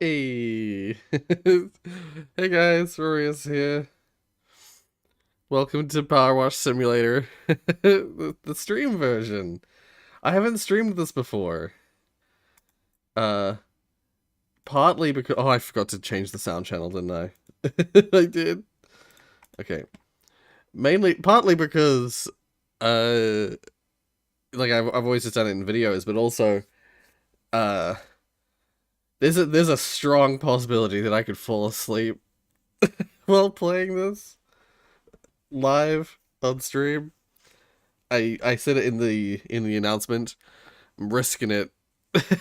Hey. Hey guys, Rorius here. Welcome to PowerWash Simulator, the stream version. I haven't streamed this before. Uh, Partly because I forgot to change the sound channel, didn't I? I did. Okay. Partly because uh, I've always just done it in videos, but also uh, there's a strong possibility that I could fall asleep while playing this live on stream. I said it in the announcement. I'm risking it,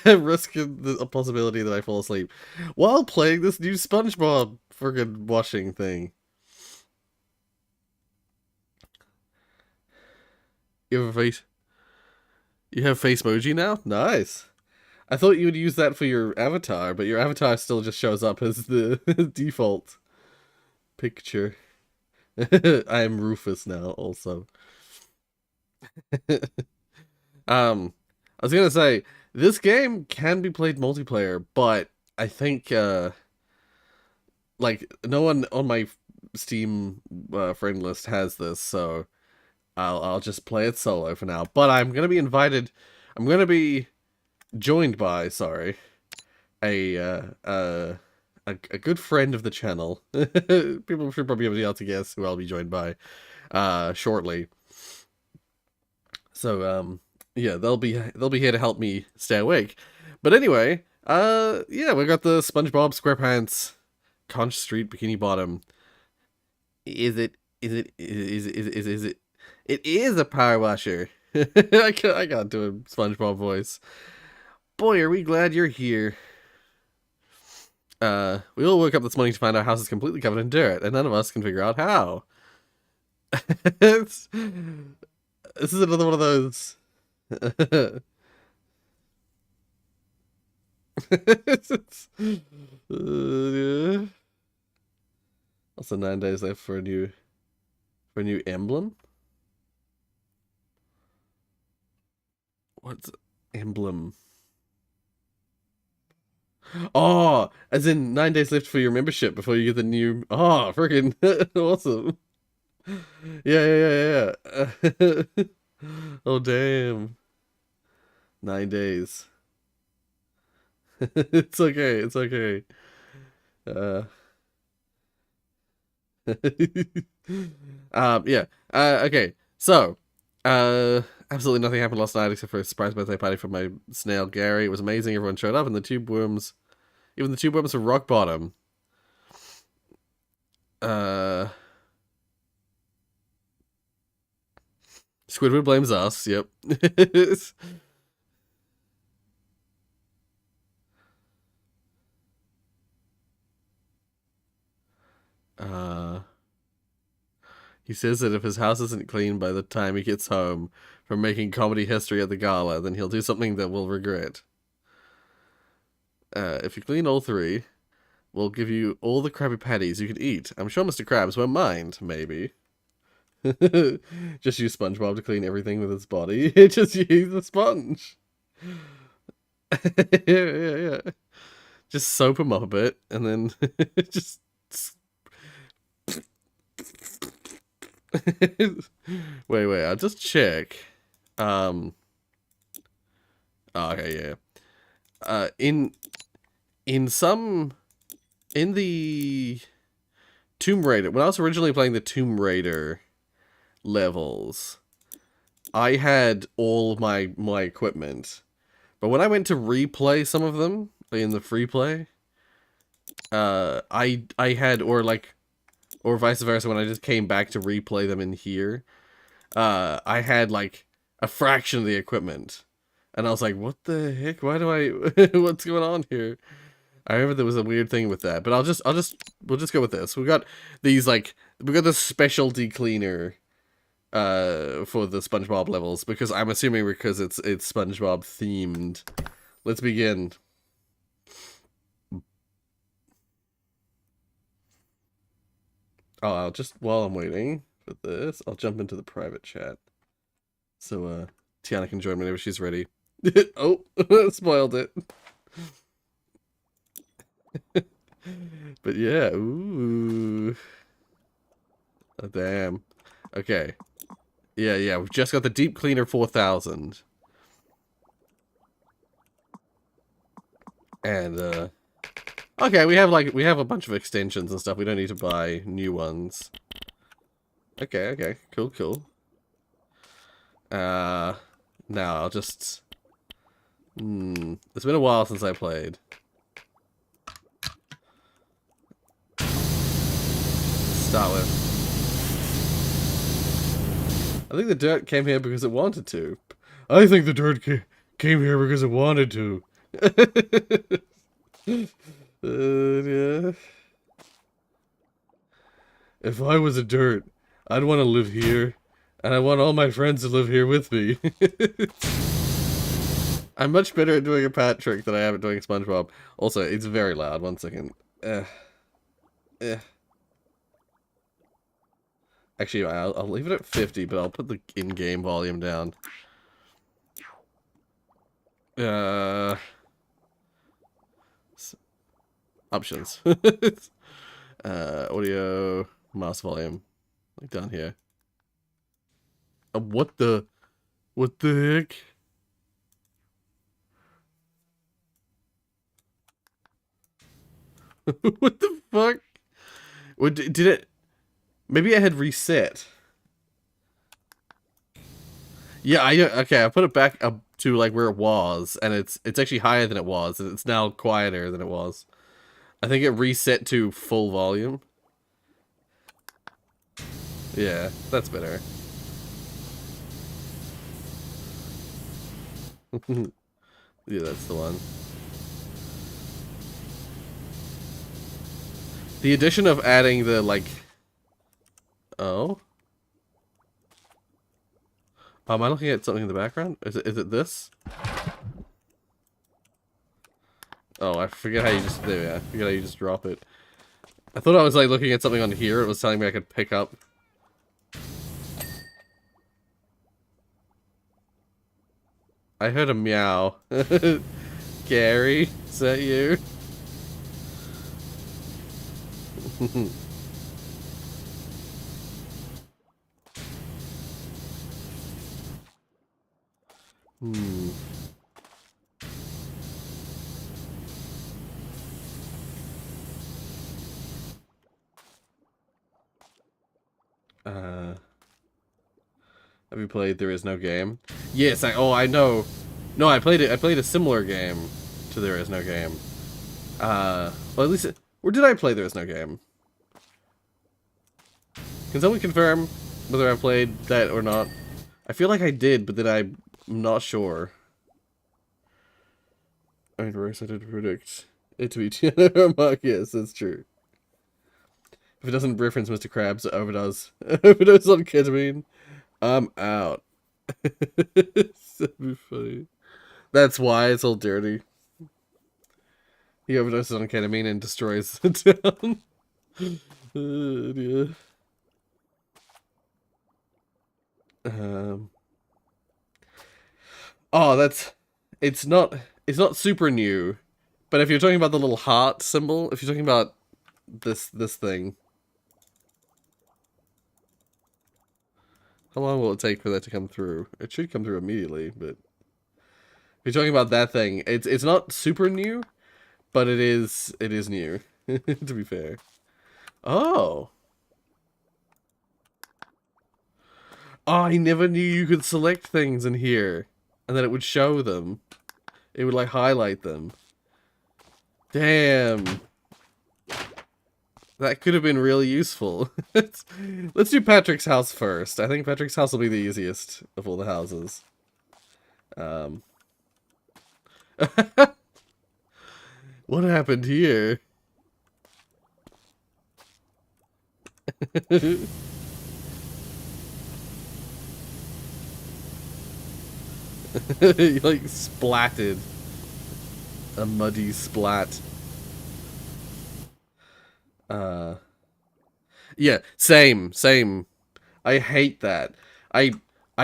risking the possibility that I fall asleep while playing this new SpongeBob friggin' washing thing. You have a face. You have face emoji now. Nice. I thought you would use that for your avatar, but your avatar still just shows up as the default picture. I am Rufus now, also. um, I was gonna say this game can be played multiplayer, but I think like no one on my Steam friend list has this, so I'll just play it solo for now. But I'm gonna be invited. I'm gonna be joined by a a good friend of the channel. People should probably be able to guess who I'll be joined by shortly. So yeah, they'll be here to help me stay awake. But anyway, yeah, we got the SpongeBob SquarePants Conch Street Bikini Bottom. Is it? Is it? Is it? It is a power washer. I can't do a SpongeBob voice. Boy, are we glad you're here. We all woke up this morning to find our house is completely covered in dirt, and none of us can figure out how. This is another one of those. Yeah. Also, 9 days left for a new emblem. What's emblem? Oh, as in 9 days left for your membership before you get the new. Oh, freaking awesome! Yeah, yeah, yeah, yeah. Oh, damn! 9 days. It's okay. It's okay. Uh, yeah. Okay. So, absolutely nothing happened last night except for a surprise birthday party for my snail Gary. It was amazing. Everyone showed up, and even the tube worms were rock bottom. Uh, Squidward blames us. Yep. uh, he says that if his house isn't clean by the time he gets home from making comedy history at the gala, then he'll do something that we'll regret. If you clean all three, we'll give you all the Krabby Patties you can eat. I'm sure Mr. Krabs won't mind, maybe. Just use SpongeBob to clean everything with his body. Just use the sponge. Yeah, yeah, yeah. Just soap him up a bit, and then just. Wait. I'll just check. Um. Oh, okay, yeah. In some in the Tomb Raider, when I was originally playing the Tomb Raider levels, I had all my equipment. But when I went to replay some of them in the free play, I had or vice versa when I just came back to replay them in here, I had like a fraction of the equipment. And I was like, what the heck? Why do I what's going on here? I remember there was a weird thing with that, but we'll just go with this. We got the specialty cleaner for the SpongeBob levels because I'm assuming because it's SpongeBob themed. Let's begin. Oh, I'll just while I'm waiting for this, I'll jump into the private chat so Tiana can join whenever she's ready. Oh, spoiled it. But yeah, ooh. Oh, damn. Okay. Yeah, we've just got the Deep Cleaner 4000. And, okay, we have a bunch of extensions and stuff. We don't need to buy new ones. Okay, cool. Now I'll just... it's been a while since I played. Start with. I think the dirt came here because it wanted to. I think the dirt came here because it wanted to. Yeah. If I was a dirt, I'd want to live here, and I want all my friends to live here with me. I'm much better at doing a pat trick than I am at doing SpongeBob. Also, it's very loud. 1 second. Actually, I'll leave it at 50, but I'll put the in-game volume down. Options. Audio, mouse volume. Like down here. What the heck? What the fuck? What, did it... Maybe I had reset. Yeah, okay, I put it back up to like where it was, and it's actually higher than it was, and it's now quieter than it was. I think it reset to full volume. Yeah, that's better. Yeah, that's the one. The addition of adding the, like... Oh? Am I looking at something in the background? Is it this? Oh, I forget how you just... There we are. I forget how you just drop it. I thought I was, like, looking at something on here. It was telling me I could pick up. I heard a meow. Gary, is that you? Have you played There Is No Game? Yes, I know. No, I played a similar game to There Is No Game. Well, at least or did I play There Is No Game? Can someone confirm whether I played that or not? I feel like I did, but then I'm not sure. I mean, Rorius, I did predict it to be Tiana Mark. Yes, that's true. If it doesn't reference Mr. Krabs, it overdose on ketamine. I'm out. That'd be funny. That's why it's all dirty. He overdoses on ketamine and destroys the town. Yeah. Oh, it's not super new, but if you're talking about the little heart symbol, if you're talking about this thing, how long will it take for that to come through? It should come through immediately, but if you're talking about that thing, it's not super new, but it is new. To be fair. Oh. Oh, I never knew you could select things in here, and then it would show them. It would, like, highlight them. Damn. That could have been really useful. Let's do Patrick's house first. I think Patrick's house will be the easiest of all the houses. What happened here? You, like, splatted. A muddy splat. Yeah, same. I hate that. I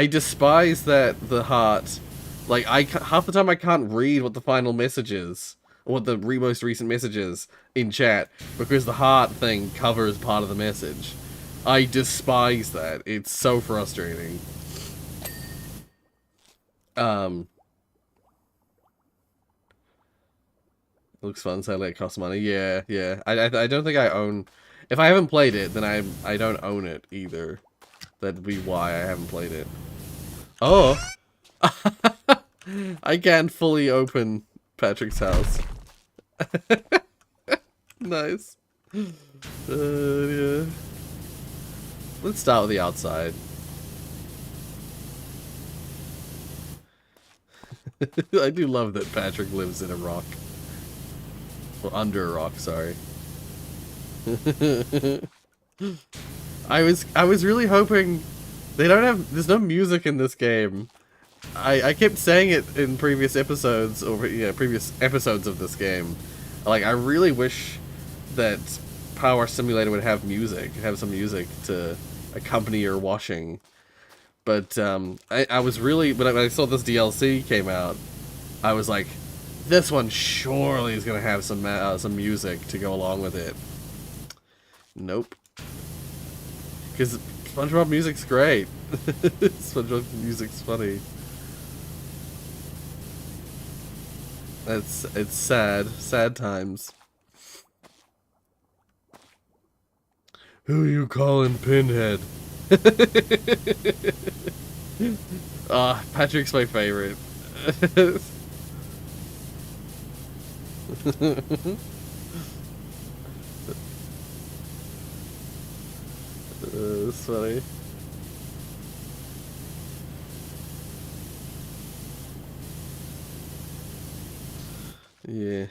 despise that the heart. Like, half the time I can't read what the final message is. what the most recent message is in chat, because the heart thing covers part of the message. I despise that. It's so frustrating. Looks fun, sadly it costs money. Yeah, yeah. I don't think I own... If I haven't played it, then I don't own it either. That'd be why I haven't played it. Oh! I can't fully open Patrick's house. Nice. Yeah. Let's start with the outside. I do love that Patrick lives in a rock. Well, under a rock, sorry. I was really hoping there's no music in this game. I kept saying it in previous episodes, or previous episodes of this game. Like, I really wish that PowerWash Simulator would have music, have some music to accompany your washing. But I was really, when I saw this DLC came out, I was like, this one surely is gonna have some music to go along with it. Nope. Because SpongeBob music's great. SpongeBob music's funny. It's sad times. Who you calling Pinhead? Patrick's my favorite. It's funny. Yeah.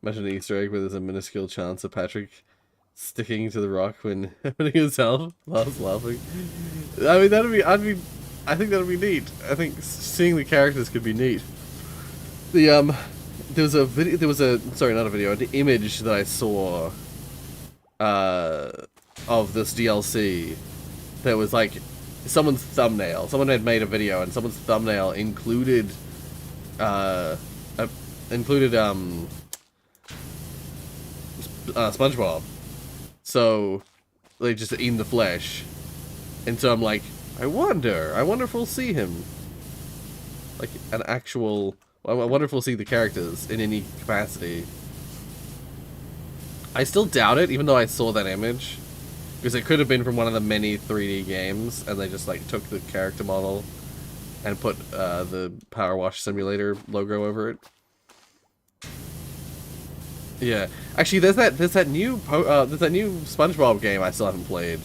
Imagine an Easter egg where there's a minuscule chance of Patrick sticking to the rock when opening his mouth whilst laughing. I mean, I think that'd be neat. I think seeing the characters could be neat. There was a video, sorry, not a video, an image that I saw, of this DLC that was like someone's thumbnail. Someone had made a video and someone's thumbnail included, SpongeBob. So, they just in the flesh. And so I'm like, I wonder if we'll see him. Like, an actual... I wonder if we'll see the characters in any capacity. I still doubt it, even though I saw that image. Because it could have been from one of the many 3D games, and they just, like, took the character model and put the PowerWash Simulator logo over it. Yeah, actually, there's that new SpongeBob game I still haven't played.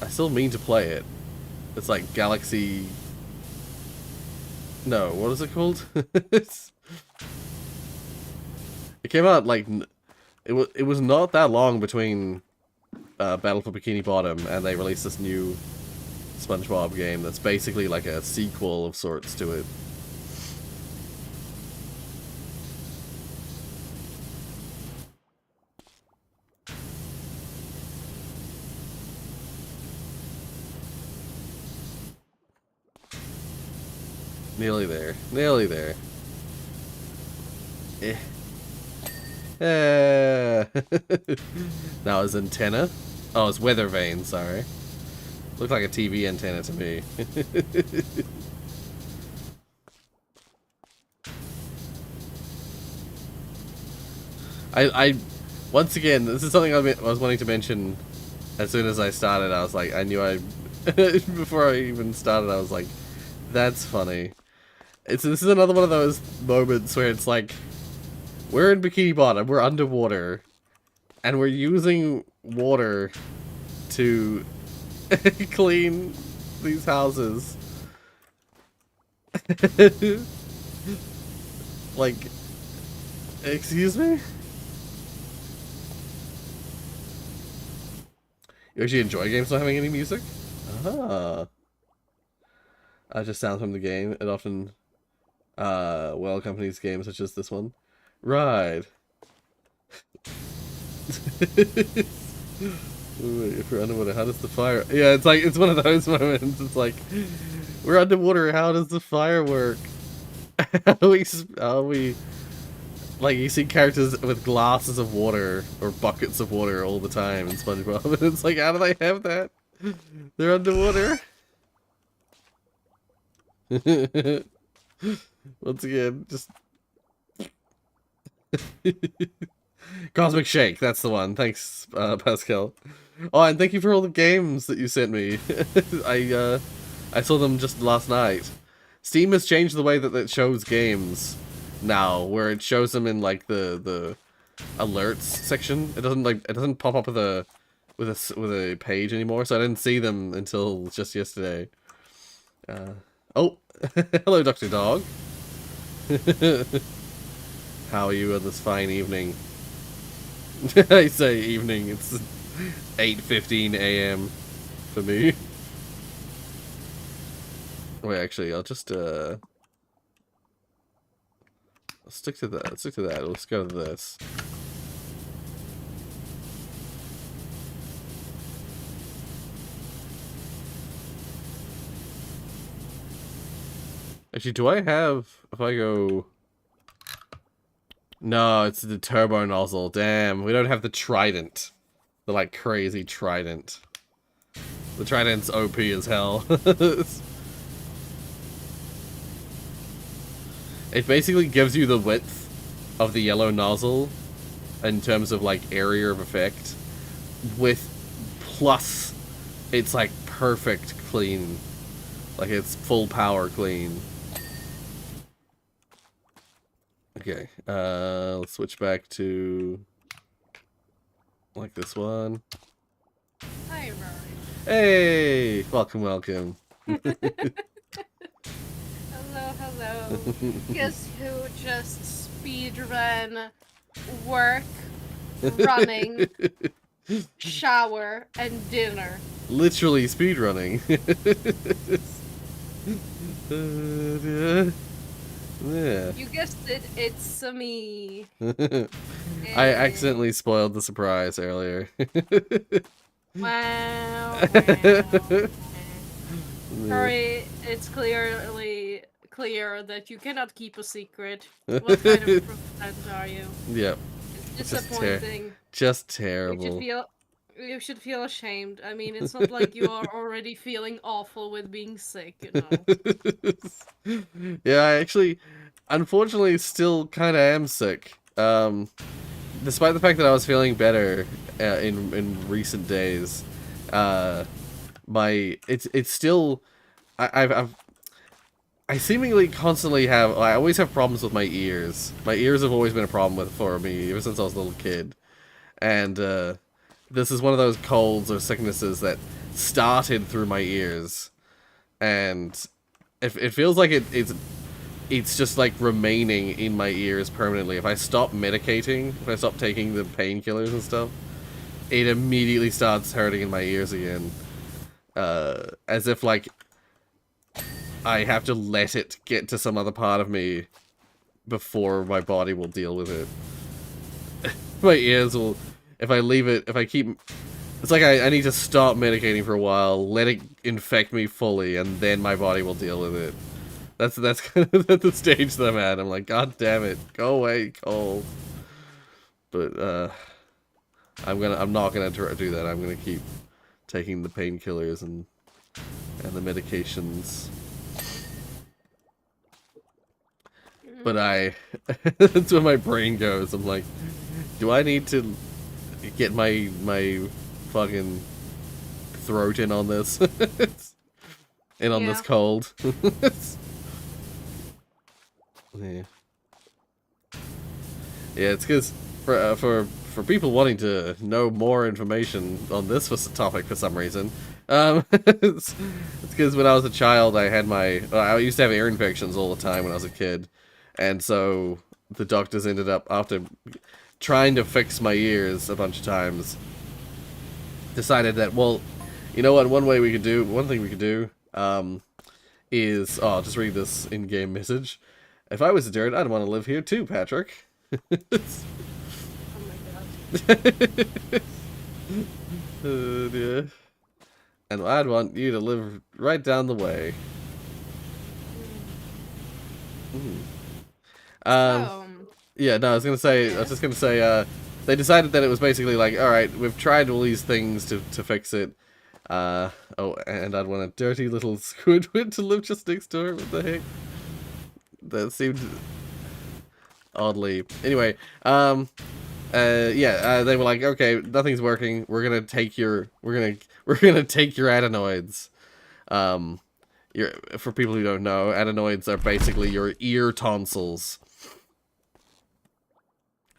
I still mean to play it. It's like Galaxy. No, what is it called? It came out like it was not that long between Battle for Bikini Bottom and they released this new SpongeBob game that's basically like a sequel of sorts to it. Nearly there. Nearly there. Now his antenna. Oh, his weather vane, sorry. Looked like a TV antenna to me. I once again, this is something I was wanting to mention as soon as I started. I was like, I knew before I even started, I was like, that's funny. This is another one of those moments where it's like, we're in Bikini Bottom, we're underwater, and we're using water to clean these houses. Like, excuse me? You actually enjoy games not having any music? Ah. Just sounds from the game. It often well accompanies games such as this one. Right. Ooh, if we're underwater, how does the fire... Yeah, it's like, it's one of those moments. It's like, we're underwater, how does the fire work? Are we like you see characters with glasses of water or buckets of water all the time in SpongeBob, and it's like, how do they have that? They're underwater. Once again, just Cosmic Shake. That's the one. Thanks, Pascal. Oh, and thank you for all the games that you sent me. I saw them just last night. Steam has changed the way that it shows games now, where it shows them in like the alerts section. It doesn't pop up with a page anymore, so I didn't see them until just yesterday. Oh, hello, Dr. Dog. How are you on this fine evening? I say evening. It's 8:15 a.m. for me. Wait, actually, I'll just I'll stick to that. Stick to that. Let's go to this. Actually, do I have... If I go... No, it's the turbo nozzle. Damn, we don't have the trident. The, like, crazy trident. The trident's OP as hell. It basically gives you the width of the yellow nozzle in terms of, like, area of effect. With plus, it's, like, perfect clean. Like, it's full power clean. Okay, let's switch back to, like, this one. Hi, Rory. Hey! Welcome, welcome. Hello. Guess who just speedrun work, running, shower, and dinner? Literally speedrunning. Yeah. You guessed it, it's me. I accidentally spoiled the surprise earlier. Wow. Sorry, it's clearly clear that you cannot keep a secret. What kind of friend are you? Yep. It's disappointing. Just terrible. You should feel ashamed. I mean, it's not like you are already feeling awful with being sick, you know. Yeah, I actually, unfortunately, still kind of am sick. Despite the fact that I was feeling better in recent days, it's still, I seemingly constantly have. I always have problems with my ears. My ears have always been a problem for me ever since I was a little kid, and this is one of those colds or sicknesses that started through my ears, and it feels like it's just like remaining in my ears permanently. If I stop medicating, if I stop taking the painkillers and stuff, it immediately starts hurting in my ears again, as if like I have to let it get to some other part of me before my body will deal with it. My ears will, if I leave it, if I keep, it's like I need to stop medicating for a while, let it infect me fully, and then my body will deal with it. That's kind of the stage that I'm at. I'm like, God damn it, go away, cold. But I'm not gonna do that. I'm gonna keep taking the painkillers and the medications. But that's where my brain goes. I'm like, do I need to get my fucking throat in on this? In on this cold? Yeah. Yeah, it's because for people wanting to know more information on this topic for some reason, it's because when I was a child, I used to have ear infections all the time when I was a kid, and so the doctors ended up, after trying to fix my ears a bunch of times, decided that, well, you know what, one thing we could do, is, I'll just read this in-game message. If I was a dirt, I'd want to live here too, Patrick. Oh my god. Oh dear. And I'd want you to live right down the way. Mm. So, Yeah, no, I was yeah. just gonna say, they decided that it was basically like, alright, we've tried all these things to fix it. Oh, and I'd want a dirty little Squidward to live just next door. What the heck? That seemed oddly. Anyway, yeah, they were like, okay, nothing's working. We're gonna take your adenoids. Um, for people who don't know, adenoids are basically your ear tonsils.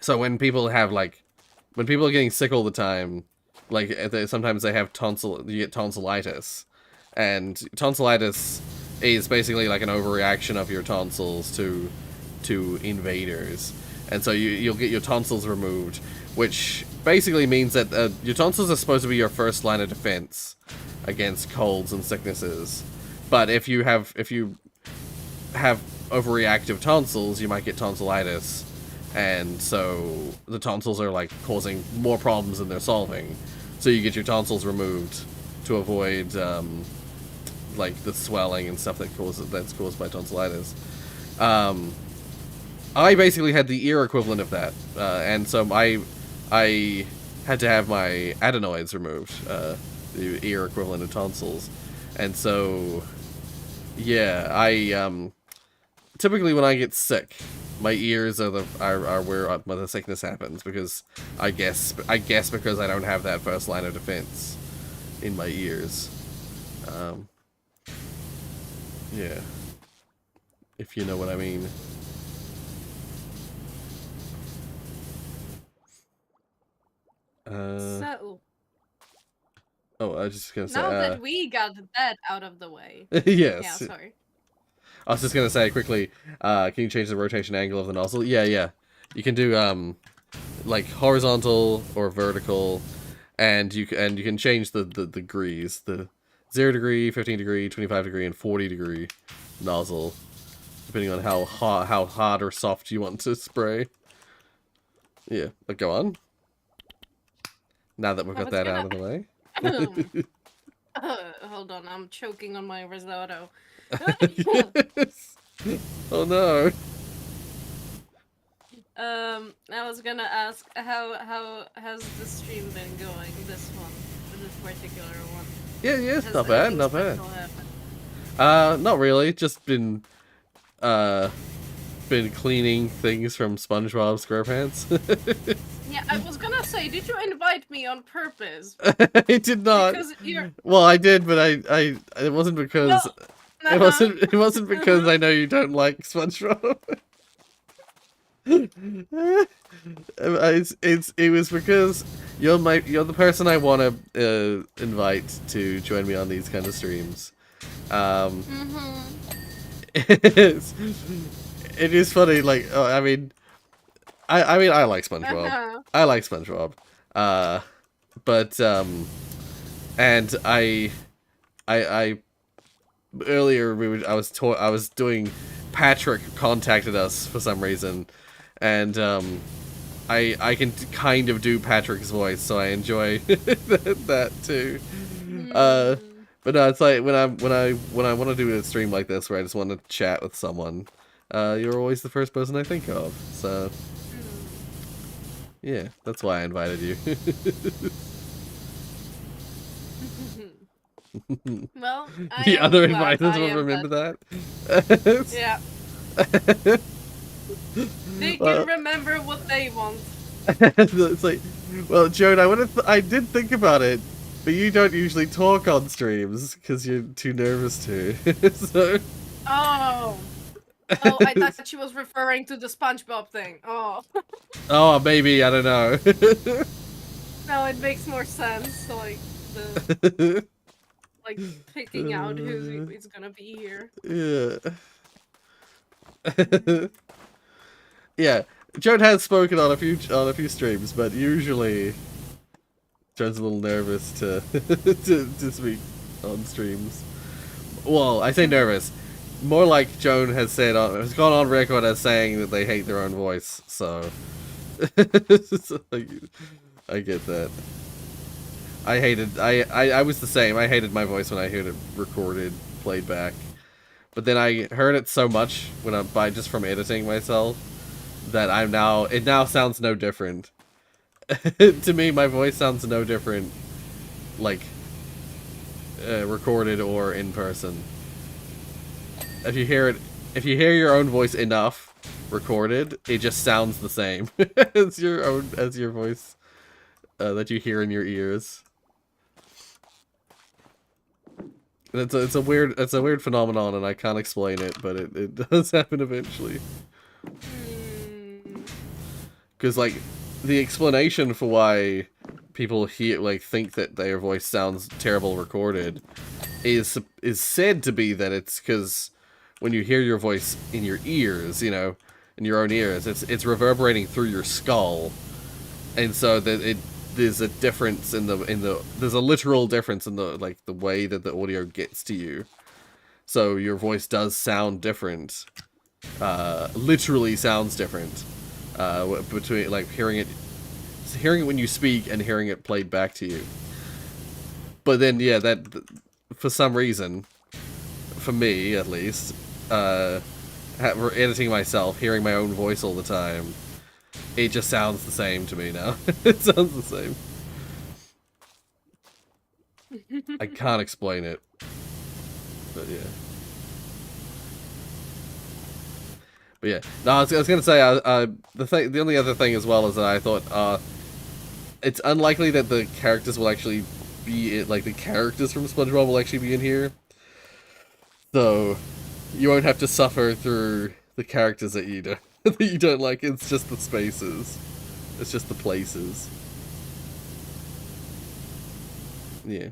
So when people have when people are getting sick all the time, sometimes they have you get tonsillitis, and tonsillitis is basically like an overreaction of your tonsils to invaders, and so you'll get your tonsils removed, which basically means that your tonsils are supposed to be your first line of defense against colds and sicknesses, but if you have overreactive tonsils, you might get tonsillitis, and so the tonsils are like causing more problems than they're solving. So you get your tonsils removed to avoid like the swelling and stuff that's caused by tonsillitis. I basically had the ear equivalent of that, and so I had to have my adenoids removed, the ear equivalent of tonsils, and so yeah, I typically when I get sick, my ears are where the sickness happens, because I guess because I don't have that first line of defense in my ears. Yeah, if you know what I mean. So, Oh, I was just gonna now say, that we got that out of the way. Yeah, yes. sorry. I was just gonna say quickly, can you change the rotation angle of the nozzle? Yeah, yeah. You can do like horizontal or vertical, and you can change the degrees, the 0°, 15°, 25°, and 40° nozzle, depending on how hard or soft you want to spray. Yeah, but go on. Now that we've I got was that out gonna. of the way. Hold on, I'm choking on my risotto. Oh no. I was gonna ask how has the stream been going? This one, this particular one. Yeah, yeah, Has not bad, anything not bad. special happened? Not really. Just uh, been cleaning things from SpongeBob's SquarePants. Yeah, I was gonna say, did you invite me on purpose? I did not. Because you're. Well, I did, but I it wasn't because No. it wasn't because I know you don't like SpongeBob. It was because you're the person I want to invite to join me on these kind of streams. It's, it is funny. Like, I mean, I like SpongeBob. I like SpongeBob. But and I earlier I was doing. Patrick contacted us for some reason, and I can kind of do Patrick's voice, so I enjoy that too. But no, it's like when I want to do a stream like this where I just want to chat with someone, you're always the first person I think of. So yeah, that's why I invited you. Well, I The am other glad inviters I will am remember that. that. Yeah. They can remember what they want. It's like, well, Joan, I did think about it, but you don't usually talk on streams because you're too nervous to. So. Oh. Oh, I thought she was referring to the SpongeBob thing. Oh. Oh, maybe, I don't know. No, it makes more sense. Like like picking out who is gonna be here. Yeah. Yeah. Joan has spoken on a few streams, but usually Joan's a little nervous to to speak on streams. Well, I say nervous. More like Joan has gone on record as saying that they hate their own voice, so I get that. I was the same. I hated my voice when I heard it recorded, played back. But then I heard it so much just from editing myself that it now sounds no different. To me, my voice sounds no different, like recorded or in person. If you hear your own voice enough recorded, it just sounds the same as your voice that you hear in your ears. And it's a weird phenomenon, and I can't explain it, but it does happen eventually. Because like the explanation for why people think that their voice sounds terrible recorded is said to be that it's because when you hear your voice in your ears, you know, in your own ears, it's reverberating through your skull, and so that there's a difference there's a literal difference in the way that the audio gets to you. So your voice does sound different, literally sounds different, between like hearing it when you speak and hearing it played back to you. But then yeah, that for some reason, for me at least, editing myself, hearing my own voice all the time, it just sounds the same to me now. It sounds the same. I can't explain it, but yeah. But yeah, no, I was gonna say, the only other thing as well is that I thought, it's unlikely that the characters will actually be the characters from SpongeBob will actually be in here. So you won't have to suffer through the characters that you don't like. It's just the spaces. It's just the places. Yeah.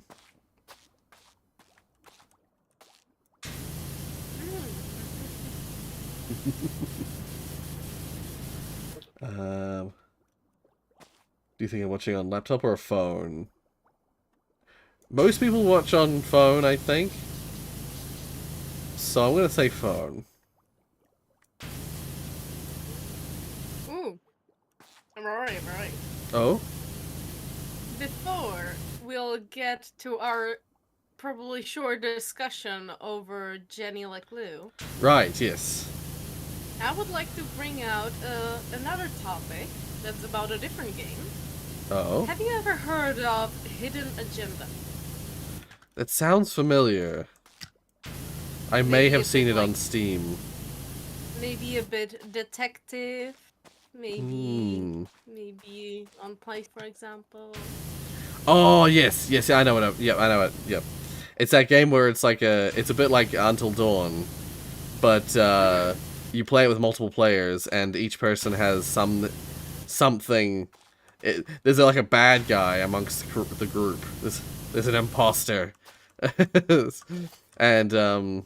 Do you think I'm watching on laptop or a phone? Most people watch on phone, I think. So I'm gonna say phone. Ooh. Right. Oh? Before we'll get to our probably short discussion over Jenny Leclue. Right, yes. I would like to bring out another topic that's about a different game. Oh? Have you ever heard of Hidden Agenda? That sounds familiar. I may have seen it on Steam. Maybe a bit detective. Maybe on Place, for example. Oh yes, I know it. Yep, I know it. Yep, it's that game where it's it's a bit like Until Dawn, but you play it with multiple players, and each person has something. There's like a bad guy amongst the group. There's an imposter, and well,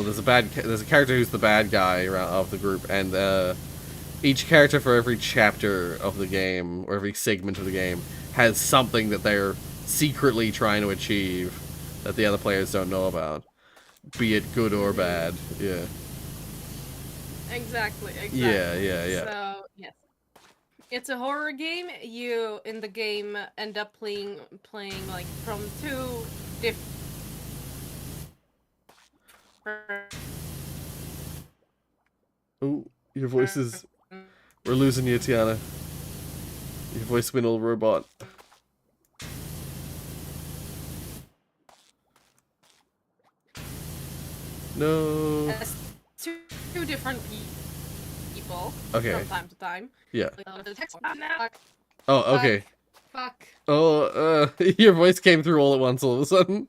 there's a character who's the bad guy of the group, and each character for every chapter of the game or every segment of the game has something that they're secretly trying to achieve that the other players don't know about, be it good or bad. Yeah. Exactly. Yeah. So yes, it's a horror game. You in the game end up playing like from two different. Oh, your voice is. We're losing you, Tiana. Your voice went all robot. No. Two different people. Okay. From time to time. Yeah. Fuck. Oh, okay. Fuck. Oh, your voice came through all at once all of a sudden.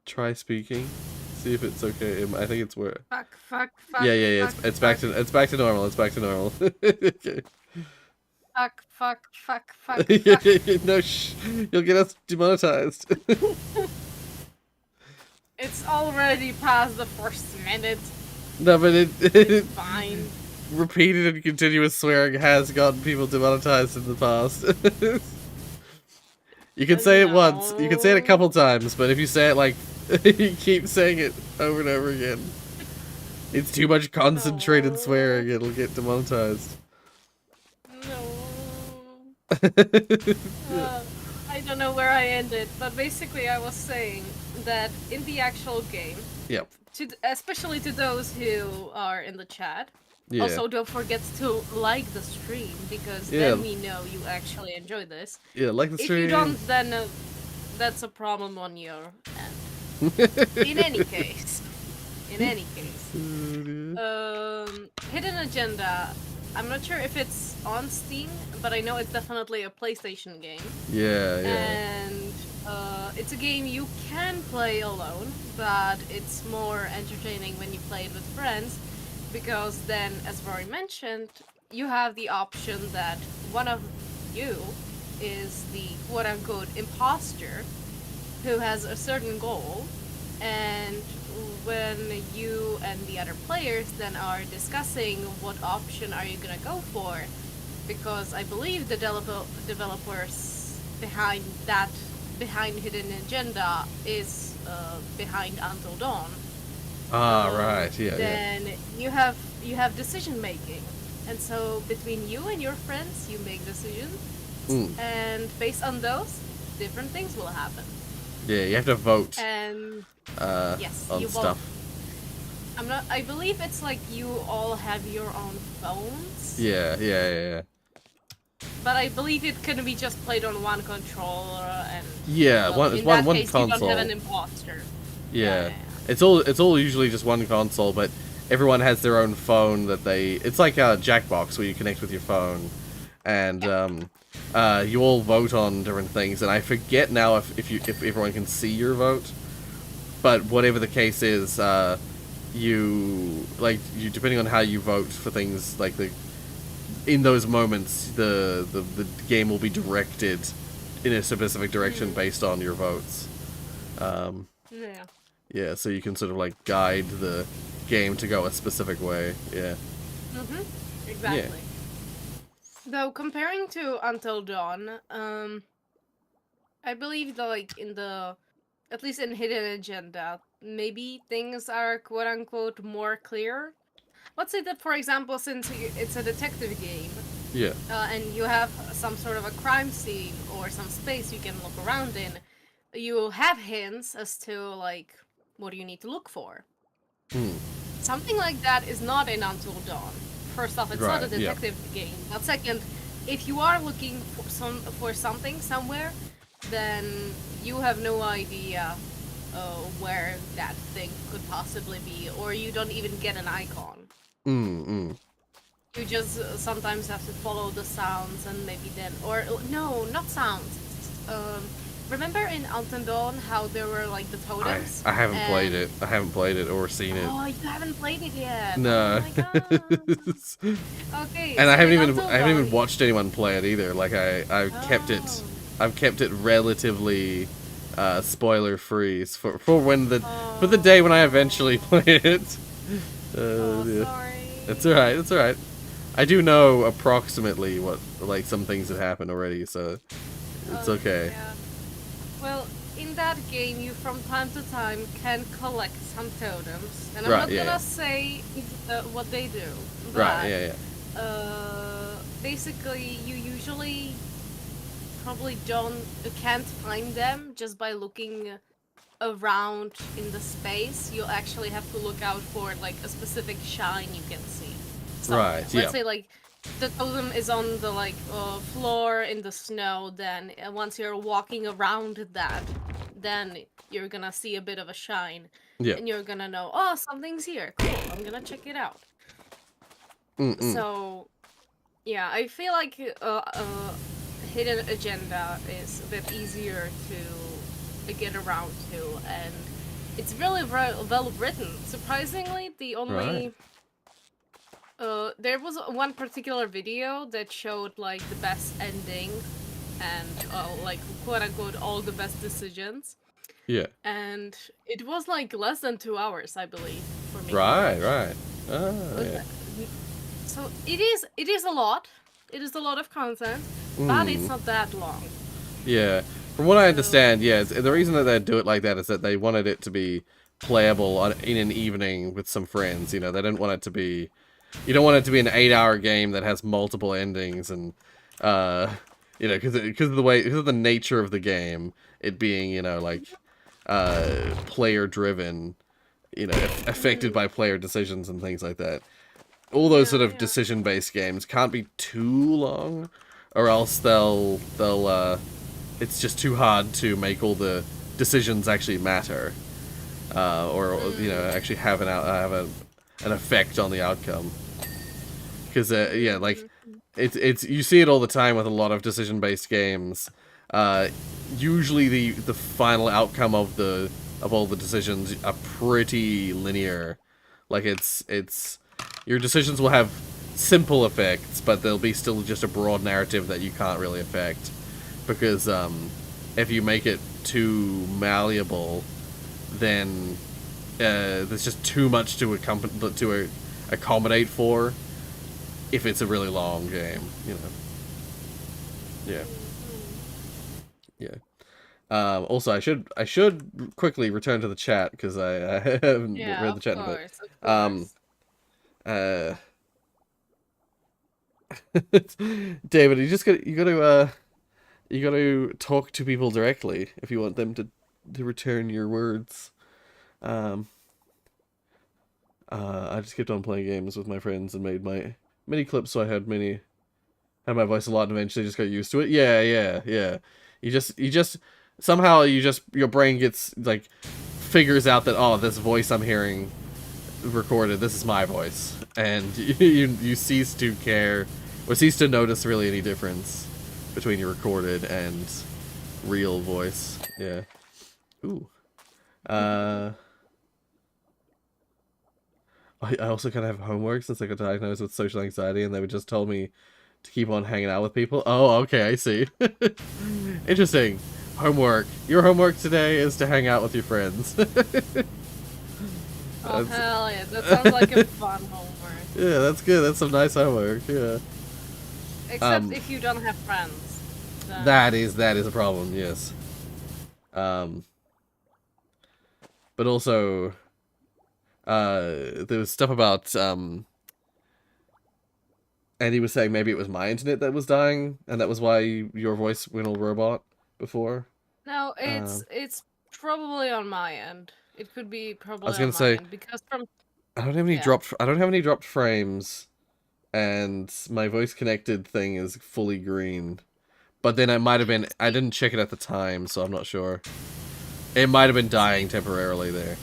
Try speaking. See if it's okay. I think it's where. Fuck. Yeah. It's back to normal. It's back to normal. Okay. Fuck. No, shh. You'll get us demonetized. It's already past the first minute. No, but it's fine. Repeated and continuous swearing has gotten people demonetized in the past. You can say it once. You can say it a couple times, but if you say it you keep saying it over and over again, it's too much concentrated swearing. It'll get demonetized. No. I don't know where I ended, but basically I was saying that in the actual game, Yep. especially to those who are in the chat, Yeah. also don't forget to like the stream because Yeah. then we know you actually enjoy this. Yeah, like the If you stream. don't, then that's a problem on your end. In any case, in any case, Hidden Agenda. I'm not sure if it's on Steam, but I know it's definitely a PlayStation game. Yeah, yeah. And it's a game you can play alone, but it's more entertaining when you play it with friends, because then, as Rory mentioned, you have the option that one of you is the quote-unquote imposter who has a certain goal, and when you and the other players then are discussing what option are you gonna go for, because I believe the developers behind Hidden Agenda is behind Until Dawn. Right. Yeah, then you have decision making, and so between you and your friends, you make decisions, and based on those, different things will happen. Yeah, you have to vote. And yes, on you stuff. vote. I believe it's like you all have your own phones. Yeah. But I believe it can be just played on one controller, and Yeah, well, one in that one case, you console. don't have an imposter. Yeah. It's all usually just one console, but everyone has their own phone that they. It's like a Jackbox where you connect with your phone, and you all vote on different things. And I forget now if everyone can see your vote, but whatever the case is, you depending on how you vote for things like in those moments, the game will be directed in a specific direction based on your votes. Yeah. Yeah, so you can sort of like guide the game to go a specific way. Yeah. Exactly. Yeah. Though comparing to Until Dawn, I believe that like at least in Hidden Agenda, maybe things are quote unquote more clear. Let's say that, for example, since it's a detective game, Yeah. and you have some sort of a crime scene or some space you can look around in, you have hints as to like what do you need to look for. Something like that is not in Until Dawn. First off, it's not a detective game. But second, if you are looking for something somewhere, then you have no idea where that thing could possibly be, or you don't even get an icon. You just sometimes have to follow the sounds, and maybe then, or no, not sounds. Remember in Until Dawn how there were like the totems? I haven't played it. I haven't played it or seen it. Oh, you haven't played it yet. No. Oh my god. Okay. And so I haven't in even watched anyone play it either. Like I've kept it relatively spoiler free for for the day when I eventually play it. Yeah. Sorry. It's alright. It's alright. I do know approximately what like some things that happen already, so it's okay. Yeah. Well, in that game, you from time to time can collect some totems, and I'm not gonna say what they do. But, right. Basically, you usually probably can't find them just by looking around in the space. You'll actually have to look out for like a specific shine you can see. Somewhere. Right. Let's say like the totem is on the like floor in the snow, then once you're walking around that, then you're gonna see a bit of a shine. Yeah. And you're gonna know, oh, something's here. Cool, I'm gonna check it out. So, yeah, I feel like Hidden Agenda is a bit easier to get around to, and it's really well written. Surprisingly, the only... there was one particular video that showed like the best ending and like quote unquote all the best decisions. Yeah. And it was like less than 2 hours, I believe, for me. Right. Oh, yeah. So it is a lot. It is a lot of content, but it's not that long. Yeah. From what I understand, yeah, the reason that they do it like that is that they wanted it to be playable in an evening with some friends. You know, they didn't want it to be... You don't want it to be an 8-hour game that has multiple endings and You know, because of the nature of the game, it being, you know, like player driven, you know, affected by player decisions and things like that. All those sort Yeah, of yeah. decision based games can't be too long, or else they'll it's just too hard to make all the decisions actually matter, or you know, actually have an effect on the outcome. Because yeah, like Mm-hmm. it's you see it all the time with a lot of decision based games. Uh, Usually the final outcome of all the decisions are pretty linear. Like it's your decisions will have simple effects, but there'll be still just a broad narrative that you can't really affect, because if you make it too malleable, then there's just too much to accommodate for if it's a really long game, you know. Yeah, yeah. Also, I should quickly return to the chat because I haven't Yeah, read the of chat in a bit. course, of Um, course. uh, David, you gotta talk to people directly if you want them to return your words. Um, I just kept on playing games with my friends and made my mini clips, so I had my voice a lot, and eventually just got used to it. Yeah, yeah, yeah. You just somehow your brain gets like figures out that, oh, this voice I'm hearing recorded, this is my voice, and you cease to care or cease to notice really any difference between your recorded and real voice. Yeah. Ooh. Uh. I also kind of have homework since I got diagnosed with social anxiety, and they were just told me to keep on hanging out with people. Oh, okay, I see. Interesting. Homework. Your homework today is to hang out with your friends. Oh That's, hell yeah, that sounds like a fun homework. yeah, that's good. That's some nice homework. Yeah. Except Um, if you don't have friends, then that is a problem. Yes. Um, but also, there was stuff about Andy was saying maybe it was my internet that was dying, and that was why your voice went all robot before. no, Um, it's probably on my end. It could be I was probably gonna on my say end because from yeah. I don't have any dropped frames, and my voice connected thing is fully green. But then it might have been, I See, didn't check it at the time, so I'm not sure. It might have been dying see, temporarily there.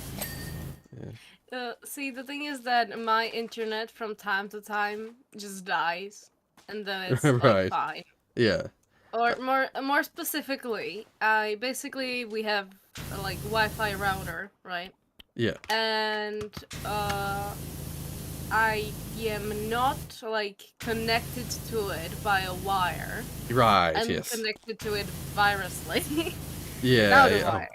see, the thing is that my internet from time to time just dies, and then it's Yeah. like Right. fine. Yeah. Or more specifically, I basically we have like Wi-Fi router, right? Yeah. And I am not like connected to it by a wire. Right, I'm yes. connected to it viruslessly Yeah, without a yeah. wire.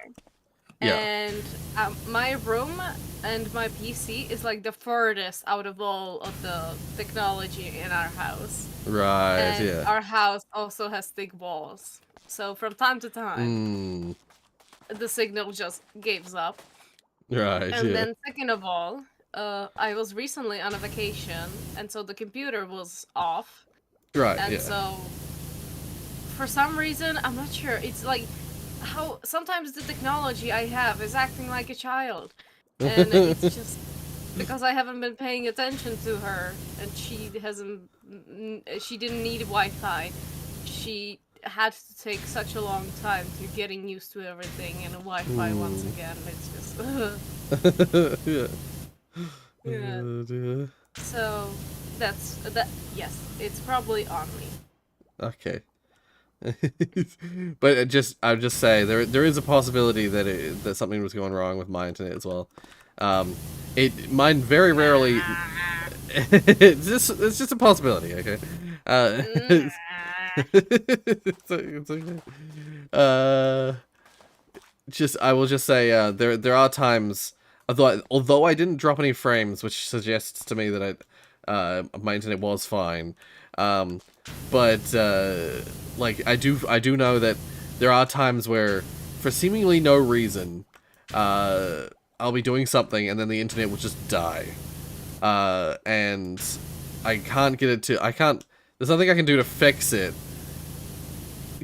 Yeah. And my room and my PC is like the furthest out of all of the technology in our house. Right, And yeah. our house also has thick walls. So from time to time, Mm. the signal just gives up. Right, And yeah. then second of all, I was recently on a vacation, and so the computer was off. Right, And yeah. so for some reason, I'm not sure, it's like how sometimes the technology I have is acting like a child. And it's just because I haven't been paying attention to her, and she she didn't need Wi-Fi. She had to take such a long time to getting used to everything, and Wi-Fi once Mm. again, it's just Yeah. yeah. Dear. So that's that. Yes, it's probably on me. Okay. But I would just say there is a possibility that that something was going wrong with my internet as well. Um, mine very rarely. It's just a possibility. Okay. It's, it's okay. Uh, I will just say there are times, although I didn't drop any frames, which suggests to me that my internet was fine. Um, but like I do know that there are times where, for seemingly no reason, I'll be doing something and then the internet will just die, and I can't get it to. I can't. There's nothing I can do to fix it.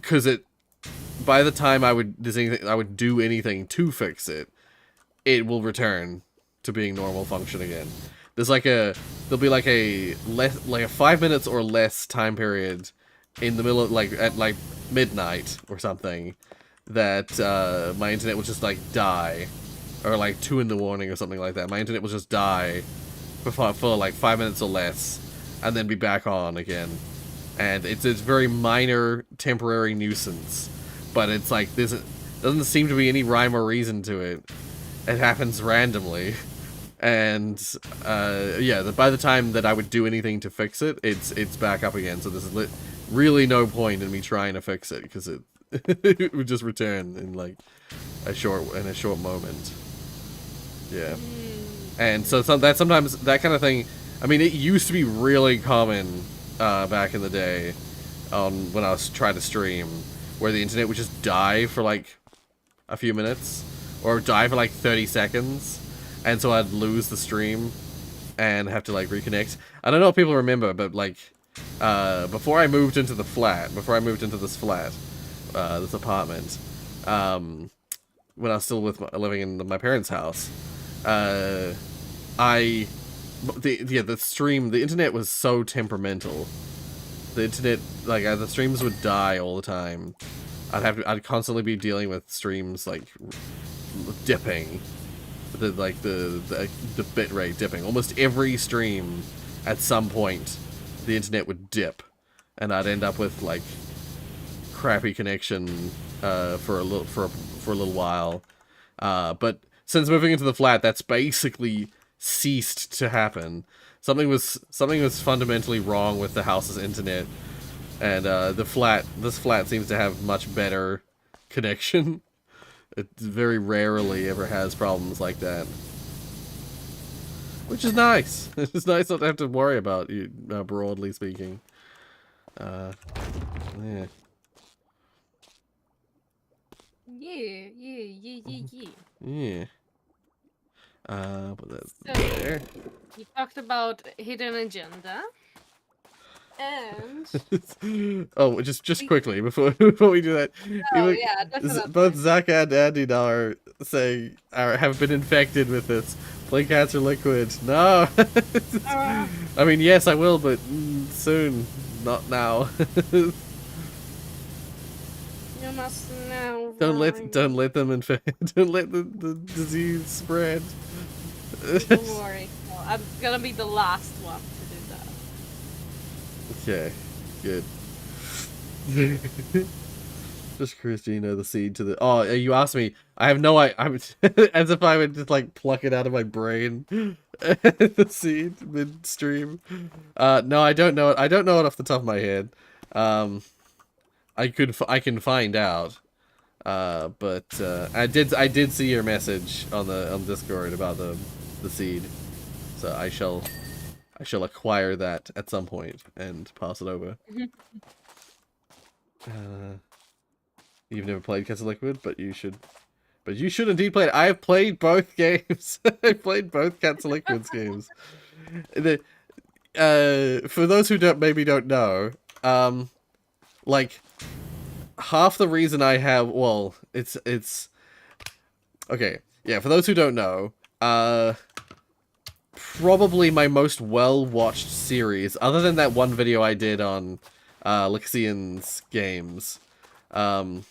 because by the time I would do anything to fix it, it will return to being normal function again. There'll be like a 5 minutes or less time period in the middle of at midnight or something that my internet will just like die, or like 2 in the morning or something like that. My internet will just die for like 5 minutes or less, and then be back on again. And it's very minor temporary nuisance, but it's like doesn't seem to be any rhyme or reason to it. It happens randomly, and yeah, by the time that I would do anything to fix it, it's back up again. So there's really no point in me trying to fix it, because it would just return in like a short moment. Yeah, and so sometimes that kind of thing. I mean, it used to be really common back in the day, when I was trying to stream, where the internet would just die for like a few minutes, or die for like 30 seconds, and so I'd lose the stream and have to like reconnect. I don't know if people remember, but like before I moved into this apartment, when I was still living in my parents' house, the internet was so temperamental. The internet, like, the streams would die all the time. I'd constantly be dealing with streams like dipping, the bit rate dipping. Almost every stream, at some point, the internet would dip, and I'd end up with like crappy connection for a little while. But since moving into the flat, that's basically ceased to happen. Something was fundamentally wrong with the house's internet, and this flat seems to have much better connection. It very rarely ever has problems like that, which is nice. It's nice not to have to worry about you, broadly speaking. Yeah. Yeah. But that's there. You talked about hidden agenda. And oh, just quickly before we do that, yeah, definitely. both Zach and Andy now are saying have been infected with this. Play Cats or Liquid? No. I mean, yes, I will, but soon, not now. You must know. Don't let them infect. Don't let the disease spread. Don't worry, I'm gonna be the last one to do that. Okay, good. Just Christina, the seed to the. Oh, you asked me. I have no. I'm as if I would just like pluck it out of my brain. The seed midstream. No, I don't know it. I don't know it off the top of my head. I can find out. But I did see your message on Discord about the seed, so I shall acquire that at some point and pass it over. You've never played Cats of Liquid, but you should indeed play it. I have played both games. I played both Cats of Liquid's games. For those who don't know, like half the reason I have, well, it's okay. Yeah, for those who don't know, probably my most well-watched series, other than that one video I did on Lixian's games, my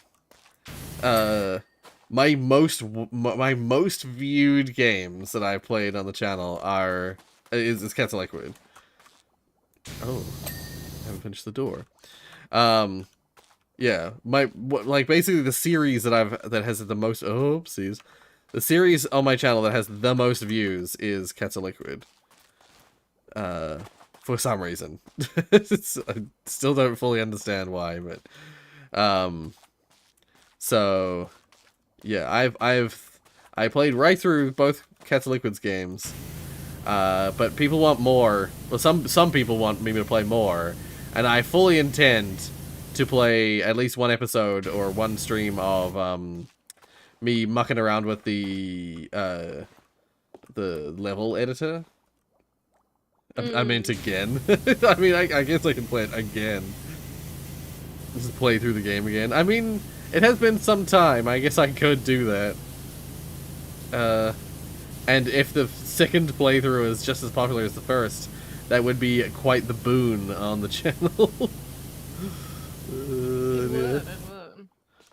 most viewed games that I've played on the channel is Cats of Liquid. Oh, I haven't finished the door. Yeah, like basically the series that has the most, oopsies. The series on my channel that has the most views is Cats of Liquid. For some reason. I still don't fully understand why, but so yeah, I played right through both Cats of Liquid's games. But people want more. Well, some people want me to play more, and I fully intend to play at least one episode or one stream of me mucking around with the level editor. I meant again. I mean, I guess I can play it again. Just play through the game again. I mean, it has been some time. I guess I could do that. And if the second playthrough is just as popular as the first, that would be quite the boon on the channel. It would.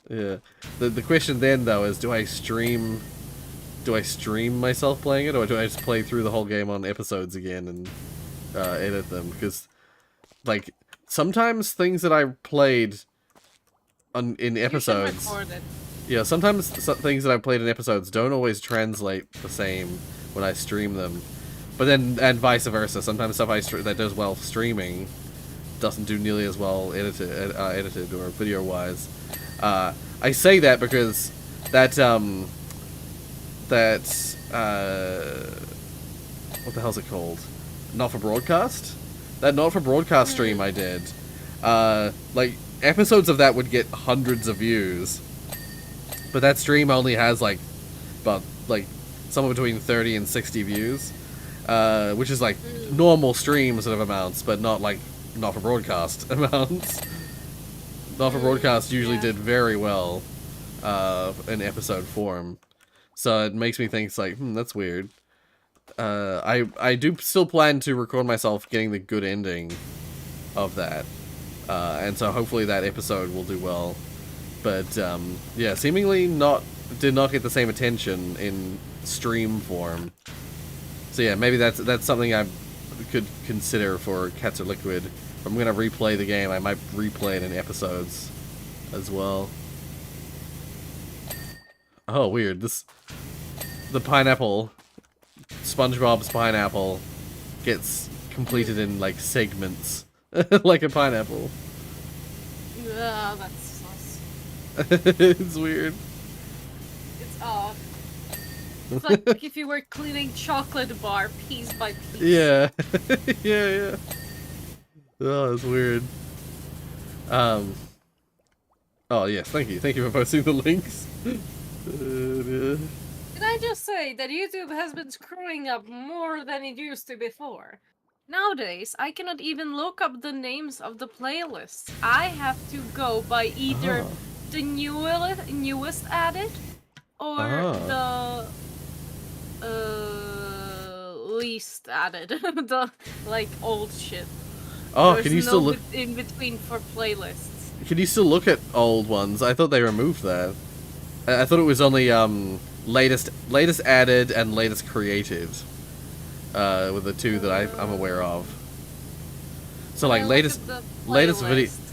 Yeah. The question then though is, do I stream myself playing it, or do I just play through the whole game on episodes again and edit them? Because like sometimes things that I played in episodes, you should record it. yeah, sometimes things that I played in episodes don't always translate the same when I stream them. But then, and vice versa, sometimes stuff that does well streaming doesn't do nearly as well edited or video wise. I say that because that what the hell's it called? Not for broadcast? That not for broadcast stream I did. Like episodes of that would get hundreds of views, but that stream only has like about like somewhere between 30 and 60 views, which is like normal stream sort of amounts, but not like not for broadcast amounts. Not for broadcast usually did very well in episode form, so it makes me think it's like, that's weird. I do still plan to record myself getting the good ending of that, and so hopefully that episode will do well. But yeah, seemingly did not get the same attention in stream form. So yeah, maybe that's something I could consider for Cats Are Liquid. If I'm gonna replay the game, I might replay it in episodes as well. Oh, weird. The pineapple, SpongeBob's pineapple, gets completed in like segments, like a pineapple. That's sus. It's weird. It's odd. It's like if you were cleaning chocolate bar piece by piece. Yeah. yeah. Oh, that's weird. Oh, yes, thank you. Thank you for posting the links. Can I just say that YouTube has been screwing up more than it used to before? Nowadays, I cannot even look up the names of the playlists. I have to go by either the newest added or the least added. The like old shit. Oh, There's can you no still look in between for playlists? Can you still look at old ones? I thought they removed that. I thought it was only latest added and latest created. Were the two that I'm aware of. So like latest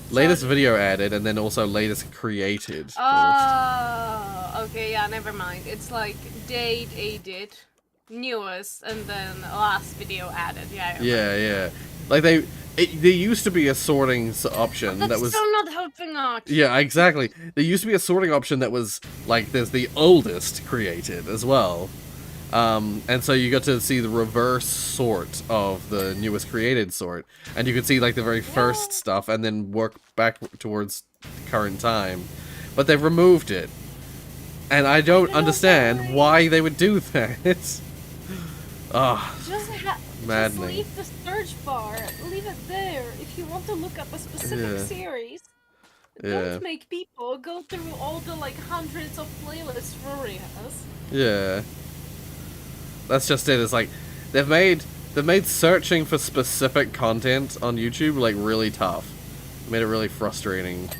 video added, and then also latest created. Oh, okay, yeah, never mind. It's like date added, newest, and then last video added. Yeah. Like there used to be a sorting option that was still not helping out. Yeah, exactly. There used to be a sorting option that was like there's the oldest created as well. And so you got to see the reverse sort of the newest created sort. And you could see like the very first stuff and then work back towards current time. But they've removed it. And I don't understand why they would do that. Maddening. Just leave the search bar. Leave it there. If you want to look up a specific series, don't make people go through all the like hundreds of playlists Rory has. Yeah. That's just it. It's like they've made searching for specific content on YouTube like really tough. Made it really frustrating.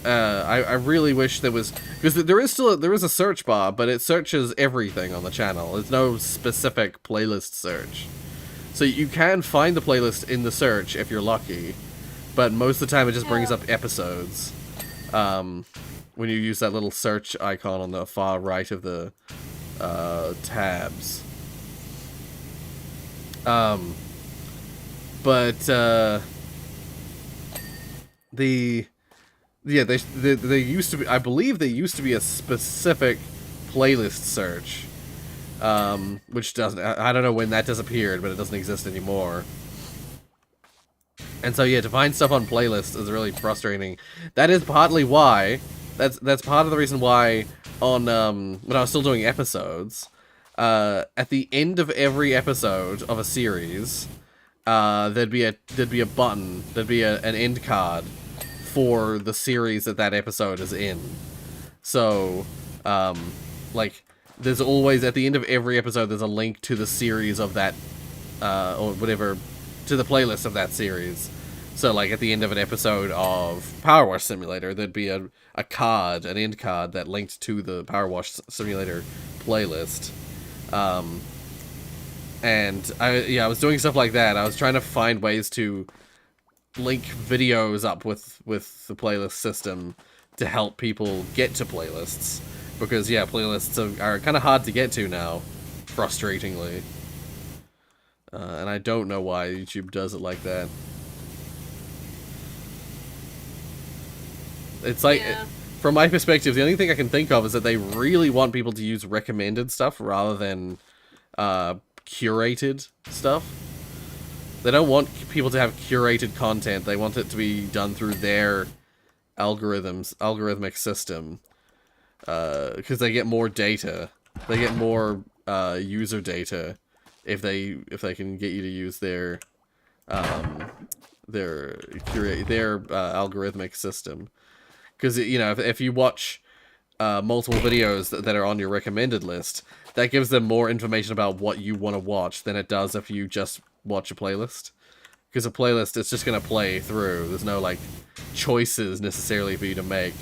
I really wish there was, because there is a search bar, but it searches everything on the channel. There's no specific playlist search, so you can find the playlist in the search if you're lucky, but most of the time it just brings up episodes. When you use that little search icon on the far right of the tabs. They used to be, I believe there used to be a specific playlist search, which doesn't, I don't know when that disappeared, but it doesn't exist anymore. And so yeah, to find stuff on playlists is really frustrating. That is partly why, that's part of the reason why on, when I was still doing episodes, at the end of every episode of a series, there'd be a button, there'd be an end card for the series that episode is in. So, like, there's always, at the end of every episode, there's a link to the series of that, or whatever, to the playlist of that series. So, like, at the end of an episode of PowerWash Simulator, there'd be a card, an end card, that linked to the PowerWash Simulator playlist. And I was doing stuff like that. I was trying to find ways to link videos up with the playlist system to help people get to playlists. Because, yeah, playlists are kind of hard to get to now, frustratingly. And I don't know why YouTube does it like that. It's like, from my perspective, the only thing I can think of is that they really want people to use recommended stuff rather than curated stuff. They don't want people to have curated content. They want it to be done through their algorithmic system. Because they get more data. They get more user data if they can get you to use their algorithmic system. Because, you know, if you watch multiple videos that are on your recommended list, that gives them more information about what you want to watch than it does if you just watch a playlist. Because a playlist, it's just going to play through. There's no, like, choices necessarily for you to make.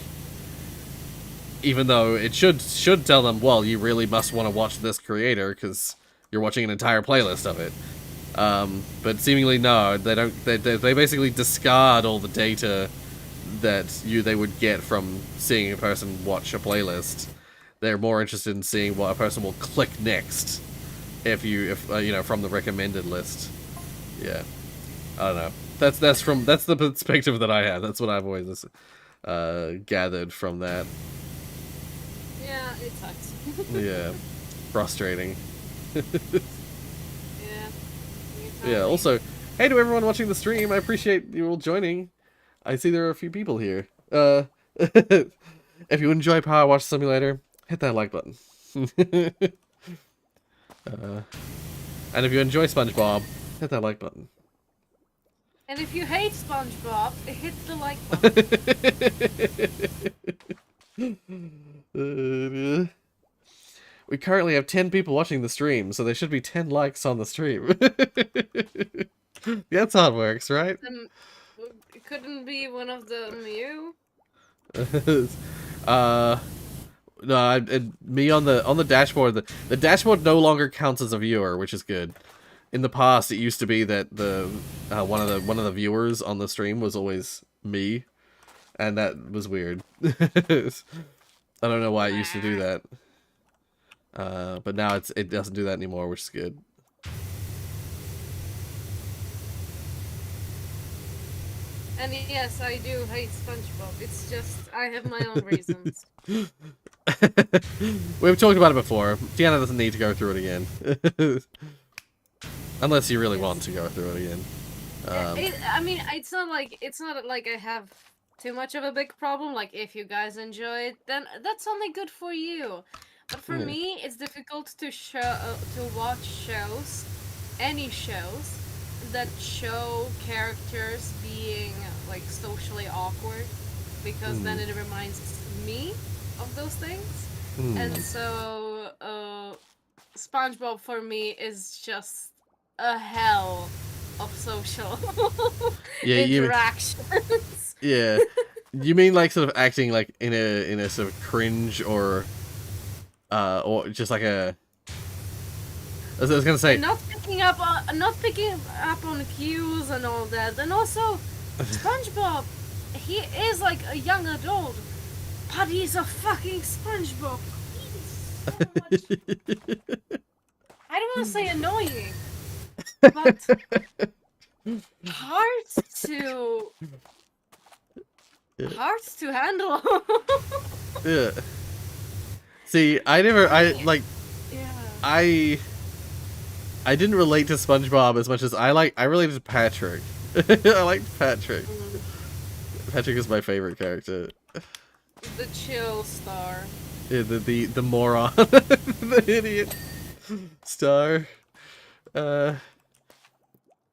Even though it should tell them, well, you really must want to watch this creator because you're watching an entire playlist of it. But seemingly no, they don't. They basically discard all the data that they would get from seeing a person watch a playlist. They're more interested in seeing what a person will click next if you know, from the recommended list. Yeah, I don't know. That's the perspective that I have. That's what I've always gathered from that. Yeah, it sucks. Yeah, frustrating. Yeah. Yeah. Also, hey to everyone watching the stream. I appreciate you all joining. I see there are a few people here. If you enjoy PowerWash Simulator, hit that like button. And if you enjoy SpongeBob, hit that like button. And if you hate SpongeBob, hit the like button. We currently have 10 people watching the stream, so there should be 10 likes on the stream. That's how it works, right? It couldn't be one of them you? No, me on the dashboard. The dashboard no longer counts as a viewer, which is good. In the past, it used to be that one of the viewers on the stream was always me, and that was weird. I don't know why it used to do that. But now it doesn't do that anymore, which is good. And yes, I do hate SpongeBob. It's just, I have my own reasons. We've talked about it before. Deanna doesn't need to go through it again. Unless you really want to go through it again. I mean, it's not like I have too much of a big problem. Like, if you guys enjoy it, then that's only good for you. But for me, it's difficult to watch shows, any shows, that show characters being, like, socially awkward, because then it reminds me of those things. And so, SpongeBob for me is just a hell of social interactions. Yeah. You mean like sort of acting like in a sort of cringe or just like a. I was gonna say not picking up on cues and all that, and also SpongeBob, he is like a young adult, but he's a fucking SpongeBob. He's so much. I don't want to say annoying, but hard to handle. Yeah. See, I didn't relate to SpongeBob as much as I related to Patrick. I liked Patrick. Patrick is my favorite character. The chill star. Yeah, the moron. The idiot star.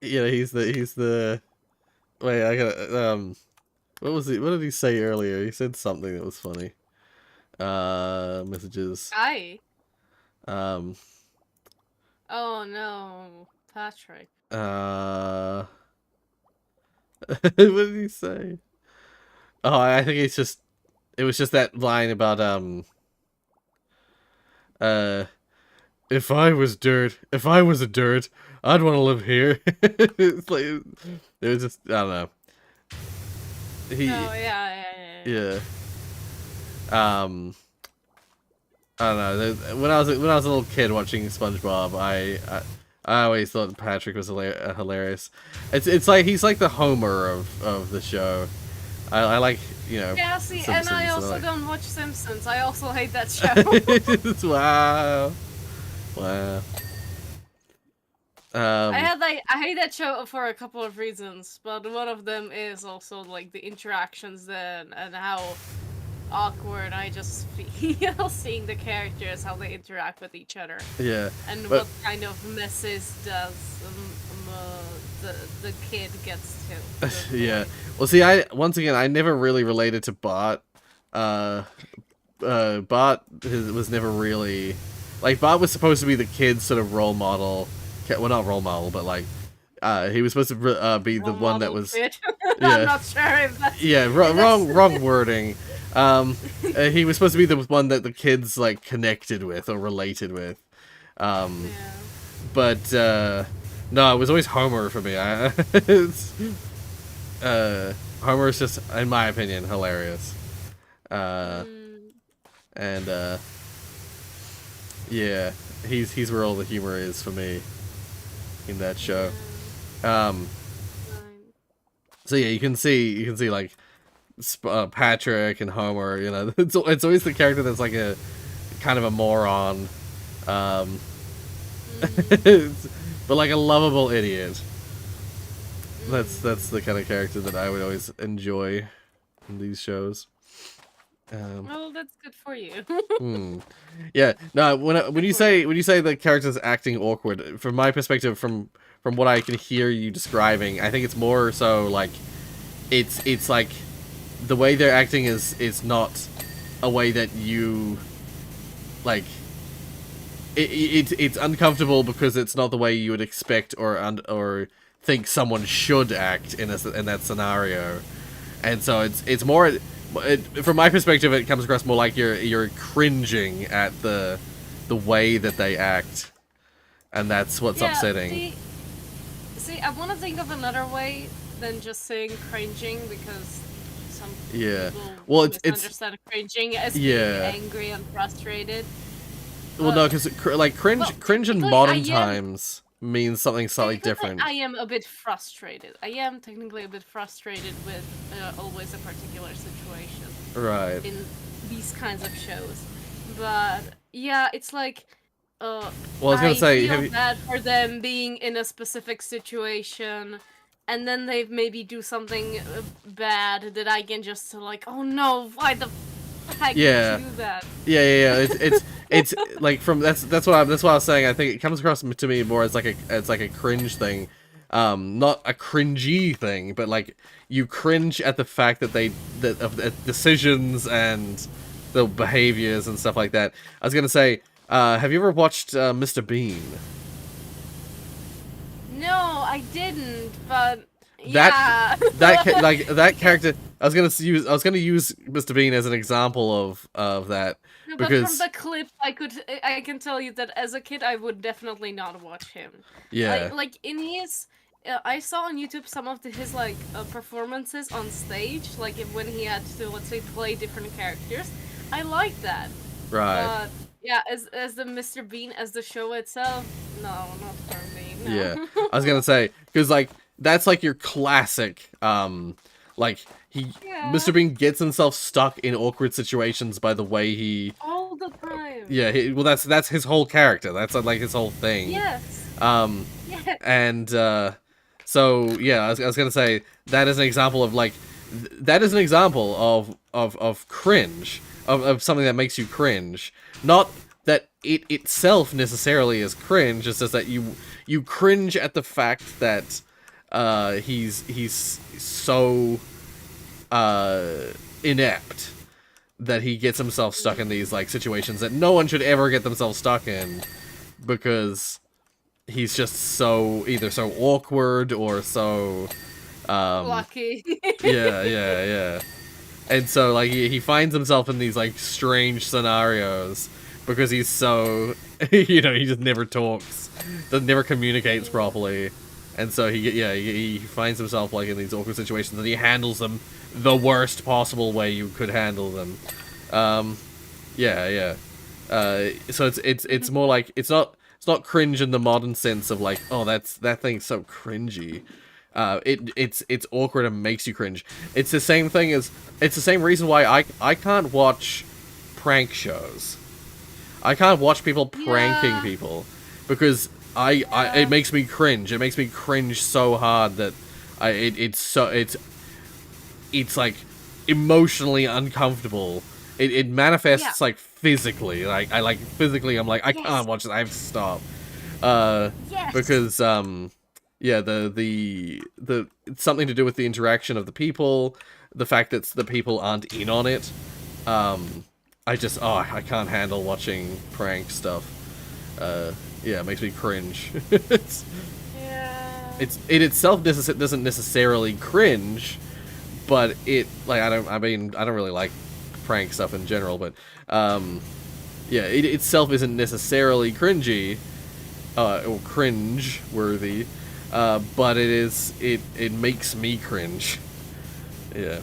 Yeah, he's the. Wait, I gotta. What was he? What did he say earlier? He said something that was funny. Messages. I. Um. Oh no, Patrick. What did he say? Oh, I think it's just. It was just that line about Uh. If I was a dirt, I'd want to live here. It's like it was just I don't know. Oh He yeah. yeah. Um. I don't know. When I was a little kid watching SpongeBob, I always thought Patrick was hilarious. It's like he's like the Homer of the show. I like Yeah, see, and Simpsons. I And also like, don't watch Simpsons. I also hate that show. wow, wow. Um, I hate that show for a couple of reasons, but one of them is also like the interactions then and how awkward I just feel seeing the characters, how they interact with each other, yeah, and but what kind of messes does the kid gets to. The yeah. boy. Well, see, once again, I never really related to Bart. Uh, Bart was never really like Bart was supposed to be the kid's sort of role model. Well, not role model, but like he was supposed to be the Role one that model was kid. I'm yeah not sure if that's yeah if that's wrong wording. He was supposed to be the one that the kids like connected with or related with. Um, yeah. but no, it was always Homer for me. It's, Homer is just, in my opinion, hilarious. Uh, Mm, and yeah, he's where all the humor is for me in that show. yeah. Um, Fine. so yeah, you can see like Patrick and Homer. It's always the character that's like a kind of a moron, um, Mm, but like a lovable idiot. That's mm. the kind of character that I would always enjoy in these shows. Um, Well, that's good for you. hmm. Yeah. No. When Good you for you. say the character's acting awkward, from my perspective, from what I can hear you describing, I think it's more so like it's like the way they're acting is not a way that you like. It's uncomfortable because it's not the way you would expect or think someone should act in that scenario, and so it's more. From my perspective, it comes across more like you're cringing at the way that they act, and that's what's Yeah, upsetting. I want to think of another way than just saying cringing because some Yeah. people Well, it's misunderstand cringing as being yeah. angry and frustrated. Well, no, But because like well, cringe in technically, I modern am times means something slightly different. a bit frustrated. I am technically a bit frustrated with always a particular situation Right. in these kinds of shows. But yeah, it's like Well, I was gonna I say, feel bad for them being in a specific situation and then they maybe do something bad that I can just like, oh no, why the heck did yeah. you do that? Yeah. It's like from that's what I was saying. I think it comes across to me more as like a cringe thing, not a cringy thing, but like you cringe at the fact that of the decisions and the behaviors and stuff like that. I was gonna say, have you ever watched Mr. Bean? No, I didn't, but That yeah. like that character. I was gonna use Mr. Bean as an example of that No, but from because the clip, I can tell you that as a kid, I would definitely not watch him. yeah. Like in his, I saw on YouTube some of his like performances on stage, like when he had to, let's say, play different characters. I like that, Right. but yeah, as the Mr. Bean as the show itself, no, not for me, Yeah. no. I was gonna say because like that's like your classic like Yeah, Mr. Bean gets himself stuck in awkward situations by the way he all the time. yeah well that's his whole character. That's like his whole thing. Yes, Um yes. and so yeah I was gonna say that is an example of like that is an example of cringe of something that makes you cringe, not that it itself necessarily is cringe. It's just that you cringe at the fact that he's so inept that he gets himself stuck in these like situations that no one should ever get themselves stuck in, because he's just so either so awkward or so Lucky. yeah. And so like he finds himself in these like strange scenarios because he's so he just never talks, never communicates properly. And so he finds himself like in these awkward situations and he handles them the worst possible way you could handle them. Yeah. So it's more like it's not cringe in the modern sense of like, oh, that thing's so cringy. It's awkward and makes you cringe. It's the same reason why I can't watch prank shows. I can't watch people pranking people because it makes me cringe. It makes me cringe so hard that it's like emotionally uncomfortable. It manifests like physically. Like I physically I'm like I can't watch this. I have to stop. Because it's something to do with the interaction of the people, the fact that the people aren't in on it. I can't handle watching prank stuff. It makes me cringe. It itself doesn't necessarily cringe, but it like I don't really like prank stuff in general, but it itself isn't necessarily cringy or cringe worthy, but it makes me cringe. Yeah.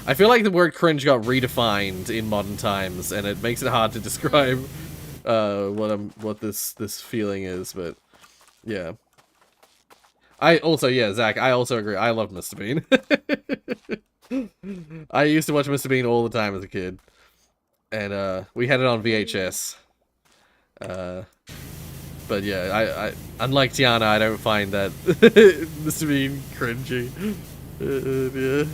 I feel like the word cringe got redefined in modern times, and it makes it hard to describe what this feeling is, but yeah. Zach, I also agree. I love Mr. Bean. I used to watch Mr. Bean all the time as a kid. And we had it on VHS. But yeah, I unlike Tiana, I don't find that Mr. Bean cringy. Yeah.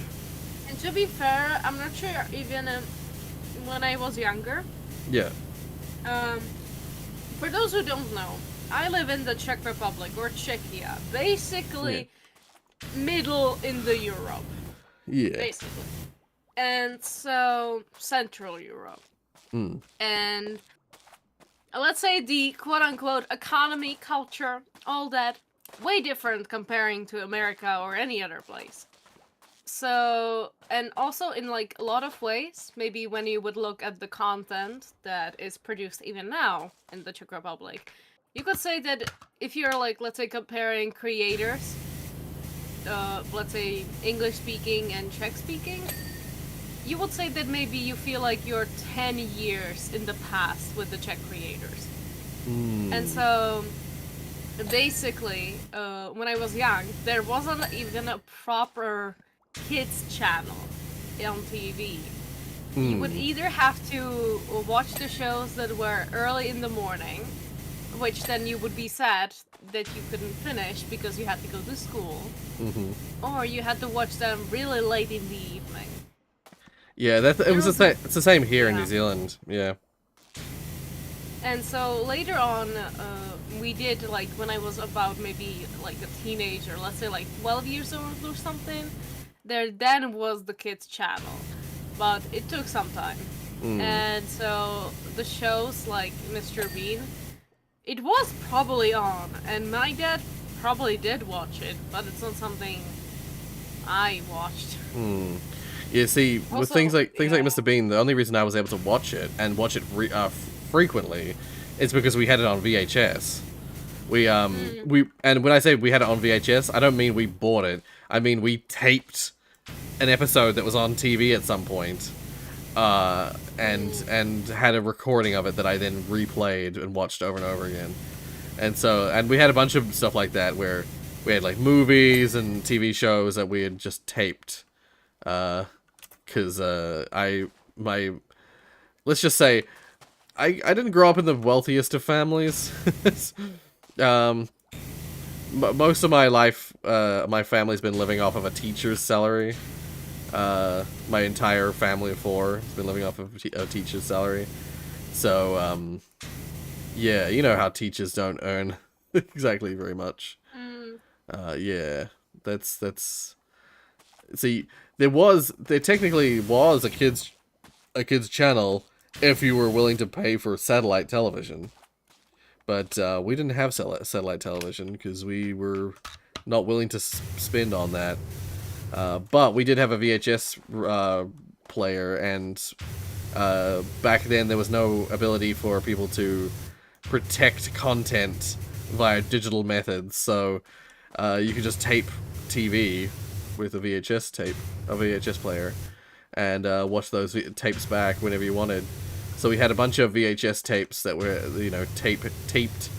And to be fair, I'm not sure even when I was younger. Yeah. For those who don't know, I live in the Czech Republic, or Czechia. Basically, middle in the Europe. Yeah. Basically. And so, Central Europe. And let's say the quote-unquote economy, culture, all that, way different comparing to America or any other place. So, and also in like a lot of ways, maybe when you would look at the content that is produced even now in the Czech Republic, you could say that if you're like, let's say comparing creators, let's say English speaking and Czech speaking, you would say that maybe you feel like you're 10 years in the past with the Czech creators. And so, basically, when I was young, there wasn't even a proper kids channel on TV. You would either have to watch the shows that were early in the morning, which then you would be sad that you couldn't finish because you had to go to school, or you had to watch them really late in the evening. Yeah, it's the same here in New Zealand. Yeah. And so later on, we did, like, when I was about maybe like a teenager, let's say like 12 years old or something, there then was the kids channel, but it took some time. And so the shows like Mr. Bean, it was probably on, and my dad probably did watch it, but it's not something I watched. Yeah, see, with Also, things like Mr. Bean, the only reason I was able to watch it and watch it frequently is because we had it on VHS. And when I say we had it on VHS, I don't mean we bought it. I mean we taped an episode that was on TV at some point, and had a recording of it that I then replayed and watched over and over again. And we had a bunch of stuff like that where we had like movies and TV shows that we had just taped. Cause let's just say, I didn't grow up in the wealthiest of families. Most of my life, my family's been living off of a teacher's salary. My entire family of 4 has been living off of a teacher's salary. So, yeah, you know how teachers don't earn exactly very much. Yeah. That's see, there technically was a kids channel if you were willing to pay for satellite television. But we didn't have satellite television because we were not willing to spend on that. But we did have a VHS player, and back then there was no ability for people to protect content via digital methods, so you could just tape TV with a VHS player, and watch those tapes back whenever you wanted. So we had a bunch of VHS tapes that were, taped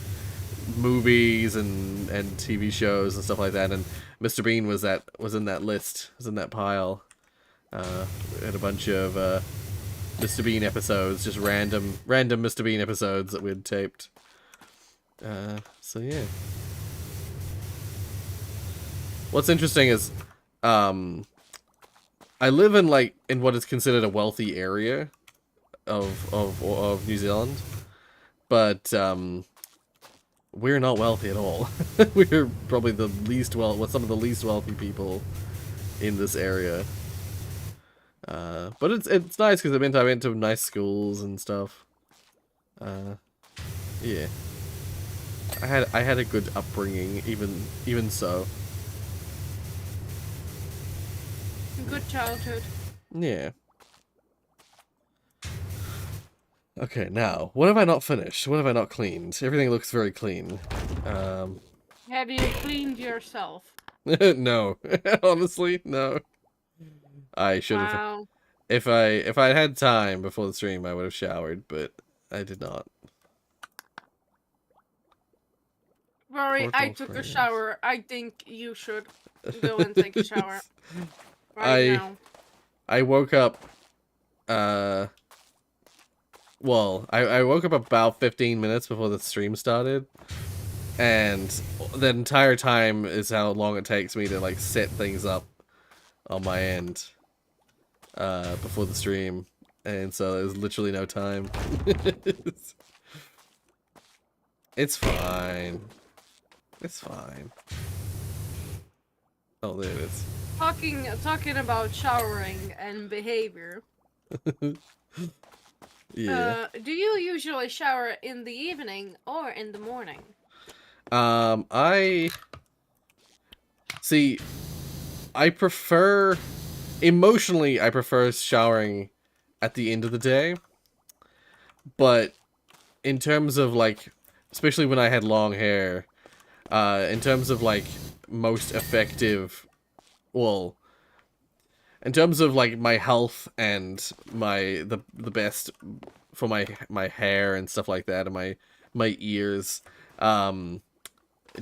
movies and TV shows and stuff like that, and Mr. Bean was in that list, was in that pile. We had a bunch of Mr. Bean episodes, just random Mr. Bean episodes that we'd taped. So yeah. What's interesting is, I live in what is considered a wealthy area of New Zealand, but we're not wealthy at all. We're probably some of the least wealthy people in this area. But it's nice because I went to nice schools and stuff. Yeah, I had a good upbringing, even so. Good childhood. Yeah. Okay, now, what have I not finished? What have I not cleaned? Everything looks very clean. Have you cleaned yourself? No. Honestly, no. I should have. Wow. If I had time before the stream, I would have showered, but I did not. Rory, I took a shower. I think you should go and take a shower right now. I woke up. Well, I woke up about 15 minutes before the stream started, and the entire time is how long it takes me to set things up on my end before the stream, and so there's literally no time. It's fine. It's fine. Oh, there it is. Talking about showering and behavior. Yeah. Do you usually shower in the evening or in the morning? I prefer, emotionally, I prefer showering at the end of the day, but in terms of especially when I had long hair, in terms of most effective, well, in terms of my health and the best for my hair and stuff like that, and my ears,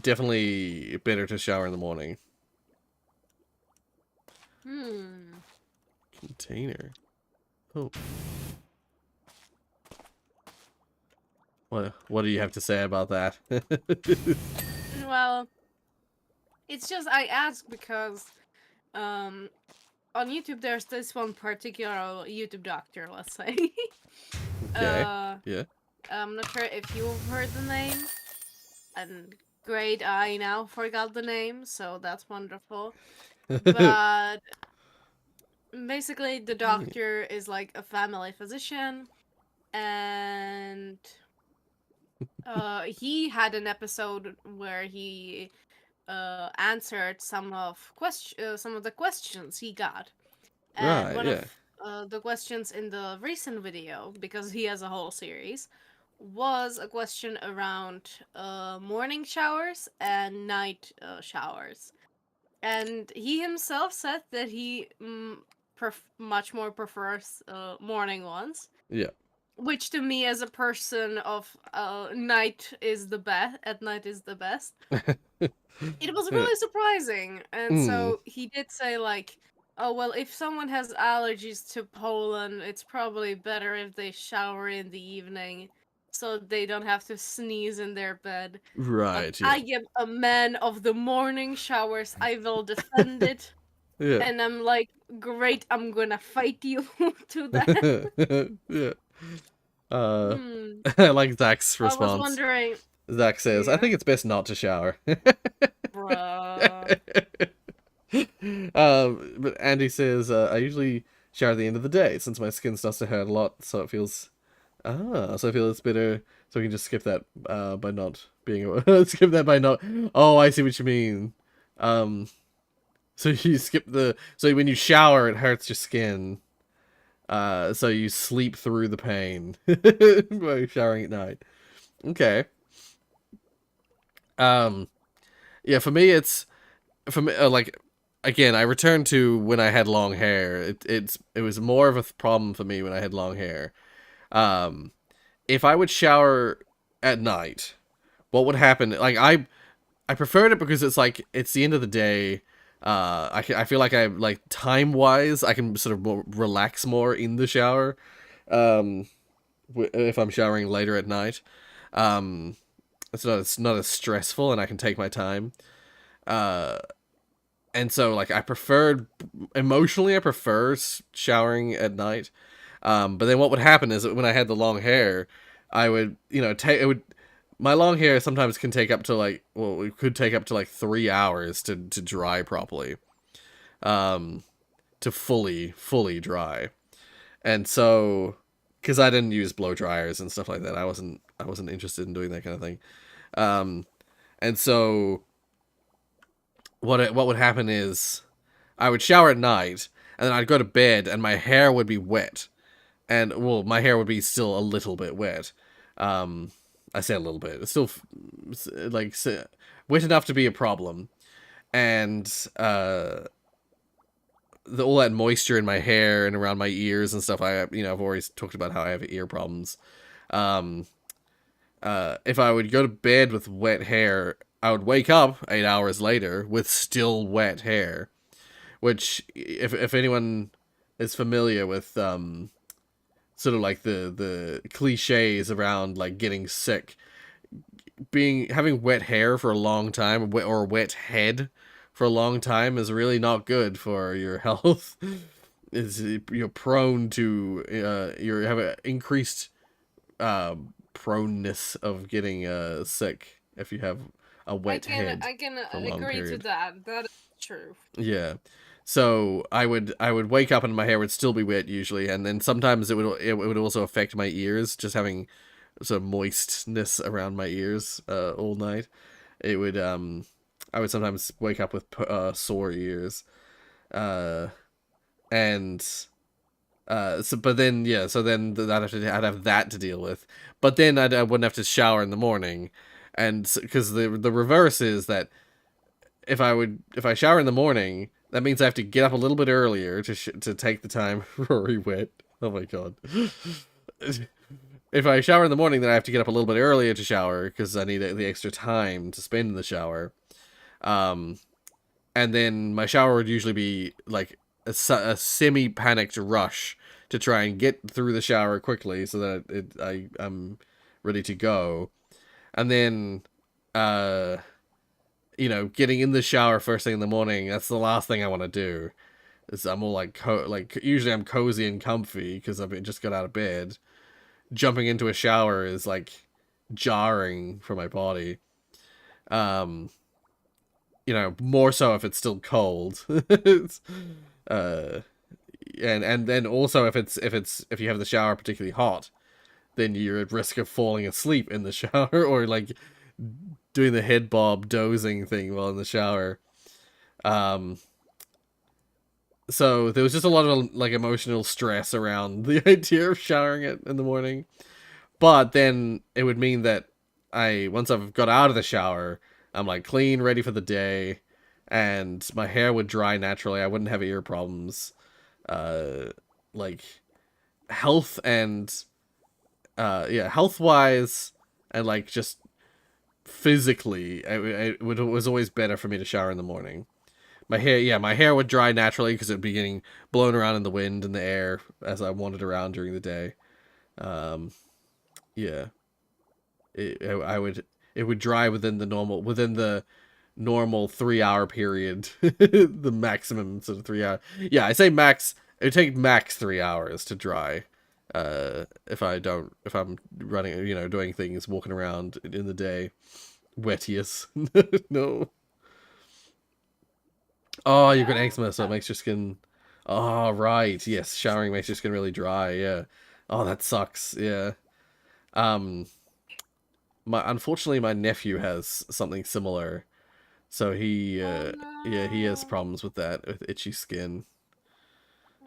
definitely better to shower in the morning. Container. Oh. What do you have to say about that? Well, it's just I ask because on YouTube there's this one particular YouTube doctor, let's say. Okay. Yeah. I'm not sure if you've heard the name. And great, I now forgot the name, so that's wonderful. But basically the doctor is a family physician, and he had an episode where he answered some of the questions he got, and Right, one yeah. of the questions in the recent video, because he has a whole series, was a question around morning showers and night showers, and he himself said that he much more prefers morning ones. Yeah. Which to me, as a person of night is the best, at night is the best. It was really surprising, and so he did say oh well, if someone has allergies to pollen, it's probably better if they shower in the evening, so they don't have to sneeze in their bed. Right. Yeah. I am a man of the morning showers. I will defend it. Yeah. And I'm great, I'm gonna fight you to that. Yeah. I like Zach's response. I was wondering. Zach says, Yeah. I think it's best not to shower. Bruh. But Andy says, I usually shower at the end of the day since my skin starts to hurt a lot, so it feels so I feel it's better. So we can just skip that by not being skip that by not. Oh, I see what you mean. Um, so you skip the so when you shower, it hurts your skin. So you sleep through the pain by showering at night. Okay. Um, yeah, for me it's for me like again I returned to when I had long hair. It was more of a problem for me when I had long hair. Um, if I would shower at night, what would happen? Like I preferred it because it's like it's the end of the day. I feel like I like time wise I can sort of more relax more in the shower. Um, if I'm showering later at night, um, it's not as stressful and I can take my time. Uh, and so like I preferred emotionally I prefer showering at night. But then what would happen is that when I had the long hair, I would take it would my long hair sometimes can take up to like well it could take up to like 3 hours to dry properly, um, to fully dry. And so because I didn't use blow dryers and stuff like that, I wasn't interested in doing that kind of thing. Um, and so what would happen is I would shower at night and then I'd go to bed and my hair would be wet and well my hair would be still a little bit wet. Um, I say a little bit. It's still like wet enough to be a problem, and all that moisture in my hair and around my ears and stuff. I've always talked about how I have ear problems. Um, if I would go to bed with wet hair, I would wake up 8 hours later with still wet hair. Which, if anyone is familiar with sort of like the cliches around like getting sick, being having wet hair for a long time or a wet head for a long time is really not good for your health. Is you're prone to you have an increased proneness of getting sick if you have a wet head I can for a long agree to period. that. That is true. Yeah. So I would wake up and my hair would still be wet usually, and then sometimes it would also affect my ears, just having sort of moistness around my ears all night. It would I would sometimes wake up with sore ears, uh, and so but then yeah, so then I'd have that to deal with, but then I wouldn't have to shower in the morning, and because the reverse is that if I shower in the morning, that means I have to get up a little bit earlier to take the time. Rory wet. Oh my god. If I shower in the morning, then I have to get up a little bit earlier to shower because I need the extra time to spend in the shower. Um, and then my shower would usually be like a semi-panicked rush to try and get through the shower quickly so that I'm ready to go. And then, uh, getting in the shower first thing in the morning, that's the last thing I want to do. Is I'm all like, usually I'm cozy and comfy because I've just got out of bed. Jumping into a shower is like jarring for my body. Um, more so if it's still cold. uh, and then also if you have the shower particularly hot, then you're at risk of falling asleep in the shower or like doing the head bob dozing thing while in the shower. Um, so there was just a lot of like emotional stress around the idea of showering it in the morning. But then it would mean that once I've got out of the shower, I'm like clean, ready for the day, and my hair would dry naturally. I wouldn't have ear problems. Like health and yeah, health wise, and like just physically, it was always better for me to shower in the morning. My hair would dry naturally because it'd be getting blown around in the wind and the air as I wandered around during the day. Um, yeah, I would it would dry within the normal 3 hour period, the maximum sort of 3 hour. Yeah, I say max. It would take max 3 hours to dry. If I'm running, doing things, walking around in the day, wettiest. No. Oh, you've got Yeah. eczema, so it makes your skin. Oh, right. Yes, showering makes your skin really dry. Yeah. Oh, that sucks. Yeah. Um, unfortunately, my nephew has something similar. So Oh yeah, he has no. problems with that, with itchy skin.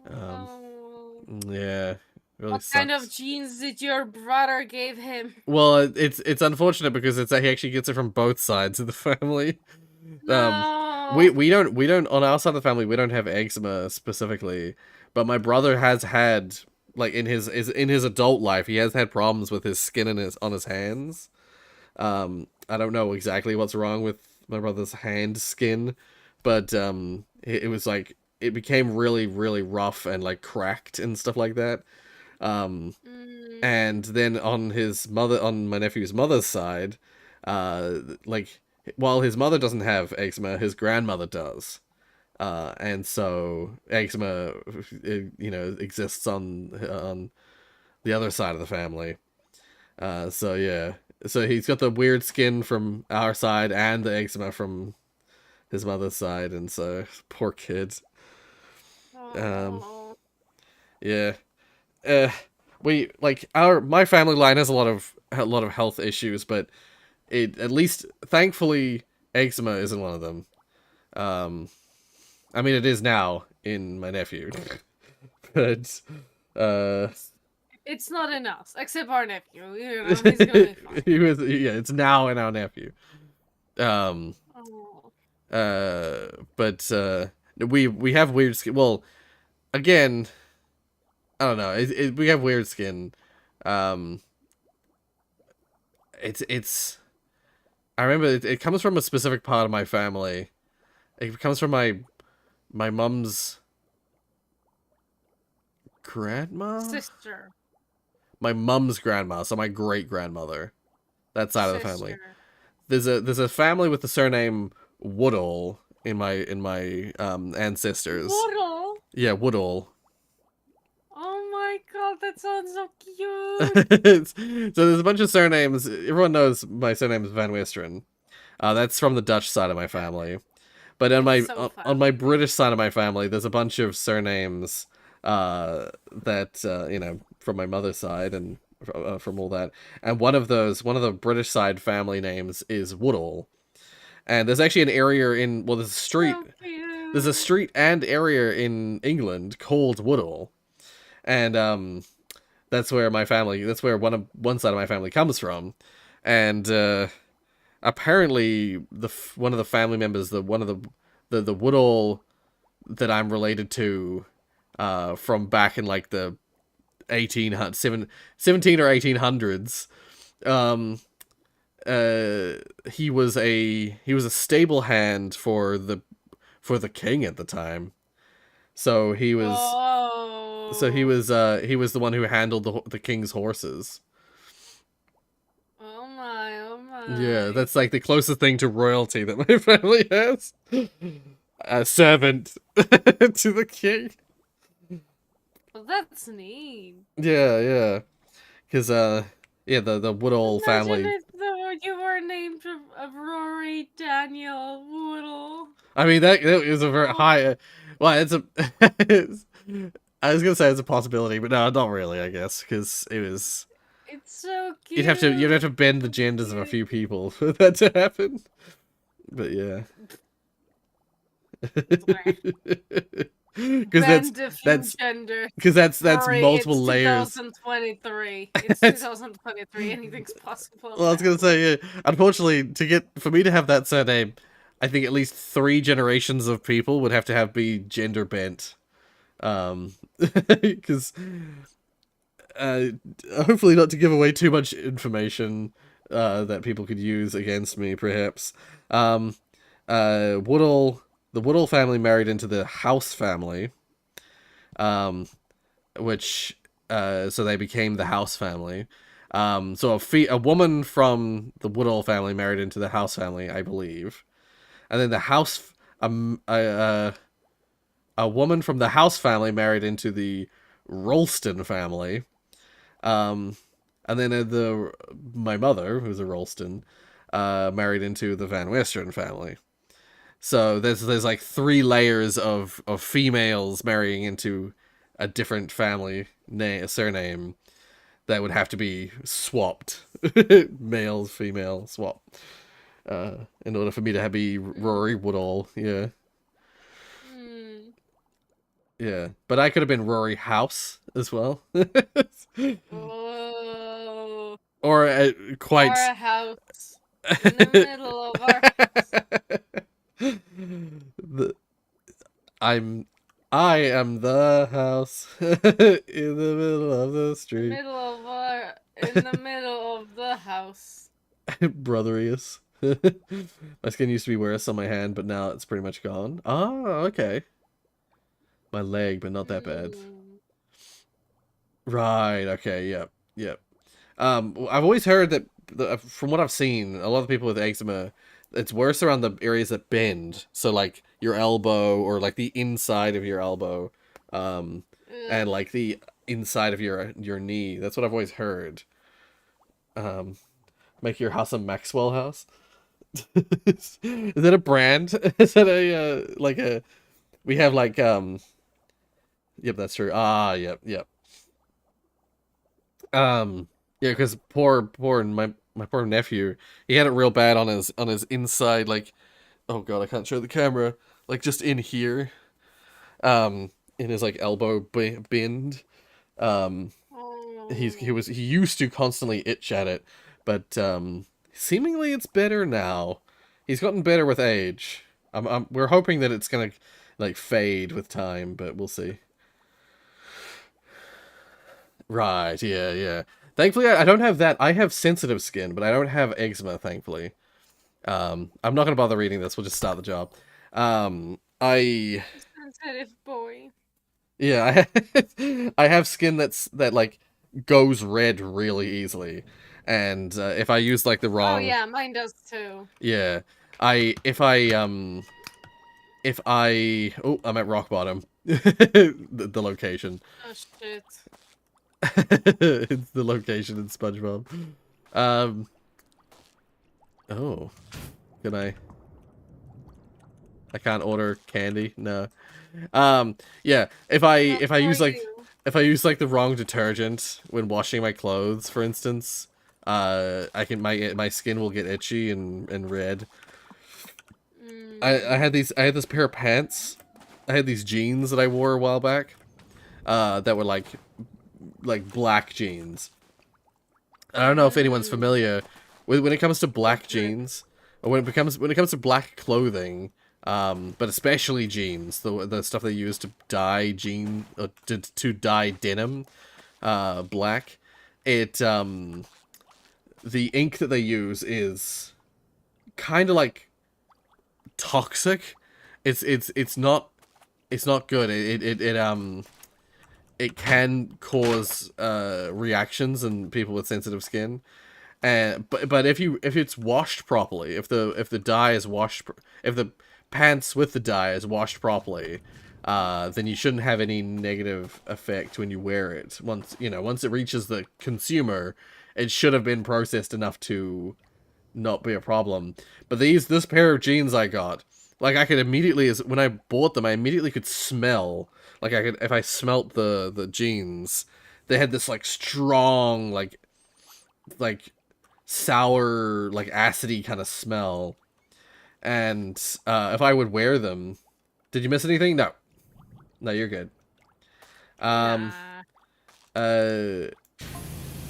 Um, Oh. yeah, really What kind of sucks. genes did your brother give him? Well, it's unfortunate because he actually gets it from both sides of the family. Um, No. we don't on our side of the family we don't have eczema specifically, but my brother has had like in his adult life he has had problems with his skin and his on his hands. I don't know exactly what's wrong with my brother's hand skin, but it was like it became really rough and like cracked and stuff like that. Um, Mm. and then on my nephew's mother's side, like while his mother doesn't have eczema, his grandmother does. And so eczema, exists on the other side of the family. So yeah, so he's got the weird skin from our side and the eczema from his mother's side, and so poor kid. Um, Oh. yeah, uh, we like our my family line has a lot of health issues, but it at least thankfully eczema isn't one of them. Um, I mean it is now in my nephew, but uh, It's not in us, except our nephew. He's gonna be fine. it's now in our nephew. Um, Oh. but we have weird skin. Well, again, I don't know. We have weird skin. Um, it's. I remember it comes from a specific part of my family. It comes from my mom's grandma, Sister. my mom's grandma, so my great grandmother. That side of the family. Sister. There's a family with the surname Woodall in my ancestors. Waddle. Yeah, Woodall. Oh my god, that sounds so cute. So there's a bunch of surnames. Everyone knows my surname is Van Westeren. That's from the Dutch side of my family. But It's so on my family. British side of my family, there's a bunch of surnames that from my mother's side and from all that. And one of the British side family names is Woodall. And there's actually an area in well, So there's a cute. street and area in England called Woodall, and that's where one side of my family comes from, and apparently one of the family members, the one of the Woodall that I'm related to, from back in like the 17 or 1800s, um, he was a stable hand for the king at the time. So Oh. he was the one who handled the king's horses. Oh my, oh Yeah, my. that's like the closest thing to royalty that my family has. A servant to the king. Well, that's neat. Yeah, yeah. Because yeah, the Woodall Imagine family. if you were named Rory Daniel Woodle. I mean that is a very Oh, high. Well, it's a. it's, I was gonna say it's a possibility, but no, not really. I guess because it was. it's so You'd have cute. to bend the So genders of a cute. few people for that to happen. But yeah. Blech. Because Bend a few that's genders. that's Rory, multiple it's layers. 2023. It's 2023. Anything's possible, Well, I was gonna apparently. say, yeah, unfortunately, for me to have that surname, I think at least 3 generations of people would have to have be gender bent. Because uh, hopefully not to give away too much information that people could use against me, perhaps. Um, Woodall, the Woodall family married into the House family, um, which so they became the House family. So a woman from the Woodall family married into the House family, I believe, and then the House a woman from the House family married into the Rolston family, um, and then my mother, who's a Rolston, married into the Van Western family. So there's like 3 layers of females marrying into a different family surname that would have to be swapped, male female swap, in order for me to be Rory Woodall. Yeah, Hmm. yeah. But I could have been Rory House as well, Oh. or Or quite. a house in the middle of our house. the, I'm I am the house in the middle of the street. In the middle of the house. Brotherius. My skin used to be worse on my hand, but now it's pretty much gone. Oh, okay. My leg, but not that bad. Mm. Right, okay, yep, yep. I've always heard that, from what I've seen, a lot of people with eczema, it's worse around the areas that bend. So, like, your elbow, or, like, the inside of your elbow, and, Ugh. like, the inside of your knee. That's what I've always heard. Um, make your house a Maxwell house? Is that a brand? Is that like a... We have, like, Yep, that's true. Ah, yep, yep. Yeah, because poor my poor nephew, he had it real bad on his inside, like, oh god, I can't show the camera, like just in here, in his like elbow bend. Um, Oh. he used to constantly itch at it, but seemingly it's better now. He's gotten better with age. We're hoping that it's gonna like fade with time, but we'll see. Right, yeah, yeah. Thankfully, I don't have that. I have sensitive skin, but I don't have eczema, thankfully. I'm not going to bother reading this. We'll just start the job. I... Sensitive boy. Yeah, I have skin that, like, goes red really easily. And, if I use, like, the Oh wrong... yeah, mine does too. Yeah. If I... Oh, I'm at rock bottom. The location. Oh shit. It's the location in SpongeBob. Um. Oh, can I? I can't order candy. No. Yeah. Not for you. If I use like the wrong detergent when washing my clothes, for instance, I can my skin will get itchy and red. I Mm. had this pair of pants. I had these jeans that I wore a while back. That were like black jeans. I don't know if anyone's Mm. familiar with when it comes to black Okay. jeans, or when it comes to black clothing, but especially jeans, the stuff they use to dye to dye denim, black. It the ink that they use is kind of like toxic. It's not good. It can cause reactions in people with sensitive skin. And but if it's washed properly, if the dye is washed, if the pants with the dye is washed properly, then you shouldn't have any negative effect when you wear it. Once it reaches the consumer, it should have been processed enough to not be a problem. But this pair of jeans I got, like I could immediately, as when I bought them, I immediately could smell. Like I could, if I smelt the jeans, they had this like strong like sour, like acidy kind of smell. And if I would wear them, did you miss anything? No, no, you're good. Um, Nah. uh,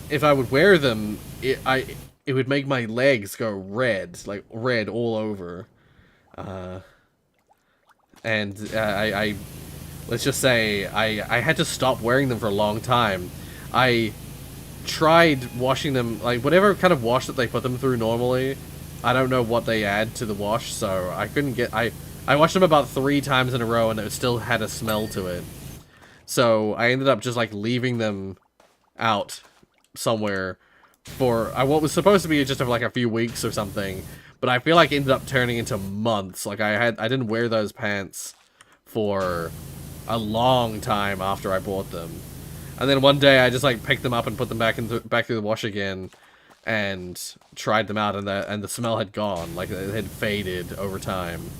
if I would wear them, it would make my legs go red, like red all over. Uh, and I let's just say I had to stop wearing them for a long time. I tried washing them, like whatever kind of wash that they put them through normally. I don't know what they add to the wash, so I couldn't get. I washed them about 3 times in a row, and it still had a smell to it. So I ended up just like leaving them out somewhere for what was supposed to be just like a few weeks or something, but I feel like it ended up turning into months. Like I didn't wear those pants for a long time after I bought them. And then one day I just like picked them up and put them back through the wash again and tried them out, and the smell had gone. Like it had faded over time.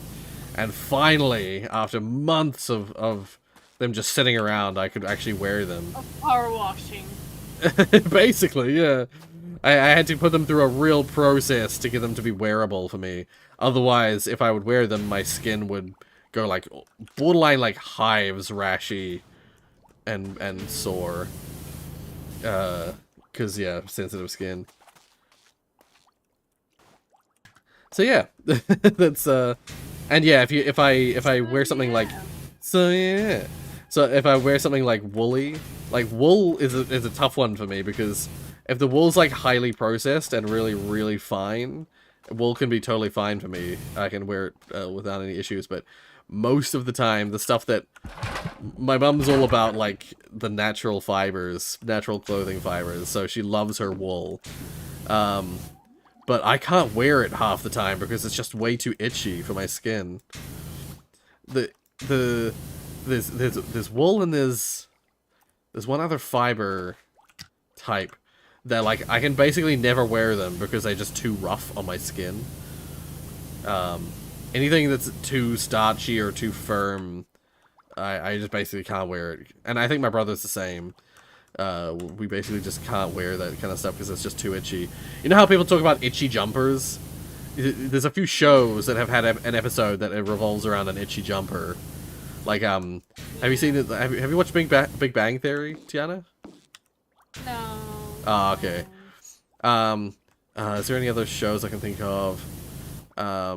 And finally, after months of them just sitting around, I could actually wear them. Of power washing. Basically, yeah. I had to put them through a real process to get them to be wearable for me. Otherwise, if I would wear them, my skin would go like borderline like hives, rashy, and sore. Cause yeah, sensitive skin. So yeah, that's and yeah, if I wear something like, so yeah, so if I wear something like woolly, like wool is a tough one for me because if the wool's like highly processed and really fine, wool can be totally fine for me. I can wear it without any issues, but most of the time, the stuff that my mom's all about, like the natural fibers, natural clothing fibers, so she loves her wool. But I can't wear it half the time because it's just way too itchy for my skin. There's wool and there's one other fiber type that like I can basically never wear them because they're just too rough on my skin. Anything that's too starchy or too firm, I just basically can't wear it. And I think my brother's the same. We basically just can't wear that kind of stuff because it's just too itchy. You know how people talk about itchy jumpers? There's a few shows that have had an episode that revolves around an itchy jumper. Like, have you seen it? Have you watched Big Bang Theory, Tiana? No. Oh, okay. Is there any other shows I can think of? I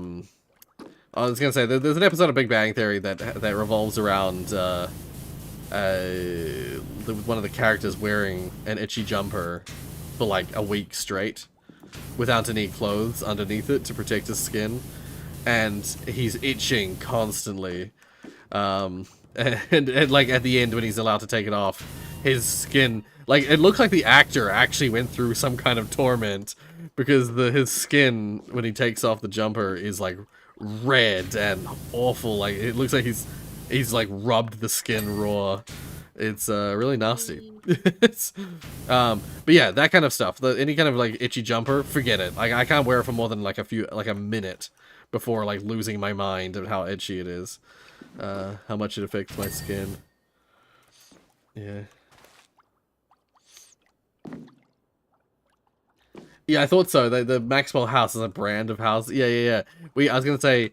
was gonna say there's an episode of Big Bang Theory that revolves around one of the characters wearing an itchy jumper for like a week straight without any clothes underneath it to protect his skin, and he's itching constantly. And like at the end when he's allowed to take it off, his skin, like it looks like the actor actually went through some kind of torment because his skin when he takes off the jumper is like red and awful. Like it looks like he's like rubbed the skin raw. It's really nasty. It's, but yeah, that kind of stuff. Any kind of like itchy jumper, forget it. Like I can't wear it for more than like a minute before like losing my mind of how itchy it is. How much it affects my skin. Yeah. Yeah, I thought so. The Maxwell house is a brand of house. Yeah. I was gonna say,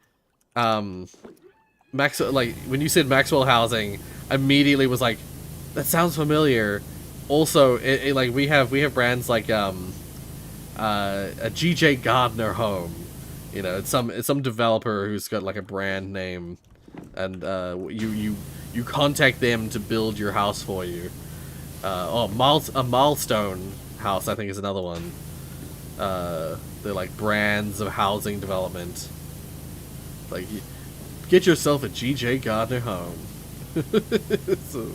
like when you said Maxwell housing, immediately was like, that sounds familiar. Also, like we have brands like a GJ Gardner home. You know, it's some developer who's got like a brand name, and you contact them to build your house for you. A Milestone house I think is another one. They're like brands of housing development. Like, get yourself a GJ Gardner home. That sort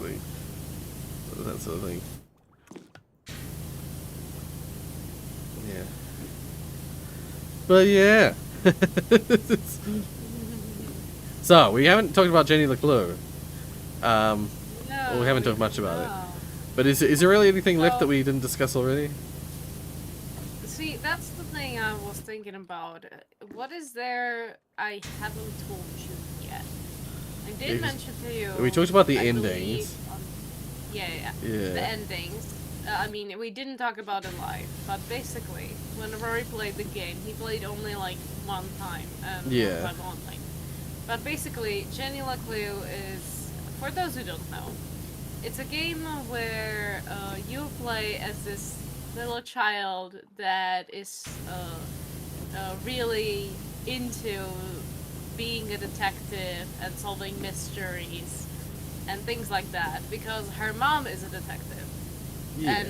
of thing. Yeah. But yeah. So, we haven't talked about Jenny LeClue. No, we haven't talked much about it. But is there really anything left that we didn't discuss already? See, that's the thing I was thinking about. What is there I haven't told you yet? I did mention to you. We talked about the I endings. Yeah. The endings. I mean, we didn't talk about it live, but basically, when Rory played the game, he played only like one time, and one time only. But basically, Jenny LeClue is, for those who don't know, it's a game where you play as this little child that is really into being a detective and solving mysteries and things like that because her mom is a detective. Yeah.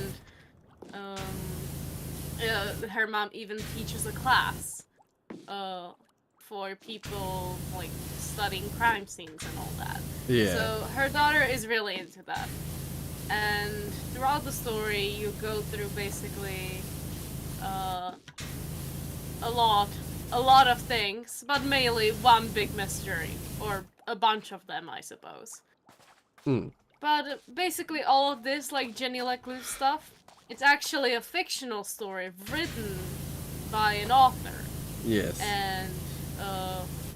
And her mom even teaches a class for people like studying crime scenes and all that. Yeah. So her daughter is really into that. And throughout the story, you go through basically a lot of things, but mainly one big mystery, or a bunch of them, I suppose. But basically all of this, like Jenny LeClue stuff, it's actually a fictional story written by an author. Yes. And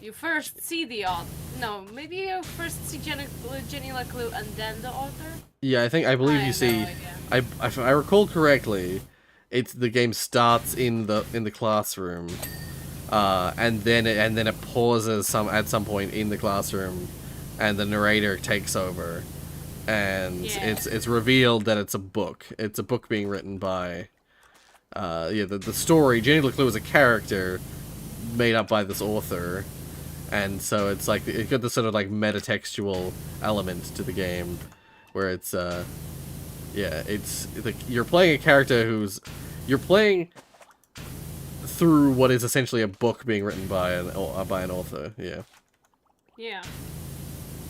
you first see the author. No, maybe you first see Jenny LeClue and then the author. Yeah, I believe you have see. no idea. If I recall correctly, the game starts in the classroom, and then it pauses at some point in the classroom, and the narrator takes over, and it's revealed that it's a book. It's a book being written by, the story. Jenny LeClue is a character made up by this author, and so it's like it got this sort of like metatextual element to the game, where it's it's like you're playing a character you're playing through what is essentially a book being written by an author. Yeah. Yeah.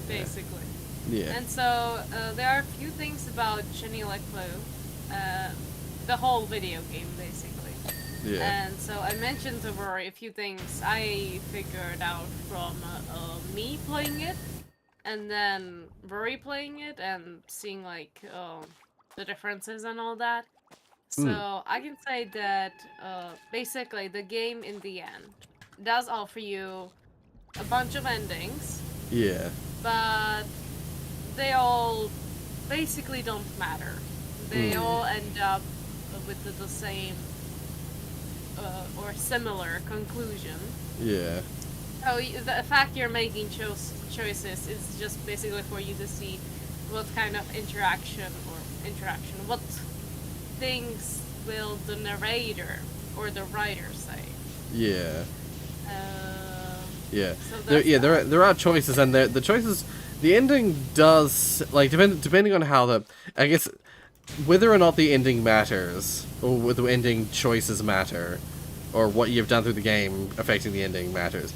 Basically. Yeah. And so there are a few things about Jenny LeClue, the whole video game basically. Yeah. And so I mentioned to Rory a few things I figured out from me playing it, and then Rory playing it and seeing like the differences and all that. So I can say that basically the game in the end does offer you a bunch of endings, Yeah. but they all basically don't matter. They all end up with the same or similar conclusion. Yeah. So the fact you're making choices is just basically for you to see what kind of what things will the narrator or the writer say. Yeah. Yeah. So There are choices, and the choices. The ending does like depending on how I guess whether or not the ending matters, or whether the ending choices matter, or what you've done through the game affecting the ending matters.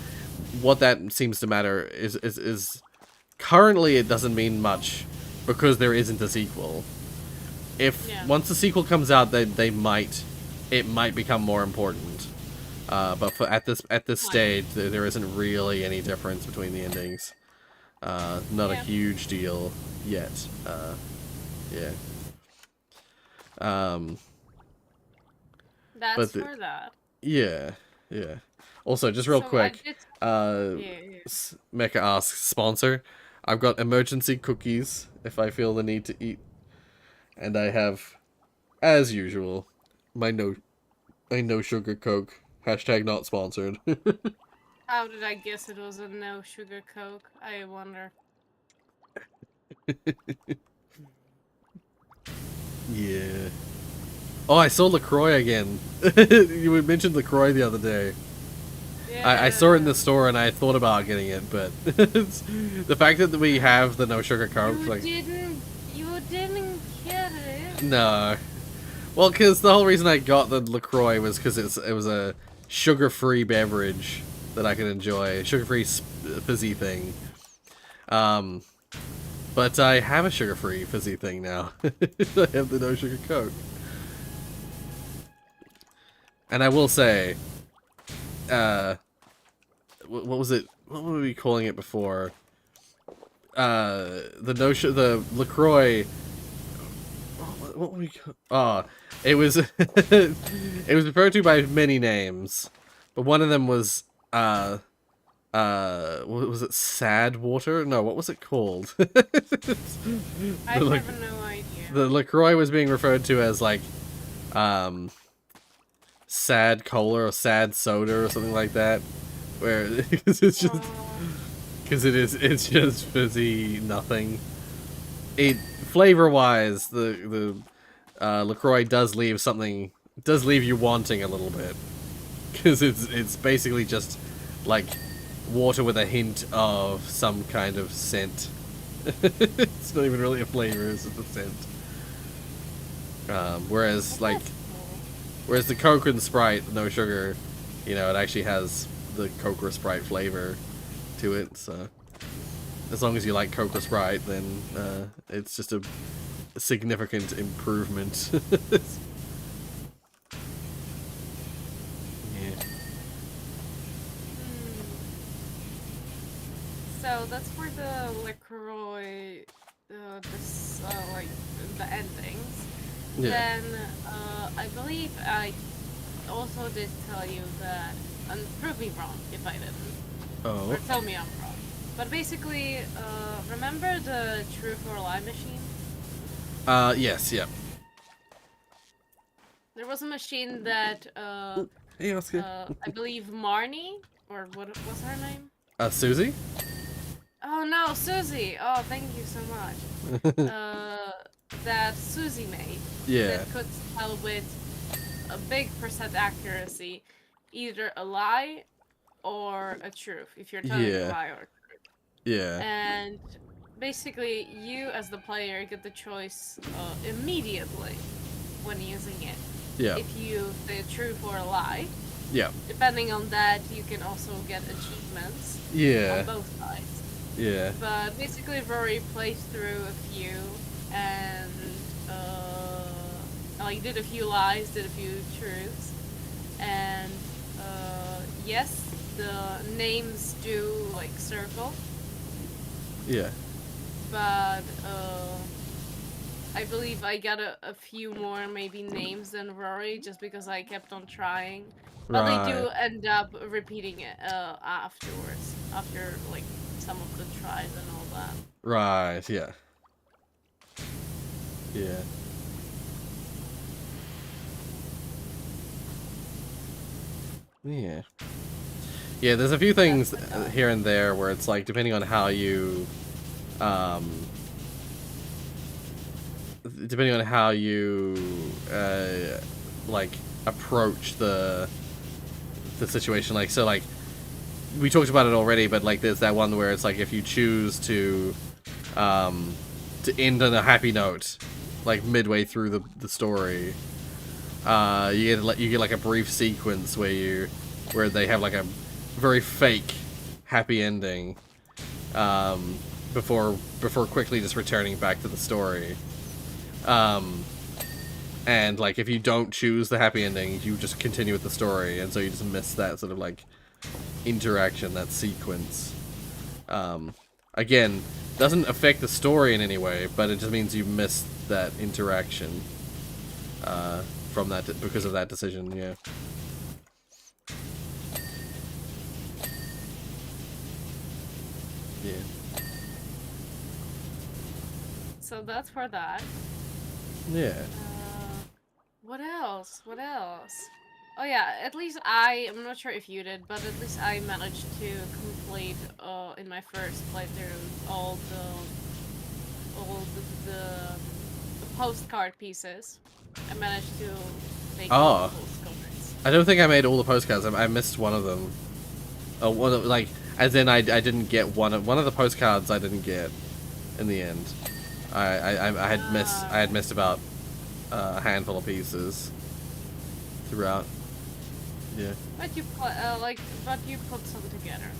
What that seems to matter is currently it doesn't mean much because there isn't a sequel. Once the sequel comes out, it might become more important. But at this stage, there isn't really any difference between the endings. Not a huge deal yet. Yeah. That's for that. Yeah. Also, just real quick, Yeah. Mecha asks, sponsor, I've got emergency cookies if I feel the need to eat. And I have, as usual, my no sugar Coke. Hashtag not sponsored. How did I guess it was a no sugar Coke? I wonder. Yeah. Oh, I saw LaCroix again. You mentioned LaCroix the other day. Yeah. I saw it in the store and I thought about getting it, but the fact that we have the no sugar Coke, You didn't get it. No. Well, because the whole reason I got the LaCroix was because it was a sugar-free beverage that I could enjoy, sugar-free fizzy thing. But I have a sugar-free fizzy thing now. I have the no sugar Coke. And I will say, what was it? What were we calling it before? The LaCroix. What were we? It was it was referred to by many names, but one of them was what was it? Sad water? No, what was it called? I have no idea. The LaCroix was being referred to as like sad cola or sad soda or something like that, where it's just because it's just fizzy nothing. It flavor wise, the LaCroix does leave you wanting a little bit, because it's basically just like water with a hint of some kind of scent. It's not even really a flavor; it's just a scent. Whereas the Coke and Sprite, no sugar, it actually has the Coke or Sprite flavor to it. So as long as you like Coke or Sprite, then it's just a significant improvement. Yeah. So that's for the LaCroix, like the endings. Yeah. Then I believe I also did tell you that, and prove me wrong if I didn't, Oh. Or tell me I'm wrong. But basically, remember the truth or lie machine? Yes, yeah. There was a machine that, Hey, Oscar. I believe Marnie, or what was her name? Susie? Oh no, Susie! Oh, thank you so much. That Susie made. Yeah. That could tell with a big percent accuracy either a lie or a truth, if you're telling a Yeah. lie or truth. Yeah. And basically, you as the player get the choice immediately when using it. Yeah. If you say a truth or a lie. Yeah. Depending on that, you can also get achievements Yeah. on both sides. Yeah. But basically, Rory played through a few and like did a few lies, did a few truths, and yes, the names do like circle, Yeah. but I believe I got a few more maybe names than Rory just because I kept on trying. But they Right. do end up repeating it afterwards, after like some of the tries and all that. Right. Yeah. Yeah. Yeah. Yeah, there's a few things here and there where it's like, depending on how you, depending on how you, like, approach the situation. Like, so, like, we talked about it already, but, like, there's that one where it's like, if you choose to end on a happy note, like, midway through the story, you get like a brief sequence where they have like a very fake happy ending, before quickly just returning back to the story. And like if you don't choose the happy ending, you just continue with the story, and so you just miss that sort of like interaction, that sequence. Again, doesn't affect the story in any way, but it just means you missed that interaction from that because of that decision. Yeah. Yeah. So that's for that. Yeah. What else? What else? Oh yeah, at least I'm not sure if you did, but at least I managed to complete in my first playthrough all the postcard pieces. I managed to make all the postcards. I don't think I made all the postcards. I missed one of them. Oh, one of, like, as in I didn't get one of the postcards. I didn't get in the end. I had missed about a handful of pieces throughout. Yeah. But you put some together.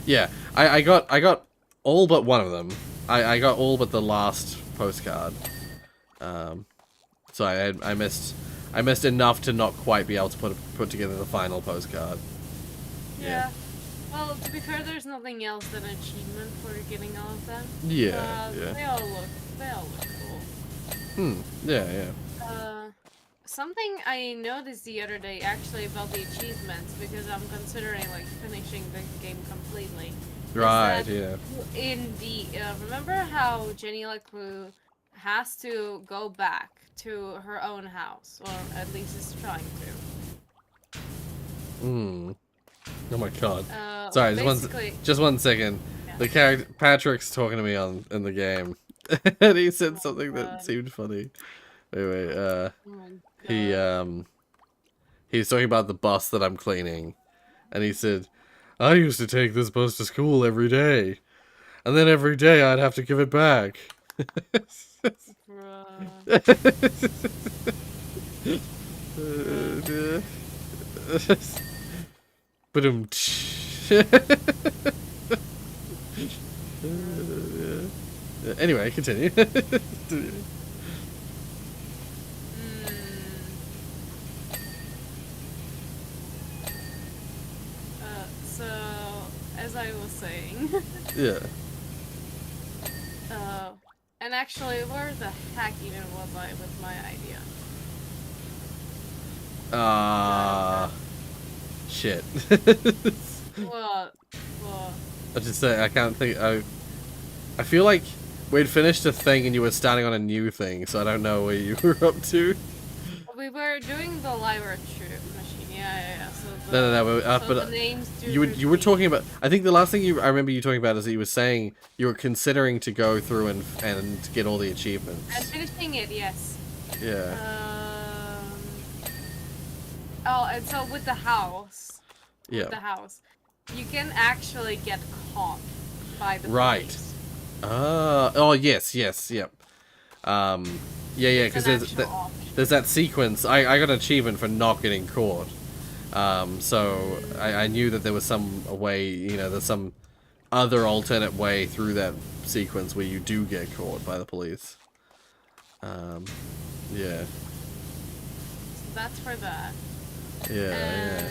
Yeah, I got all but one of them. I got all but the last postcard. So I missed enough to not quite be able to put together the final postcard. Yeah. Well, to be fair, there's nothing else than an achievement for getting all of them. Yeah, yeah. They all look cool. Yeah. Something I noticed the other day actually about the achievements, because I'm considering like finishing the game completely. Right, yeah. In the remember how Jenny LaCrue has to go back to her own house, or at least is trying to. Oh my god. Sorry, just one second. Yeah. The character Patrick's talking to me in the game, and he said something that seemed funny. Wait. He's talking about the bus that I'm cleaning, and he said, "I used to take this bus to school every day, and then every day I'd have to give it back." Anyway, continue. So, as I was saying. Yeah. And actually, where the heck even was I with my idea? Shit. What? I just say I can't think. I feel like we'd finished a thing and you were starting on a new thing, so I don't know where you were up to. We were doing the library machine. Yeah. So No. so But the names do you were talking about. I think the last thing I remember you talking about is that you were saying you were considering to go through and get all the achievements. And finishing it, yes. Yeah. Oh, and so with the house. Yeah. With the house, you can actually get caught by the Right. police. Oh yes, yep. Yeah, because there's that sequence. I got an achievement for not getting caught. So I knew that there was some way, there's some other alternate way through that sequence where you do get caught by the police. Yeah. So that's for that. Yeah, and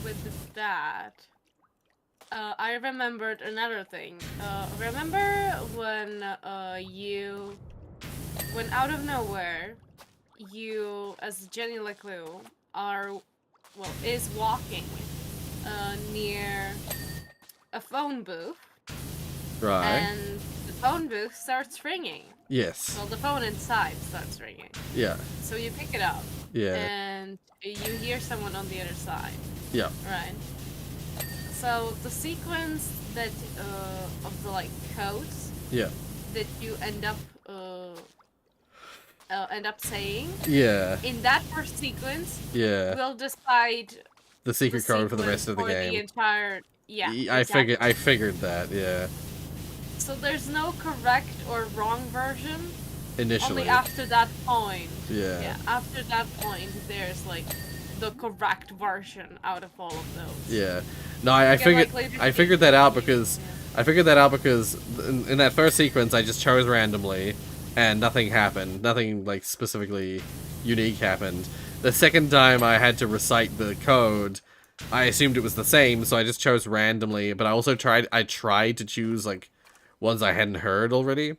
with that, I remembered another thing. Remember when when out of nowhere, you, as Jenny LeClue, is walking near a phone booth. Right. And the phone booth starts ringing. Yes. Well, the phone inside starts ringing. Yeah. So you pick it up. Yeah. And you hear someone on the other side. Yeah. Right. So the sequence that of the codes. Yeah. That you end up saying. Yeah. In that first sequence. Yeah. We'll decide the secret code for the rest of the game. The entire. Yeah. I figured that. Yeah. So there's no correct or wrong version. Initially. Only after that point. Yeah. Yeah. After that point, there's the correct version out of all of those. Yeah. No, I figured that out because in that first sequence I just chose randomly, and nothing happened. Nothing specifically unique happened. The second time I had to recite the code, I assumed it was the same, so I just chose randomly. But I also tried to choose ones I hadn't heard already,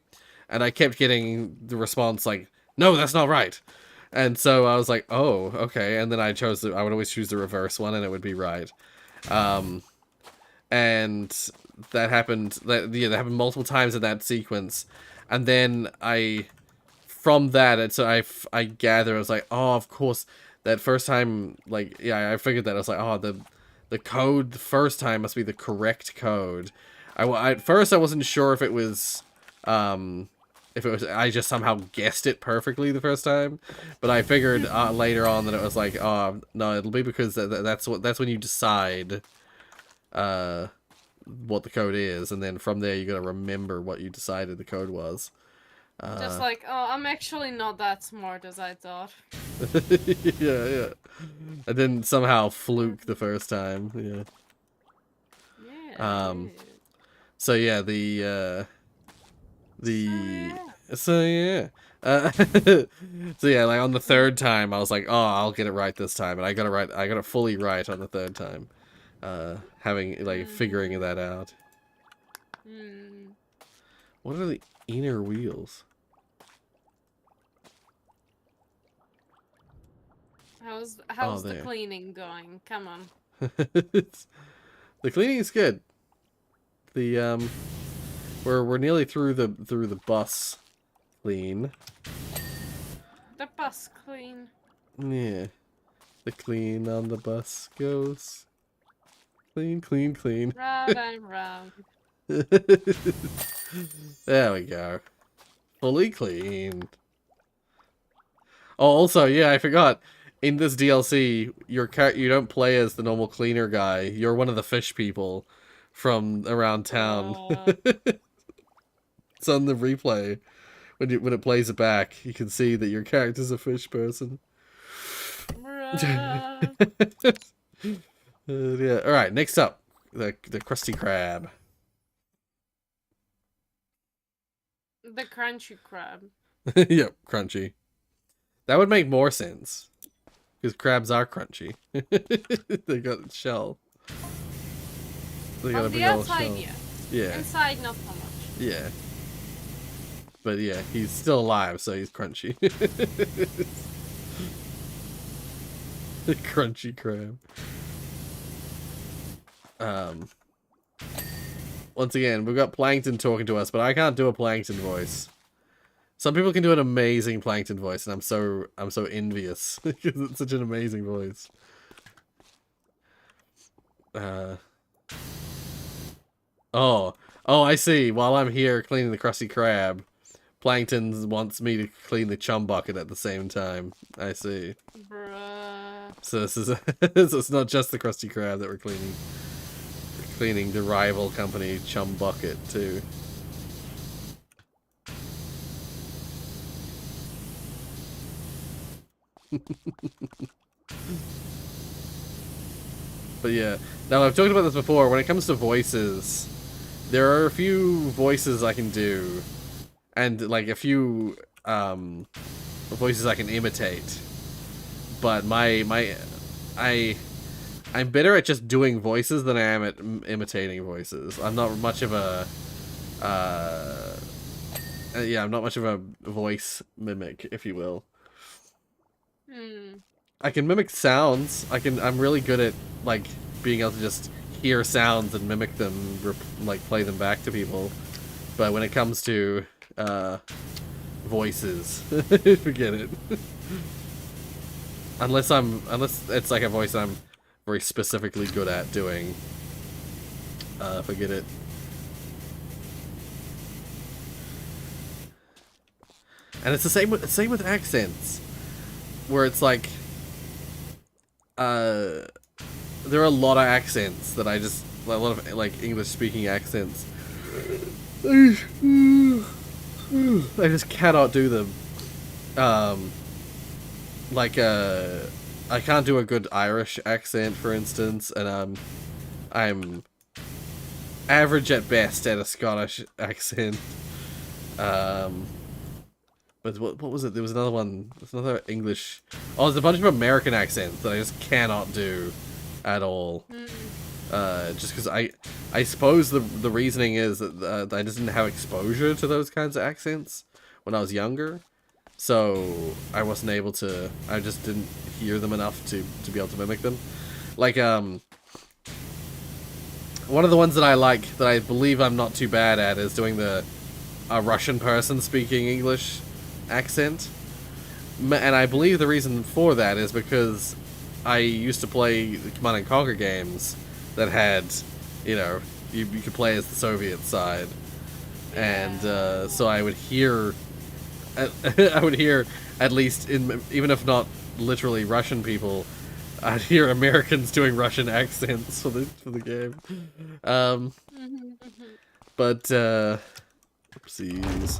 and I kept getting the response no, that's not right. And so I was like, oh, okay. And then I would always choose the reverse one, and it would be right. And that happened. That happened multiple times in that sequence. And then from that, I gather I was like, oh, of course, that first time, I figured that I was like, oh, the code the first time must be the correct code. At first I wasn't sure if it was I just somehow guessed it perfectly the first time, but I figured later on that it was oh no, it'll be because that's when you decide what the code is, and then from there you gotta remember what you decided the code was. Just oh, I'm actually not that smart as I thought. yeah. I didn't somehow fluke the first time. Yeah. Yeah. So yeah, so yeah, so yeah, on the third time I was like, oh, I'll get it right this time, and I got it fully right on the third time, figuring that out. What are the inner wheels? How's the cleaning going? Come on. The cleaning is good. The we're nearly through the bus clean. The bus clean. Yeah. The clean on the bus goes. Clean, clean, clean. Round and round. There we go. Fully cleaned. Oh, also, yeah, I forgot. In this DLC, you don't play as the normal cleaner guy. You're one of the fish people from around town. It's on the replay. When it plays it back, you can see that your character's a fish person. Yeah. Alright, next up. The Krusty Krab. The crunchy crab. Yep, crunchy. That would make more sense. Because crabs are crunchy. They got a shell. They got a big old shell. Yeah. Inside, not so much. Yeah. But yeah, he's still alive, so he's crunchy. The crunchy crab. once again, we've got Plankton talking to us, but I can't do a Plankton voice. Some people can do an amazing Plankton voice, and I'm so envious because it's such an amazing voice. Oh, I see. While I'm here cleaning the Krusty Krab, Plankton wants me to clean the chum bucket at the same time. I see. Bruh. So this is so it's not just the Krusty Krab that we're cleaning. We're cleaning the rival company chum bucket too. But yeah, now I've talked about this before. When it comes to voices, there are a few voices I can do, and like a few voices I can imitate. But I'm better at just doing voices than I am at imitating voices. I'm not much of a I'm not much of a voice mimic, if you will. I can mimic sounds. I'm really good at like being able to just hear sounds and mimic them, like play them back to people. But when it comes to voices, forget it. Unless it's like a voice I'm very specifically good at doing. Forget it. And it's the same with accents, where it's like, there are a lot of accents that a lot of like English speaking accents. I just cannot do them. I can't do a good Irish accent, for instance, and I'm average at best at a Scottish accent. But what was it? There was another one. There's another English. Oh, there's a bunch of American accents that I just cannot do at all. Just because I suppose the reasoning is that I just didn't have exposure to those kinds of accents when I was younger. So I wasn't able to. I just didn't hear them enough to be able to mimic them. Like one of the ones that I like, that I believe I'm not too bad at, is doing a Russian person speaking English accent. And I believe the reason for that is because I used to play Command and Conquer games that had, you could play as the Soviet side, and so I would hear. I would hear, at least even if not literally Russian people, I'd hear Americans doing Russian accents for the game. But oopsies.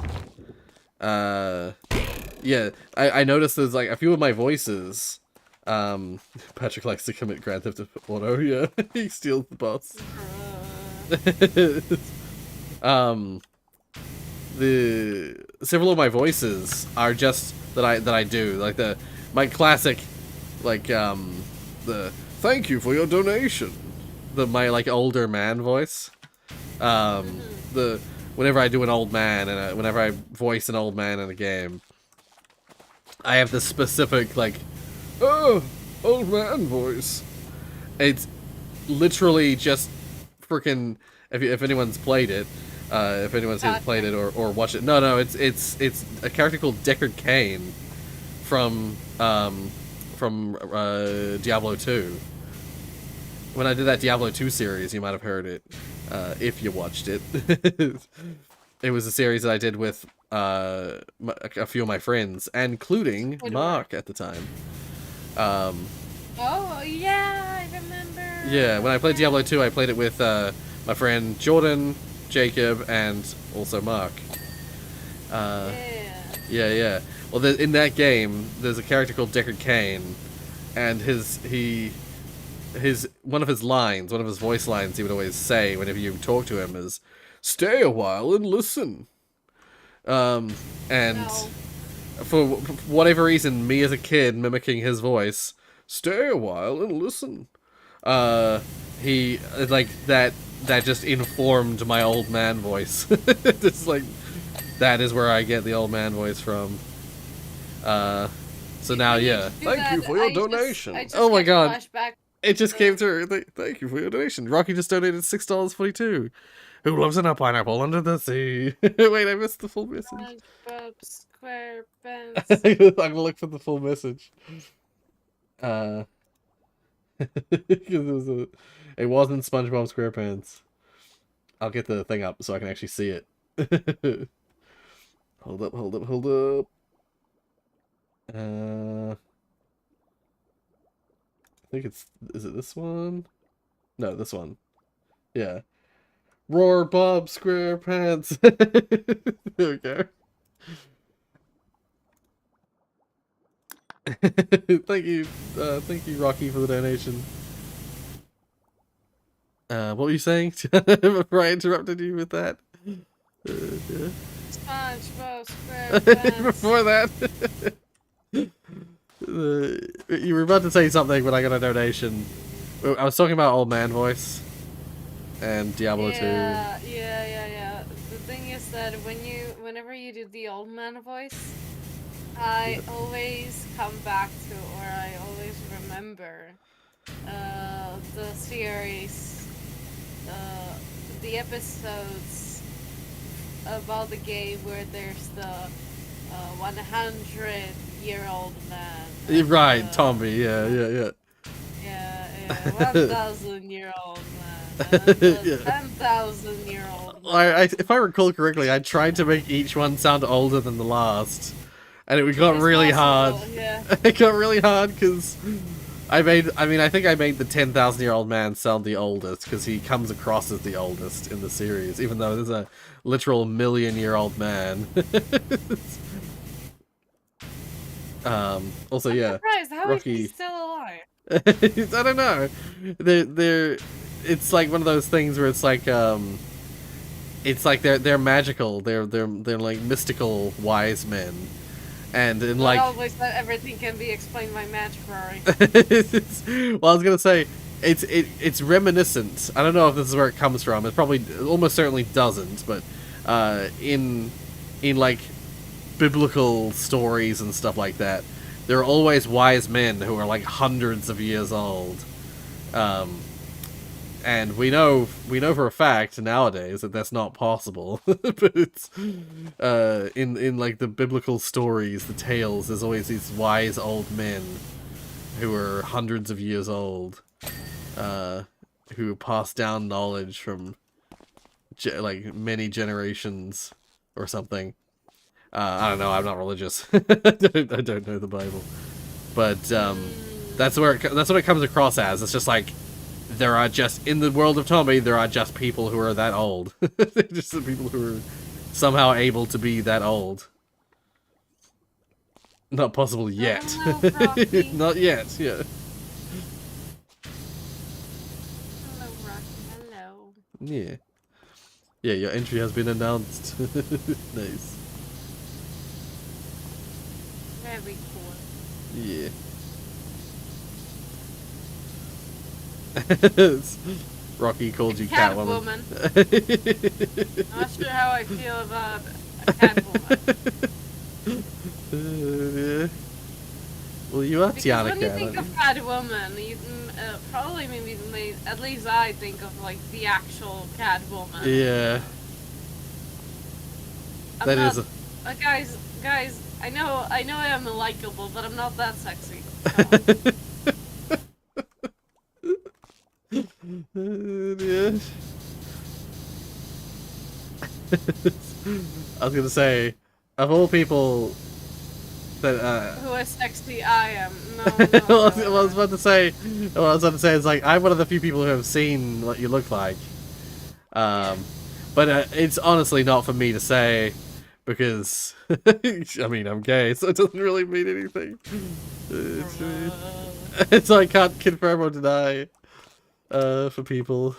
Yeah, I noticed there's like a few of my voices. Patrick likes to commit Grand Theft Auto. Yeah, he steals the boss. The several of my voices are just that I do, like my classic, like the thank you for your donation, my like older man voice, whenever I do an old man and whenever I voice an old man in a game, I have this specific like, oh, old man voice. It's literally just freaking, if anyone's played it. If anyone's played it or watched it, no, it's a character called Deckard Cain from Diablo 2. When I did that Diablo 2 series, you might have heard it if you watched it. It was a series that I did with a few of my friends, including Mark at the time. Oh yeah, I remember. Yeah, when I played Diablo 2, I played it with my friend Jordan, Jacob, and also Mark. Yeah. Well, in that game, there's a character called Deckard Cain, and one of his voice lines he would always say whenever you talk to him is, "Stay a while and listen." For whatever reason, me as a kid mimicking his voice, "Stay a while and listen." He like that just informed my old man voice. It's like, that is where I get the old man voice from. So now, yeah. Thank you for your donation. Oh my god. It just came through. Thank you for your donation. Rocky just donated $6.42. Who lives in a pineapple under the sea? Wait, I missed the full message. SpongeBob I'm SquarePants. gonna look for the full message. Because it wasn't SpongeBob SquarePants. I'll get the thing up so I can actually see it. Hold up, hold up, hold up. I think it's... Is it this one? No, this one. Yeah. Roar Bob SquarePants. There we go. Thank you, Rocky, for the donation. What were you saying before I interrupted you with that? SpongeBob SquarePants. Before that, you were about to say something when I got a donation. I was talking about Old Man Voice and Diablo 2. Yeah. The thing is that whenever you do the old man voice, I always come back to, or I always remember, the series, the episodes about the game where there's the 100-year-old man. Right, Tommy. Yeah. Yeah, 1,000-year-old man. And Yeah. 10,000-year-old man. If I recall correctly, I tried to make each one sound older than the last, and it got really hard. Yeah. It got really hard because I think I made the 10,000-year-old man sound the oldest because he comes across as the oldest in the series, even though there's a literal million-year-old man. Also, yeah. I'm surprised. How is Rocky. he still alive? I don't know. It's like one of those things where it's like they're magical. They're like mystical wise men, and in like always that everything can be explained by magic, Rory. Well, I was gonna say it's reminiscent. I don't know if this is where it comes from. It probably almost certainly doesn't, but in like biblical stories and stuff like that, there are always wise men who are like hundreds of years old. And we know for a fact nowadays that that's not possible. But it's in like the biblical stories, the tales, there's always these wise old men who are hundreds of years old, who pass down knowledge from like many generations or something. I don't know. I'm not religious. I don't know the Bible, but that's what it comes across as. It's just like there are just in the world of Tommy, there are just people who are that old. Just the people who are somehow able to be that old. Not possible yet. Hello, Not yet. Yeah. Hello, Rocky. Hello. Yeah. Yeah. Your entry has been announced. Nice. Very cool. Yeah. Rocky called you Catwoman. I'm not sure how I feel about a Catwoman. Well, you are Because Tiana when you think of Catwoman. Catwoman, you probably maybe at least I think of like the actual Catwoman. Yeah. I'm That not, is. guys. I know I am likable, but I'm not that sexy. Yeah. I was gonna say, of all people that Who is sexy? I am. No. what I was about to say is like I'm one of the few people who have seen what you look like. But it's honestly not for me to say because I mean I'm gay, so it doesn't really mean anything. So I can't confirm or deny for people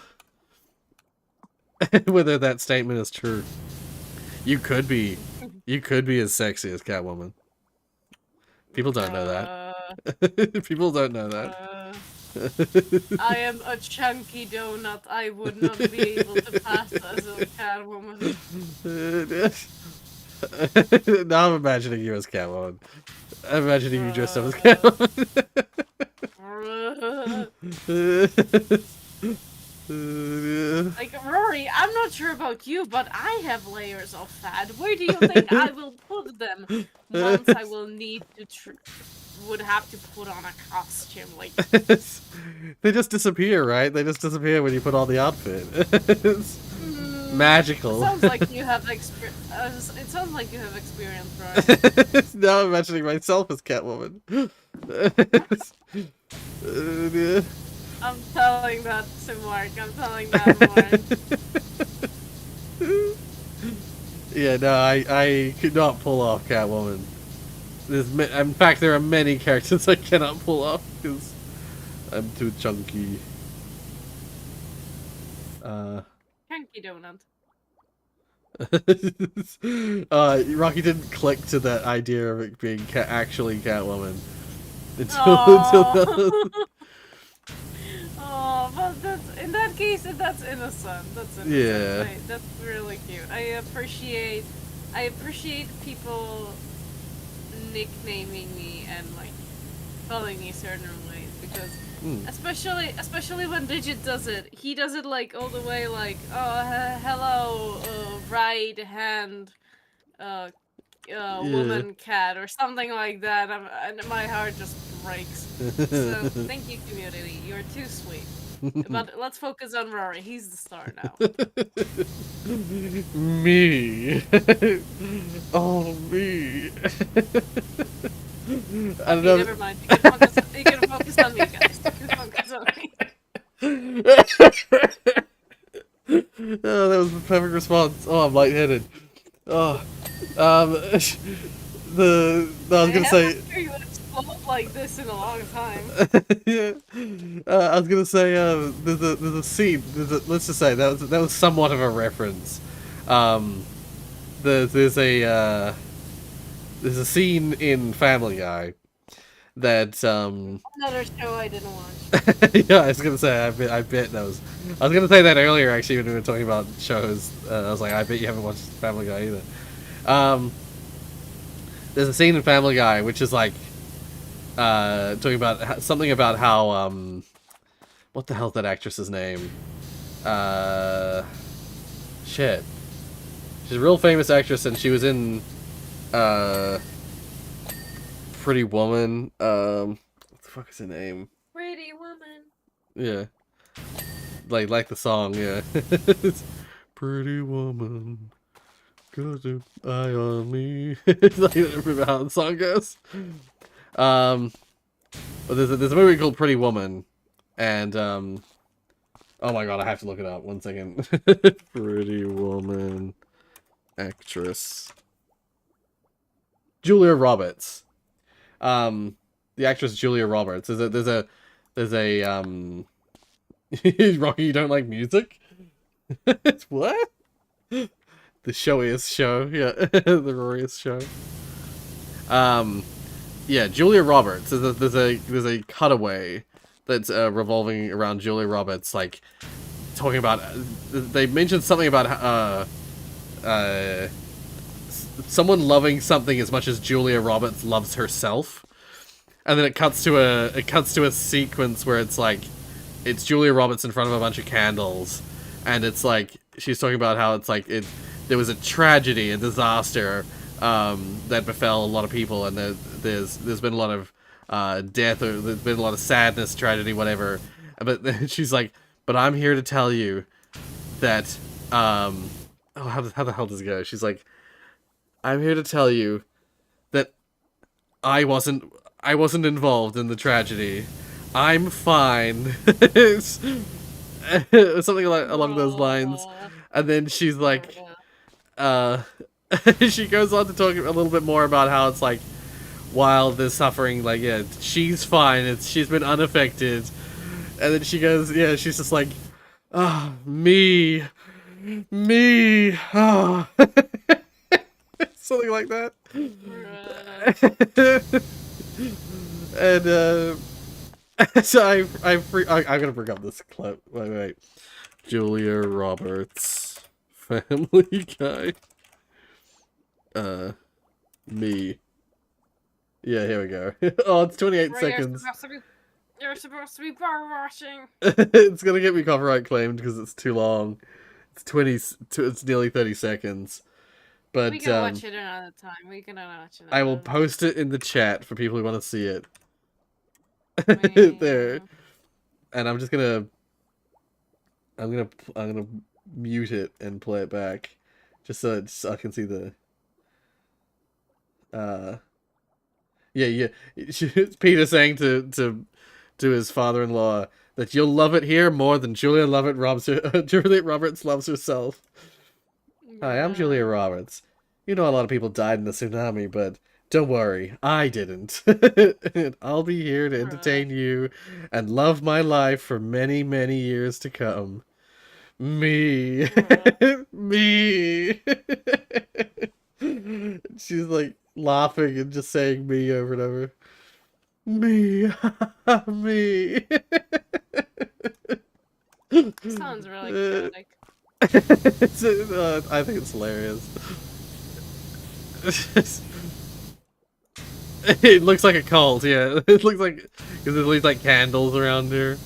whether that statement is true. You could be as sexy as Catwoman. People don't know that. People don't know that. I am a chunky donut. I would not be able to pass as a Catwoman. Now I'm imagining you as Catwoman. I'm imagining you dressed up as Catwoman. Like, Rory, I'm not sure about but I have layers of fat. Where do you think I will put them once I will need to would have to put on a costume? Like, they just disappear, right? They just disappear when you put on the outfit. It's magical. It sounds like you have it sounds like you have experience, right? Now I'm imagining myself as Catwoman. I'm telling that to Mark. I'm telling that Mark. Yeah, no, I could not pull off Catwoman. In fact, there are many characters I cannot pull off because I'm too chunky. Chunky donut. Rocky didn't click to that idea of it being actually Catwoman until Oh, but that's in that case, that's innocent. That's innocent. Yeah. That's really cute. I appreciate people nicknaming me and like calling me certain ways because especially when Digit does it, he does it like all the way like hello right hand woman cat or something like that. And my heart just breaks. So thank you, community. You're too sweet. But let's focus on Rory. He's the star now. Me. Oh, me. I don't know. Never mind. You can focus on me, guys. You can focus on me. Oh, that was the perfect response. Oh, I'm lightheaded. Oh, I was gonna say. I'm sure you would explode like this in a long time. Yeah, I was gonna say. There's a scene. Let's just say that was somewhat of a reference. There's a scene in Family Guy that Another show I didn't watch. Yeah, I was gonna say I bet those. I was gonna say that earlier actually when we were talking about shows. I was like, I bet you haven't watched Family Guy either. There's a scene in Family Guy which is like talking about something about how what the hell's that actress's name? Shit. She's a real famous actress and she was in Pretty Woman. What the fuck is her name? Pretty Woman. Yeah. Like the song, yeah. Pretty woman, got an eye on me. It's like, I don't remember how the song goes. But there's a movie called Pretty Woman, and oh my god, I have to look it up. 1 second. Pretty Woman, actress Julia Roberts. The actress Julia Roberts. There's a Rocky, you don't like music? What? The showiest show, yeah. The Rorius show. Yeah, Julia Roberts. There's a cutaway that's revolving around Julia Roberts, like talking about. They mentioned something about someone loving something as much as Julia Roberts loves herself, and then it cuts to a sequence where it's like. It's Julia Roberts in front of a bunch of candles, and it's like she's talking about how it's like there was a tragedy, a disaster that befell a lot of people, and there's been a lot of death, or there's been a lot of sadness, tragedy, whatever. But then she's like, but I'm here to tell you that how the hell does it go? She's like, I'm here to tell you that I wasn't involved in the tragedy. I'm fine. Something along those lines. And then she's like, she goes on to talk a little bit more about how it's like, while there's suffering, like, yeah, she's fine. She's been unaffected. And then she goes, yeah, she's just like, me, oh. Something like that. And, so I'm gonna bring up this clip. Wait. Julia Roberts, Family Guy. Me. Yeah, here we go. Oh, it's 28 seconds. You're supposed to be power washing. It's gonna get me copyright claimed because it's too long. It's nearly 30 seconds. But we can watch it another time. We can watch it. I will post it in the chat for people who want to see it. There. And I'm just gonna I'm gonna mute it and play it back, just so I can see the. Yeah. It's Peter saying to his father-in-law that you'll love it here more than Julia Roberts loves herself. Hi, I'm Julia Roberts. You know a lot of people died in the tsunami, but don't worry, I didn't. I'll be here to entertain you and love my life for many, many years to come. Me. Me. She's like laughing and just saying me over and over. Me. Me. Sounds really pathetic. I think it's hilarious. It looks like a cult, yeah. It looks like, because there's like candles around her.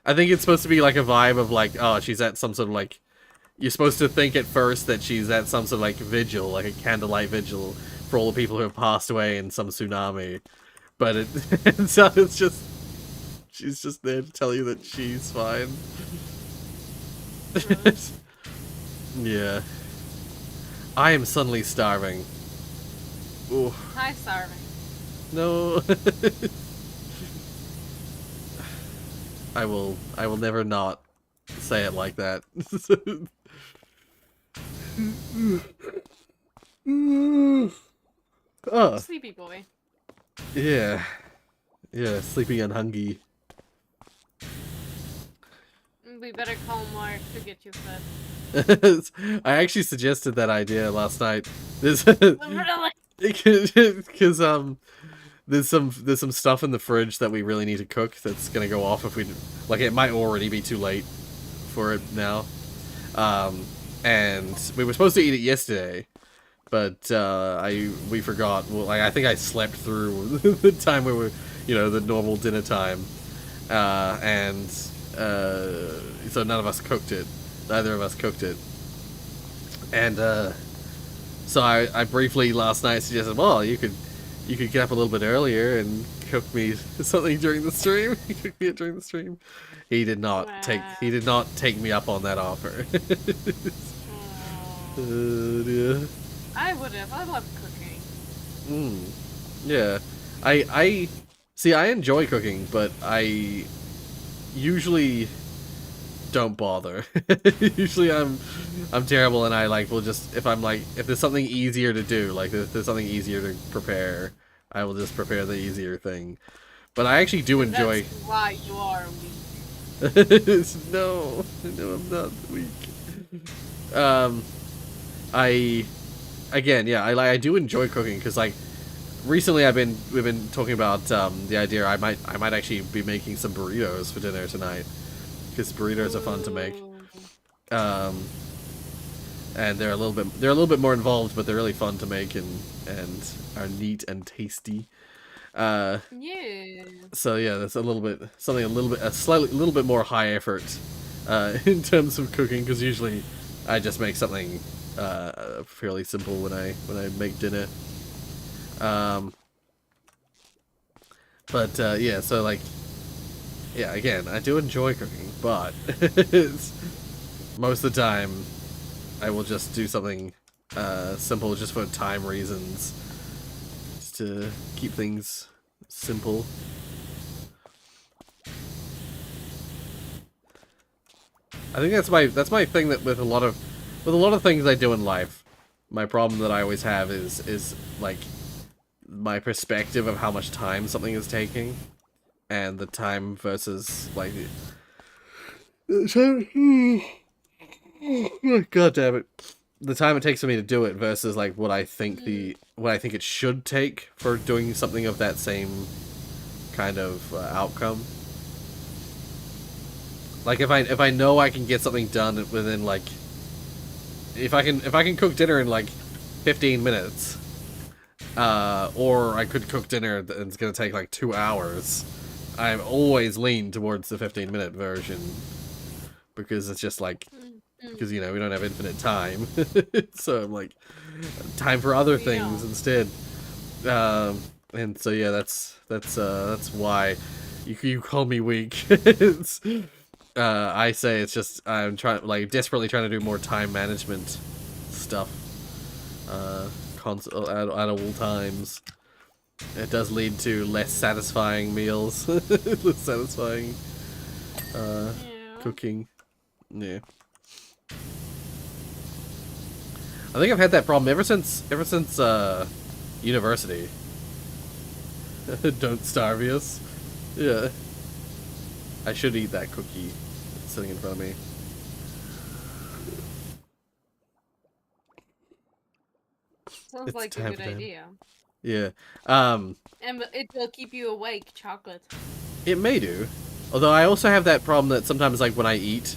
I think it's supposed to be like a vibe of like, oh, she's at some sort of like, you're supposed to think at first that she's at some sort of like vigil, like a candlelight vigil for all the people who have passed away in some tsunami. But it's just, she's just there to tell you that she's fine. Really? Yeah. I am suddenly starving. Ooh. Hi, starving. No. I will never not say it like that. Oh. Sleepy boy. Yeah. Yeah, sleepy and hungry. We better call Mark to get you fed. I actually suggested that idea last night. Because there's some stuff in the fridge that we really need to cook that's gonna go off if we like. It might already be too late for it now. And we were supposed to eat it yesterday, but we forgot. Well, like I think I slept through the time we were, the normal dinner time, and so none of us cooked it. Neither of us cooked it, and so I briefly last night suggested, well, you could get up a little bit earlier and cook me something during the stream. Cook me it during the stream. He did not take me up on that offer. Yeah. I would have. I love cooking. Yeah. I see. I enjoy cooking, but I usually don't bother. Usually I'm terrible, and I will just if there's something easier to do, like if there's something easier to prepare, I will just prepare the easier thing. But I actually do enjoy. That's why you are weak. No, I'm not weak. I do enjoy cooking because recently we've been talking about the idea I might actually be making some burritos for dinner tonight because burritos are fun to make. And they're a little bit more involved, but they're really fun to make and are neat and tasty. Yeah. So yeah, that's a little bit more high effort in terms of cooking, because usually I just make something fairly simple when I make dinner. Yeah, so again, I do enjoy cooking, but most of the time I will just do something simple just for time reasons, just to keep things simple. I think that's my thing that with a lot of things I do in life, my problem that I always have is my perspective of how much time something is taking, and the time versus God damn it, the time it takes for me to do it versus what I think it should take for doing something of that same kind of outcome. If I know I can get something done within if I can cook dinner in 15 minutes, or I could cook dinner and it's gonna take 2 hours, I've always leaned towards the 15-minute version, because it's just because you know we don't have infinite time. So I'm like, time for other things instead. And so yeah, that's why you call me weak. It's, I say it's just I'm desperately trying to do more time management stuff. At all times. It does lead to less satisfying meals, less satisfying cooking. Yeah. I think I've had that problem ever since university. Don't starve us. Yeah. I should eat that cookie that's sitting in front of me. Sounds like a good idea. Yeah. And it will keep you awake, chocolate. It may do. Although I also have that problem that sometimes, like, when I eat,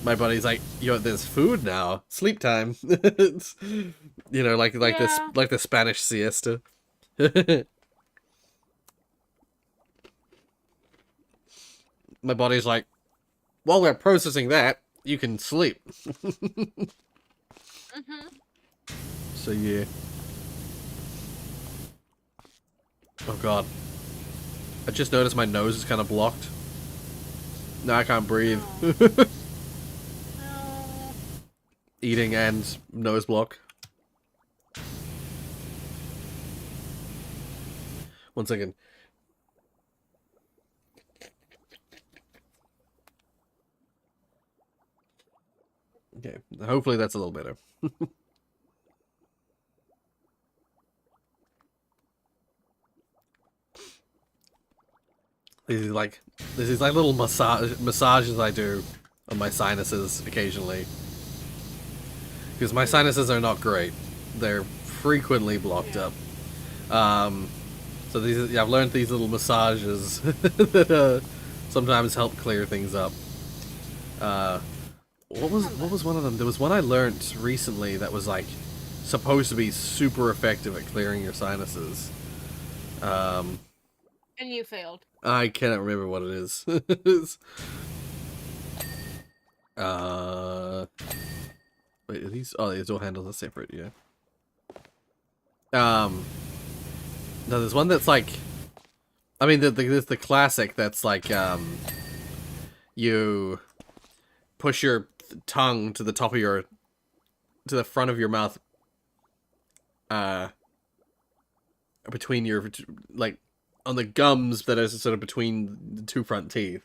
my body's like, yo, there's food now. Sleep time. You know, like the Spanish siesta. My body's like, while we're processing that, you can sleep. So yeah. Oh god. I just noticed my nose is kind of blocked. Now I can't breathe. No. Eating and nose block. One second. Okay, hopefully that's a little better. This is like little massages I do on my sinuses occasionally. Because my sinuses are not great. They're frequently blocked up. So I've learned these little massages that sometimes help clear things up. What was one of them? There was one I learned recently that was like supposed to be super effective at clearing your sinuses. And you failed. I cannot remember what it is. Wait, are these? Oh, these door handles are separate. Yeah. No, there's one that's like, I mean, there's the classic that's like, you push your tongue to the top of to the front of your mouth, between your, like, on the gums that are sort of between the two front teeth,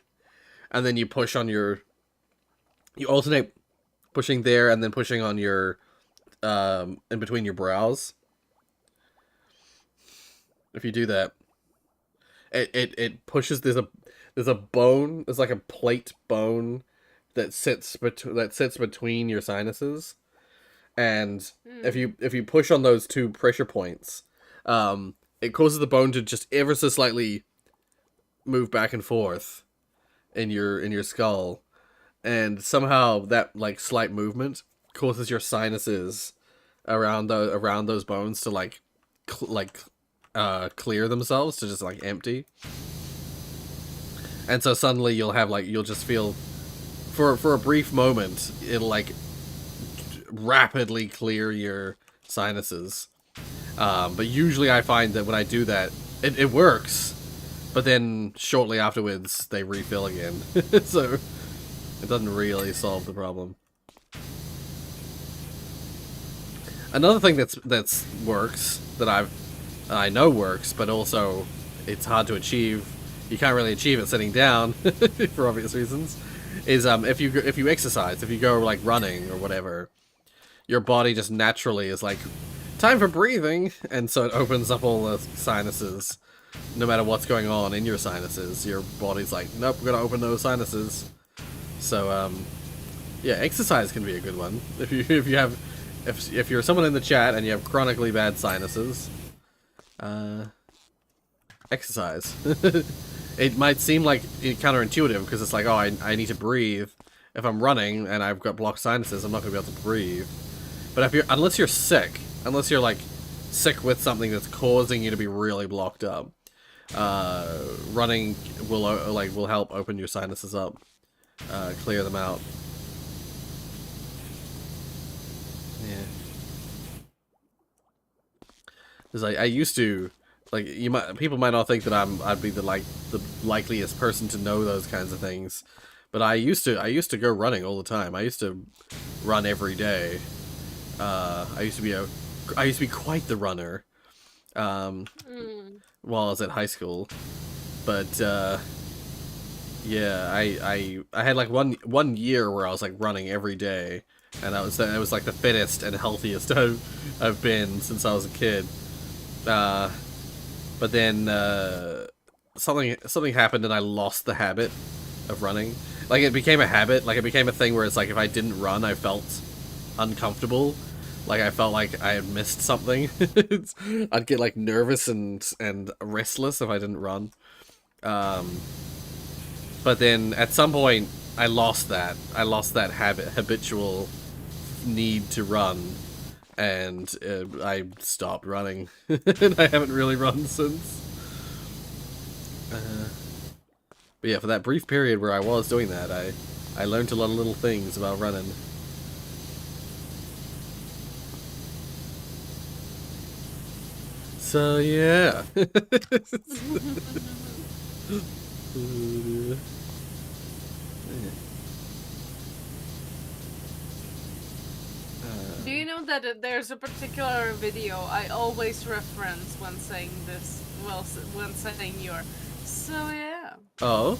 and then you push on you alternate pushing there and then pushing on your, in between your brows. If you do that, it pushes. There's a bone. There's like a plate bone that sits between your sinuses, and if you push on those two pressure points, it causes the bone to just ever so slightly move back and forth in your skull, and somehow that like slight movement causes your sinuses around those bones to clear themselves, to just like empty. And so suddenly you'll just feel for a brief moment it'll like rapidly clear your sinuses. But usually I find that when I do that, it works, but then shortly afterwards they refill again. So it doesn't really solve the problem. Another thing that's works, that I know works, but also it's hard to achieve. You can't really achieve it sitting down for obvious reasons. Is if you exercise, if you go like running or whatever, your body just naturally is like, time for breathing, and so it opens up all the sinuses. No matter what's going on in your sinuses, your body's like, nope, we're gonna open those sinuses. So yeah, exercise can be a good one if you're someone in the chat and you have chronically bad sinuses. Exercise. It might seem like counterintuitive because it's like, oh, I need to breathe. If I'm running and I've got blocked sinuses, I'm not going to be able to breathe. But unless you're sick with something that's causing you to be really blocked up, running will help open your sinuses up, clear them out. Yeah. Because I used to, like, people might not think that I'd be the likeliest person to know those kinds of things, but I used to go running all the time. I used to run every day. I used to be quite the runner. While I was at high school, but yeah, I had like one year where I was like running every day, and I was like the fittest and healthiest I've been since I was a kid. But then something happened and I lost the habit of running. Like it became a habit. Like it became a thing where it's like if I didn't run, I felt uncomfortable. Like I felt like I had missed something. I'd get like nervous and restless if I didn't run. But then at some point I lost that. I lost that habitual need to run, and I stopped running. And I haven't really run since. But yeah, for that brief period where I was doing that, I learned a lot of little things about running. So yeah. Do you know that there's a particular video I always reference when saying this? Well, when saying your. So yeah. Oh,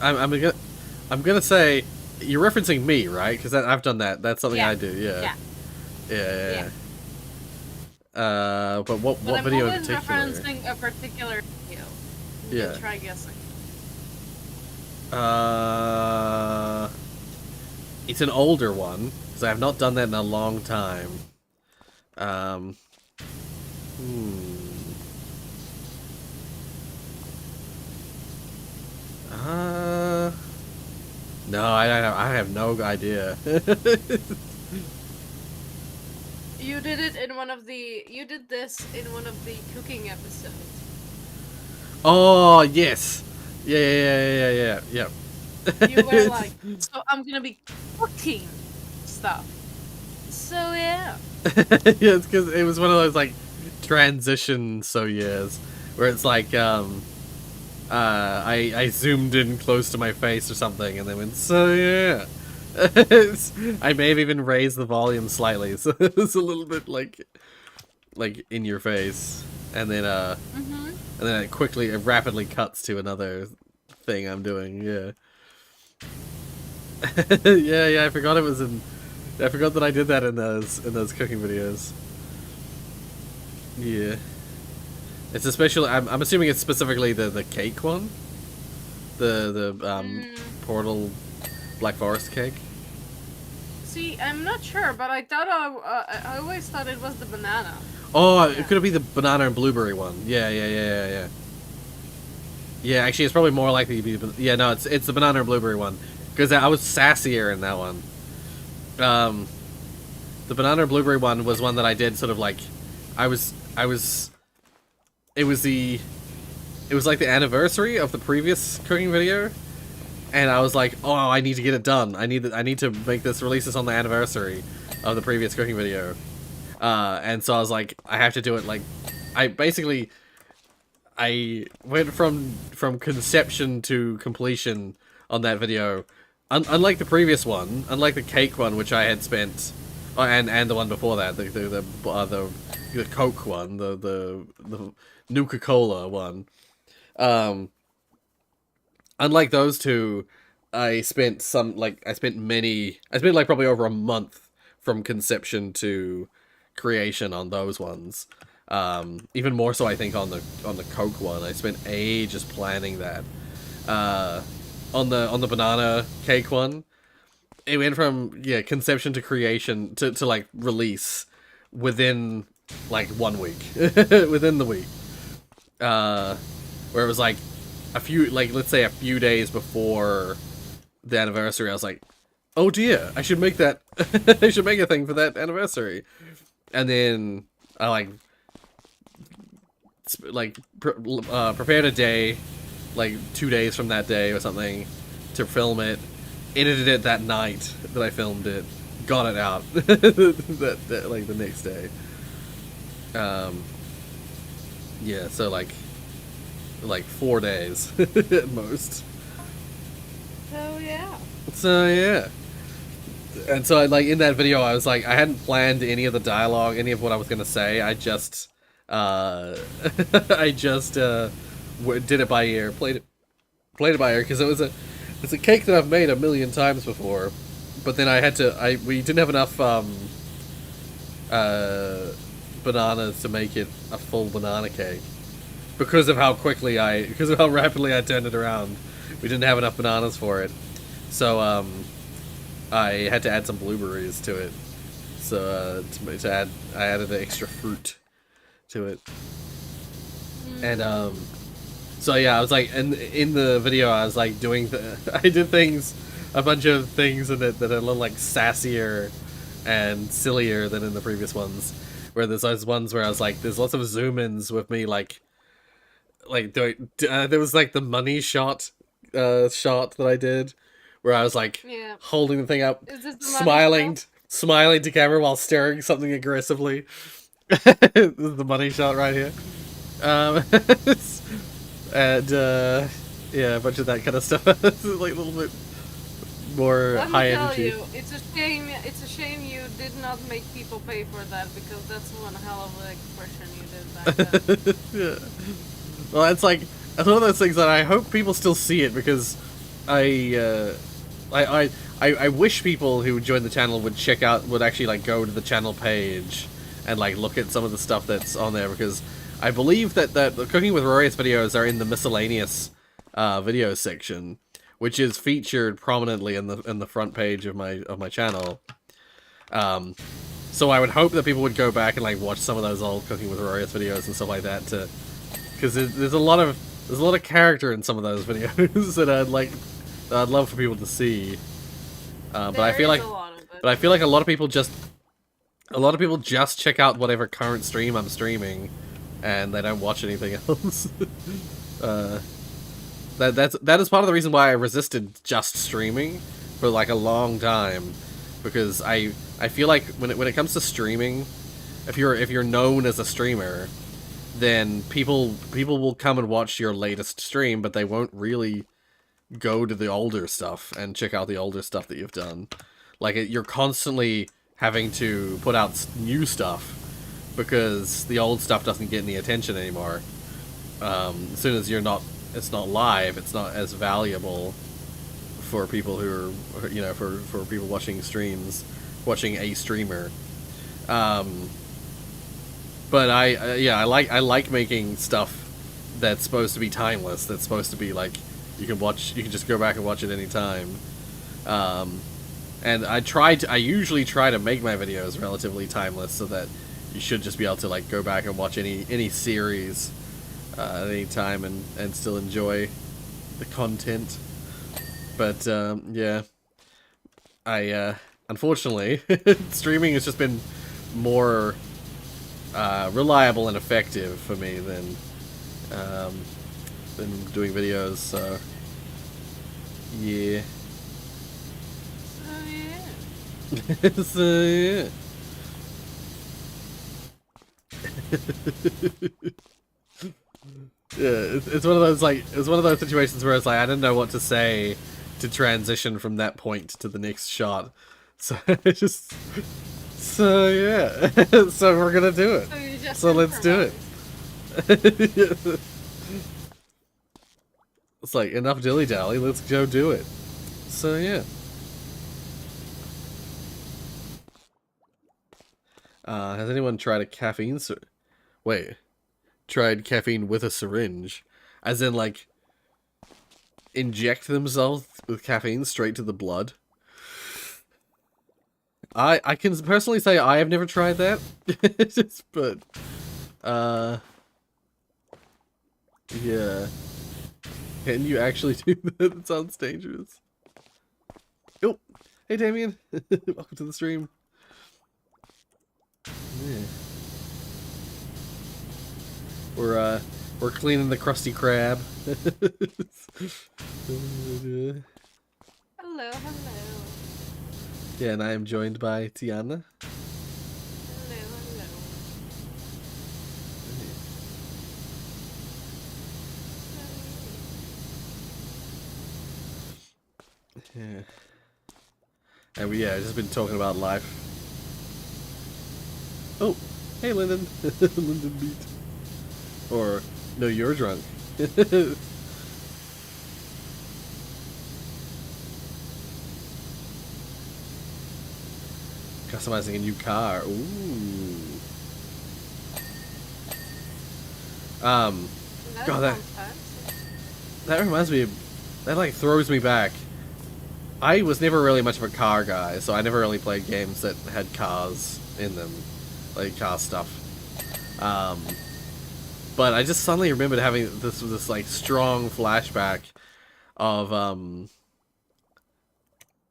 I'm gonna say you're referencing me, right? Because I've done that. That's something I do. Yeah. Yeah. But what video in particular? I'm always referencing a particular video. You can try guessing. It's an older one because I have not done that in a long time. No, I have no idea. You did it in one of the. You did this in one of the cooking episodes. Oh yes, yeah. You were like, so I'm gonna be cooking stuff. So yeah. Yeah, it's because it was one of those like transition years where it's like I zoomed in close to my face or something and then went so yeah. I may have even raised the volume slightly, so it's a little bit like in your face, and then and then it rapidly cuts to another thing I'm doing. Yeah. yeah. I forgot that I did that in those cooking videos. Yeah. It's especially. I'm assuming it's specifically the cake one, the Portal Black Forest cake. See, I'm not sure, but I thought I always thought it was the banana. Oh, it could be the banana and blueberry one. Yeah. Yeah, actually, it's probably more likely to be. Yeah, no, it's the banana and blueberry one because I was sassier in that one. The banana and blueberry one was one that I did sort of like, it was like the anniversary of the previous cooking video. And I was like, oh, I need to get it done. I need to make release this on the anniversary of the previous cooking video. And so I was like, I have to do it like, I went from conception to completion on that video. Unlike the previous one, unlike the cake one, which I had spent, and the one before that, the Coke one, the Nuka-Cola one. Unlike those two, I spent probably over a month from conception to creation on those ones. Even more so, I think, on the Coke one. I spent ages planning that. On the banana cake one, it went from conception to creation to like release within like 1 week, within the week. Where it was like let's say a few days before the anniversary, I was like, oh dear, I should make that. I should make a thing for that anniversary. And then I prepared a day, like 2 days from that day or something, to film it. Edited it that night that I filmed it. got it out that like the next day. Yeah, so like 4 days at most. So yeah. So yeah. And so, like, in that video, I was like, I hadn't planned any of the dialogue, any of what I was gonna say. I just, I just did it by ear, played it by ear, because it's a cake that I've made a million times before. But then we didn't have enough bananas to make it a full banana cake because of how rapidly I turned it around. We didn't have enough bananas for it, so I had to add some blueberries to it. So I added an extra fruit to it. And so yeah, I was like, and in the video I was like doing I did a bunch of things in it that are a little like sassier and sillier than in the previous ones. Where there's those ones where I was like, there's lots of zoom-ins with me like doing. There was like the money shot that I did, where I was like holding the thing up, smiling to camera while staring something aggressively. This is the money shot right here. And yeah, a bunch of that kind of stuff. Like a little bit more high energy. Let me tell you, it's a shame you did not make people pay for that, because that's one hell of an expression you did back then. Yeah. Well, it's one of those things that I hope people still see it, because I wish people who join the channel would actually like go to the channel page and like look at some of the stuff that's on there, because I believe that the Cooking with Rorius videos are in the miscellaneous video section, which is featured prominently in the front page of my channel. So I would hope that people would go back and like watch some of those old Cooking with Rorius videos and stuff like that, because there's a lot of character in some of those videos that I'd love for people to see. But I feel like a lot of people just check out whatever current stream I'm streaming, and they don't watch anything else. That is part of the reason why I resisted just streaming for like a long time, because I feel like when it comes to streaming, if you're known as a streamer, then people will come and watch your latest stream, but they won't really go to the older stuff and check out the older stuff that you've done. Like, you're constantly having to put out new stuff because the old stuff doesn't get any attention anymore. As soon as it's not live, it's not as valuable for people who are, for people watching streams, watching a streamer. But I like making stuff that's supposed to be timeless, that's supposed to be like, you can just go back and watch it anytime. And I usually try to make my videos relatively timeless, so that you should just be able to like go back and watch any series at any time and still enjoy the content. But yeah, I unfortunately streaming has just been more reliable and effective for me than doing videos. So yeah. So yeah. Yeah, it's one of those situations where it's like I didn't know what to say to transition from that point to the next shot. So so yeah. So we're gonna do it. So let's do it. It's like, enough dilly-dally, let's go do it. So yeah. Has anyone tried a caffeine tried caffeine with a syringe? As in, like, inject themselves with caffeine straight to the blood? I can personally say I have never tried that. But, yeah. Can you actually do that? It sounds dangerous. Oh, hey Damien. Welcome to the stream. Yeah. We're cleaning the crusty crab. Hello. Yeah, and I am joined by Tiana. Hello, hello. Yeah. And we just been talking about life. Oh, hey Lyndon. Lyndon beat. Or no, you're drunk. Customizing a new car. Ooh. That God, sounds fancy. that reminds me. That like throws me back. I was never really much of a car guy, so I never really played games that had cars in them, like car stuff. But I just suddenly remembered having this like strong flashback of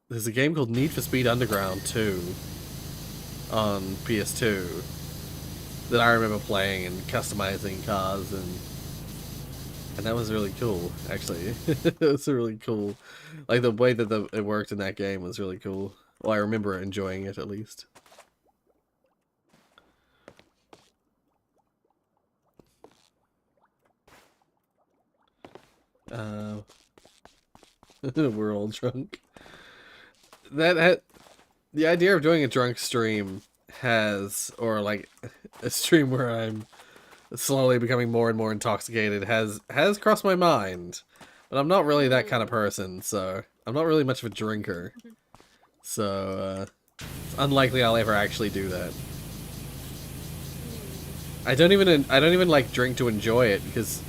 there's a game called Need for Speed Underground 2 on PS2 that I remember playing and customizing cars, and that was really cool, actually. It was really cool. Like, the way that it worked in that game was really cool. Well, I remember enjoying it, at least. We're all drunk. The idea of doing a drunk stream or like a stream where I'm slowly becoming more and more intoxicated has crossed my mind, but I'm not really that kind of person, so I'm not really much of a drinker, so it's unlikely I'll ever actually do that. I don't even like drink to enjoy it, because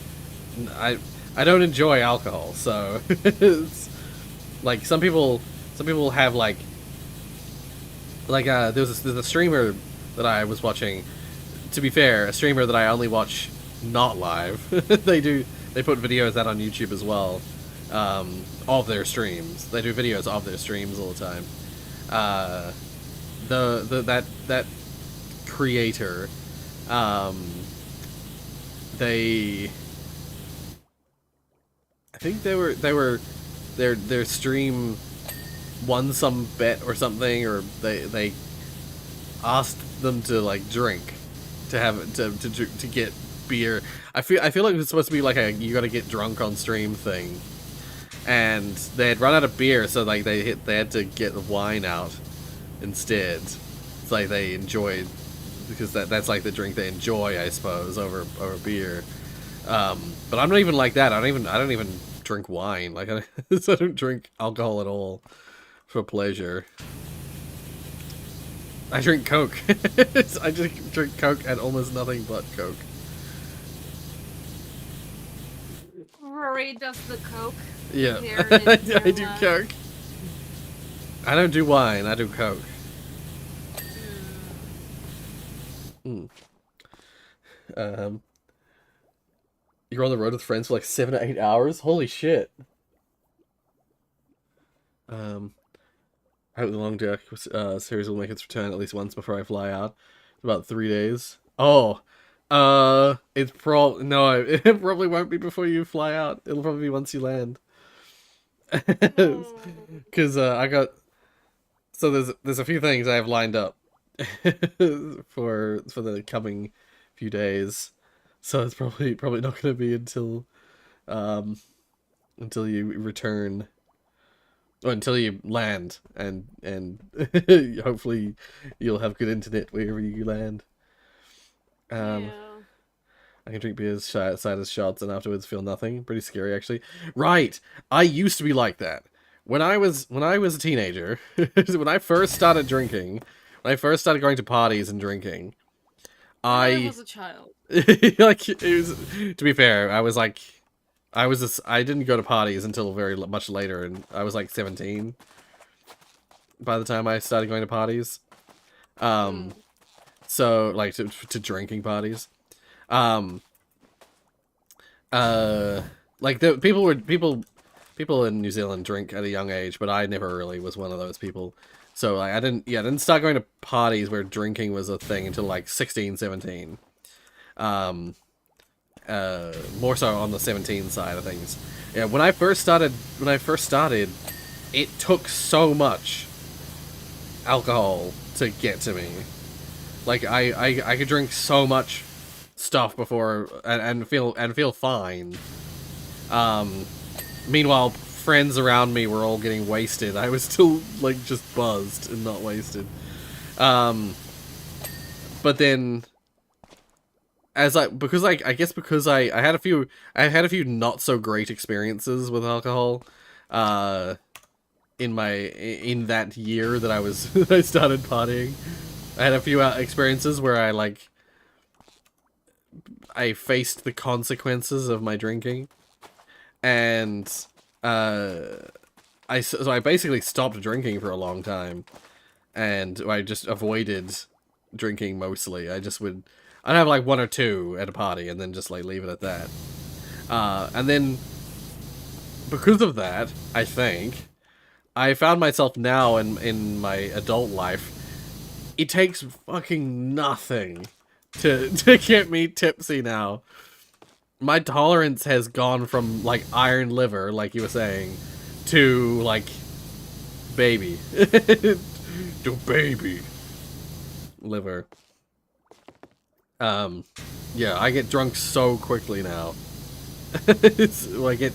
I don't enjoy alcohol, so it's like some people have like there's a streamer that I was watching. To be fair, a streamer that I only watch not live. They put videos out on YouTube as well, of their streams. They do videos of their streams all the time. That creator, they, I think their stream won some bet or something, or they asked them to like drink, to get beer. I feel like it's supposed to be like a you gotta get drunk on stream thing, and they had run out of beer, so like they had to get the wine out instead. It's like they enjoyed, because that's like the drink they enjoy, I suppose, over beer. But I'm not even like that. I don't even drink wine. Like I don't drink alcohol at all for pleasure. I drink Coke. I just drink Coke and almost nothing but Coke. Rory does the Coke. Yeah, I do Coke. I don't do wine, I do Coke. You're on the road with friends for like 7 to 8 hours? Holy shit. I hope the Long Dark series will make its return at least once before I fly out. About 3 days. Oh, no, it probably won't be before you fly out. It'll probably be once you land. Because so there's a few things I have lined up for the coming few days. So it's probably not going to be until you return. Or until you land, and hopefully you'll have good internet wherever you land. I can drink beers, ciders, shots, and afterwards feel nothing. Pretty scary, actually. Right, I used to be like that when I was a teenager. When I first started drinking, when I first started going to parties and drinking, I was a child. like, it was. To be fair, I didn't go to parties until very much later, and I was like 17 by the time I started going to parties. So like to drinking parties. Like people in New Zealand drink at a young age, but I never really was one of those people. So like, I didn't start going to parties where drinking was a thing until like 16, 17. More so on the 17 side of things. Yeah, when I first started, it took so much alcohol to get to me. Like I could drink so much stuff before and feel fine. Meanwhile, friends around me were all getting wasted. I was still like just buzzed and not wasted. But then, because I guess because I had a few not so great experiences with alcohol, in that year that I was that I started partying. I had a few experiences where I faced the consequences of my drinking, and so I basically stopped drinking for a long time, and I just avoided drinking mostly. I'd have like one or two at a party and then just like leave it at that. And then because of that, I think I found myself now in my adult life, it takes fucking nothing to get me tipsy now. My tolerance has gone from like iron liver, like you were saying, to like baby. To baby liver. Yeah, I get drunk so quickly now. I get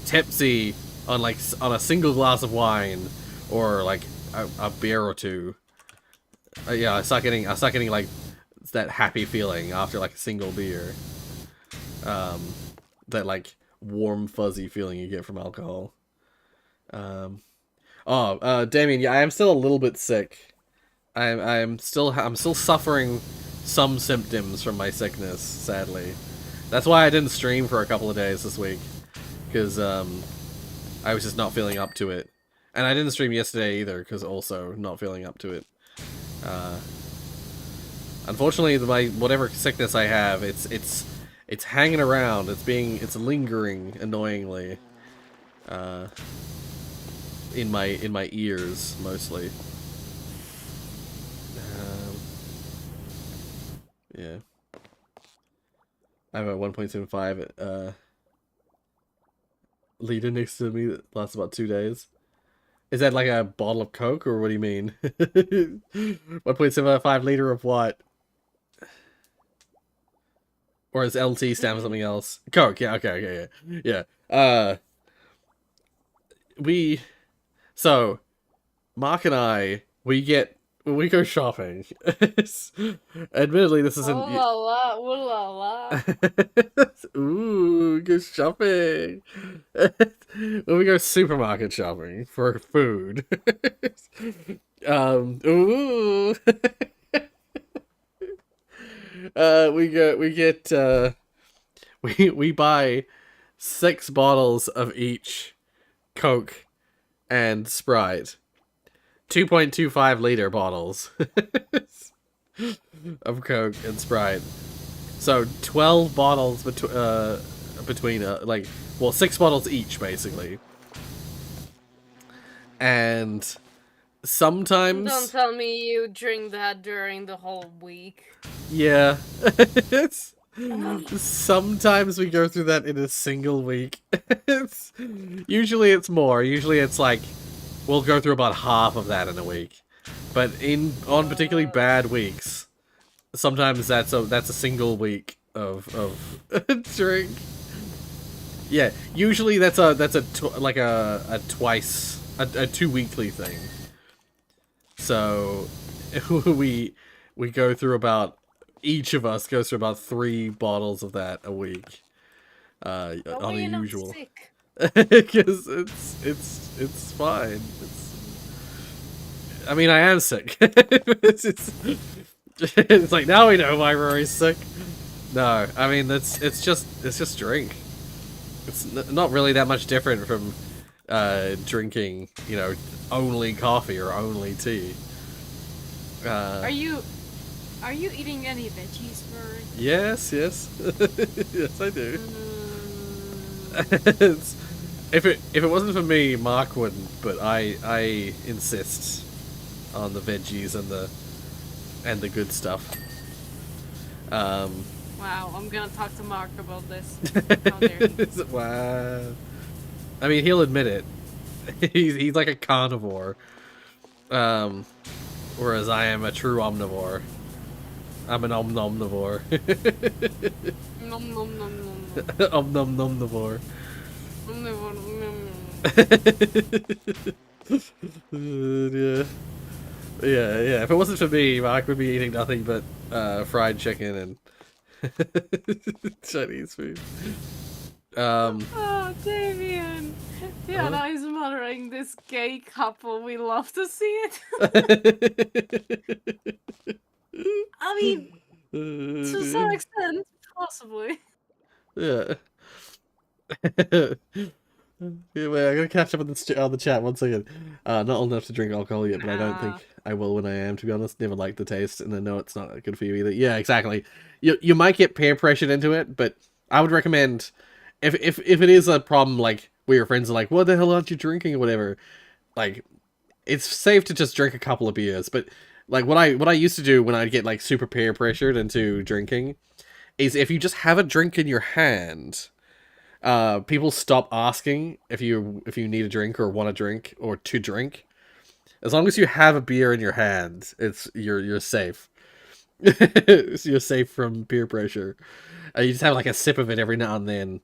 tipsy on a single glass of wine or like a beer or two. Yeah, I start getting like that happy feeling after like a single beer. That like warm fuzzy feeling you get from alcohol. Damien, yeah, I am still a little bit sick. I'm still suffering some symptoms from my sickness, sadly. That's why I didn't stream for a couple of days this week, because I was just not feeling up to it. And I didn't stream yesterday either, because also not feeling up to it. Unfortunately, whatever sickness I have, it's hanging around. It's lingering annoyingly. In my ears mostly. Yeah. I have a 1.75 liter next to me that lasts about 2 days. Is that like a bottle of Coke, or what do you mean? 1.75 liter of what? Or is LT stand for something else? Coke, yeah, okay, yeah. So, Mark and I, when we go shopping, admittedly this isn't... Oh la la, ooh la la. Ooh, go shopping. When we go supermarket shopping for food. Ooh. We buy 6 bottles of each Coke and Sprite. 2.25 liter bottles of Coke and Sprite. So 12 bottles between 6 bottles each basically. And sometimes Don't tell me you drink that during the whole week. Yeah. Sometimes we go through that in a single week. Usually it's more. Usually it's like we'll go through about half of that in a week. But on particularly bad weeks, sometimes that's a single week of drink. Yeah, usually that's a 2 weekly thing. So we go through about, each of us goes through about 3 bottles of that a week. On a usual. Because it's fine. I mean, I am sick. It's like, now we know why Rory's sick. No, I mean it's just drink. It's not really that much different from drinking, only coffee or only tea. Are you eating any veggies, Rory? Yes. Yes, I do. If it wasn't for me, Mark wouldn't, but I insist on the veggies and the good stuff. Wow, I'm gonna talk to Mark about this. How dare he? Wow. I mean, he'll admit it. He's like a carnivore. Whereas I am a true omnivore. I'm an omnivore. Nom nom nom nom nom. Omnivore. Yeah. Yeah. If it wasn't for me, Mark would be eating nothing but fried chicken and Chinese food. Oh, Damien. Diana Huh? is mothering this gay couple. We love to see it. I mean, to some extent, possibly. Yeah. Yeah, wait, I gotta catch up on the chat one second. Not old enough to drink alcohol yet, but I don't think I will when I am. To be honest, never liked the taste, and I know it's not good for you either. Yeah, exactly. You might get peer pressured into it, but I would recommend if it is a problem like where your friends are like, "What the hell aren't you drinking?" or whatever. Like, it's safe to just drink a couple of beers. But like what I used to do when I'd get like super peer pressured into drinking is if you just have a drink in your hand, people stop asking if you need a drink or want a drink or to drink. As long as you have a beer in your hand, you're safe. You're safe from peer pressure. You just have like a sip of it every now and then.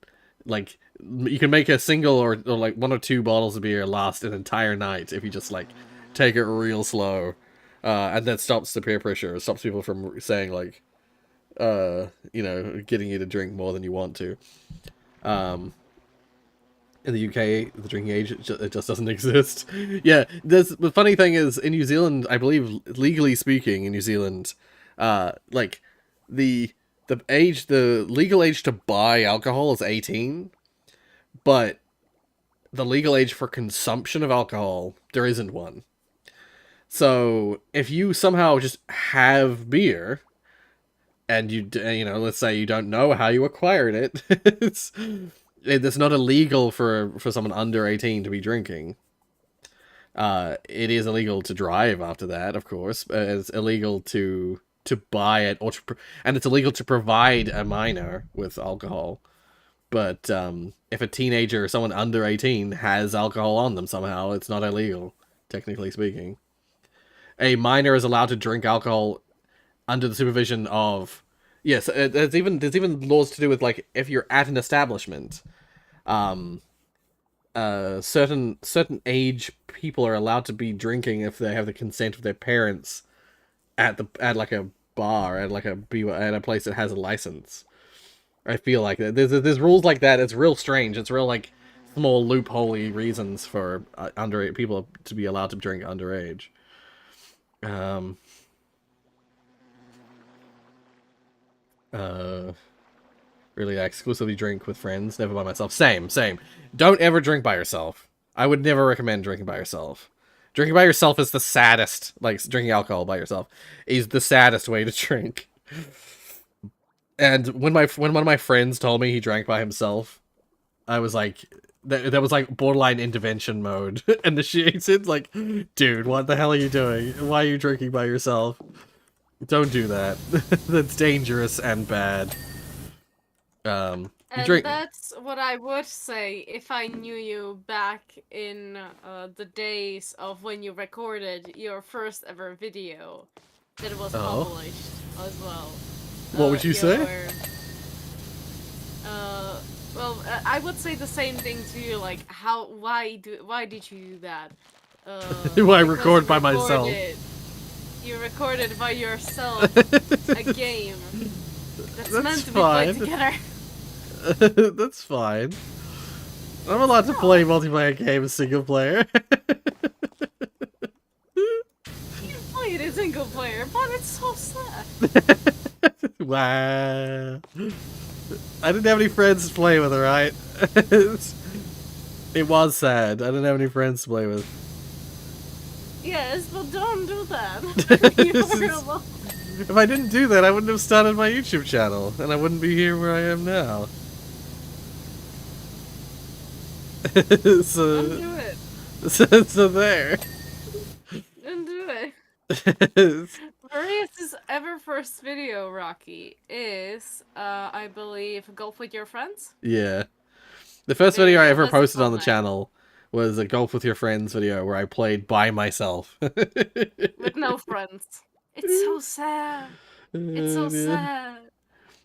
Like you can make a single or like 1 or 2 bottles of beer last an entire night if you just like take it real slow, and that stops the peer pressure. It stops people from saying like, getting you to drink more than you want to. In the UK, the drinking age it just doesn't exist. Yeah, the funny thing is in New Zealand, I believe legally speaking, in New Zealand, like the the legal age to buy alcohol is 18, but the legal age for consumption of alcohol there isn't one. So if you somehow just have beer and let's say you don't know how you acquired it, it's not illegal for someone under 18 to be drinking. It is illegal to drive after that, of course. It's illegal to buy it and it's illegal to provide a minor with alcohol. But if a teenager or someone under 18 has alcohol on them somehow, it's not illegal, technically speaking. A minor is allowed to drink alcohol under the supervision of. Yes, there's even laws to do with like if you're at an establishment, certain age people are allowed to be drinking if they have the consent of their parents at like a bar at a place that has a license. I feel like there's rules like that. It's real strange. It's real like small loopholey reasons for people to be allowed to drink underage. Really, I exclusively drink with friends, never by myself. Same. Don't ever drink by yourself. I would never recommend drinking by yourself. Drinking by yourself is the saddest. Like, drinking alcohol by yourself is the saddest way to drink. And when one of my friends told me he drank by himself, I was like, that was like borderline intervention mode initiated. Like, dude, what the hell are you doing? Why are you drinking by yourself? Don't do that. That's dangerous and bad. And that's what I would say if I knew you back in the days of when you recorded your first ever video that was published as well. What would you say? Well, I would say the same thing to you. Like, why did you do that? Why record by myself? You recorded by yourself a game that's meant to be fine. played together. That's fine. I'm allowed to play multiplayer games single player. You played it single player, but it's so sad. Wow. I didn't have any friends to play with, alright? It was sad. I didn't have any friends to play with. Yes, but don't do that. You're alone. If I didn't do that, I wouldn't have started my YouTube channel, and I wouldn't be here where I am now. So, Don't do it. So there. Don't do it. Rorius' ever first video, Rocky, is, I believe, Golf with Your Friends? Yeah. The first video I ever posted on the channel was a Golf with Your Friends video where I played by myself. With no friends. It's so sad. It's so sad.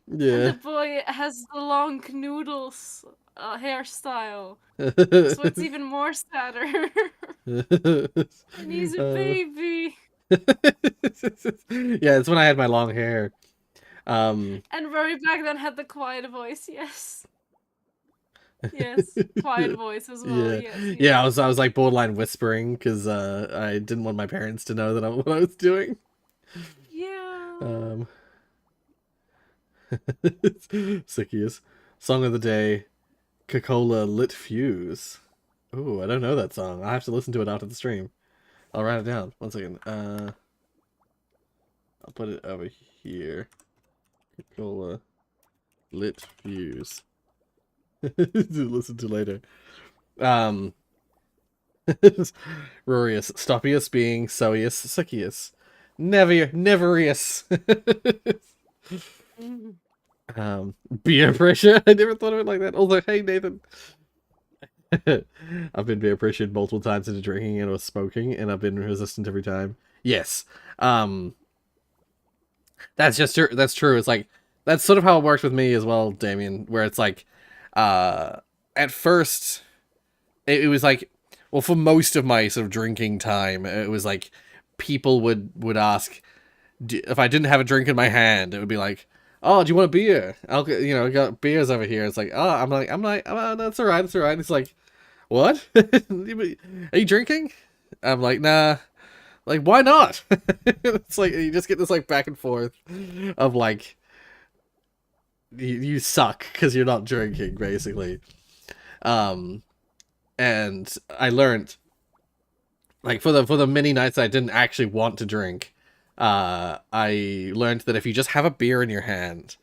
Yeah. And the boy has the long noodles hairstyle. So it's even more sadder. And he's a baby. Yeah, it's when I had my long hair. And Rory back then had the quiet voice, yes. Yes, quiet voice as well. Yeah, yes. yeah. I was like borderline whispering because I didn't want my parents to know that what I was doing. Yeah. Sickiest song of the day, Coca-Cola Lit Fuse. Ooh, I don't know that song. I have to listen to it after the stream. I'll write it down. 1 second. I'll put it over here. Coca-Cola Lit Fuse. To listen to later. Rorius, stoppius being soius sickius. Neverius. Beer pressure. I never thought of it like that. Although, hey Nathan. I've been beer pressured multiple times into drinking and or smoking, and I've been resistant every time. Yes. That's just true. That's true. It's like that's sort of how it worked with me as well, Damien, where it's like at first it was like, well, for most of my sort of drinking time, it was like people would ask if I didn't have a drink in my hand, it would be like, oh, do you want a beer? I got beers over here. It's like, oh, I'm like, oh, that's all right, it's all right. It's like, what? Are you drinking? I'm like, nah. Like, why not? It's like you just get this like back and forth of like, you suck because you're not drinking, basically. And I learned, like, for the many nights I didn't actually want to drink, I learned that if you just have a beer in your hand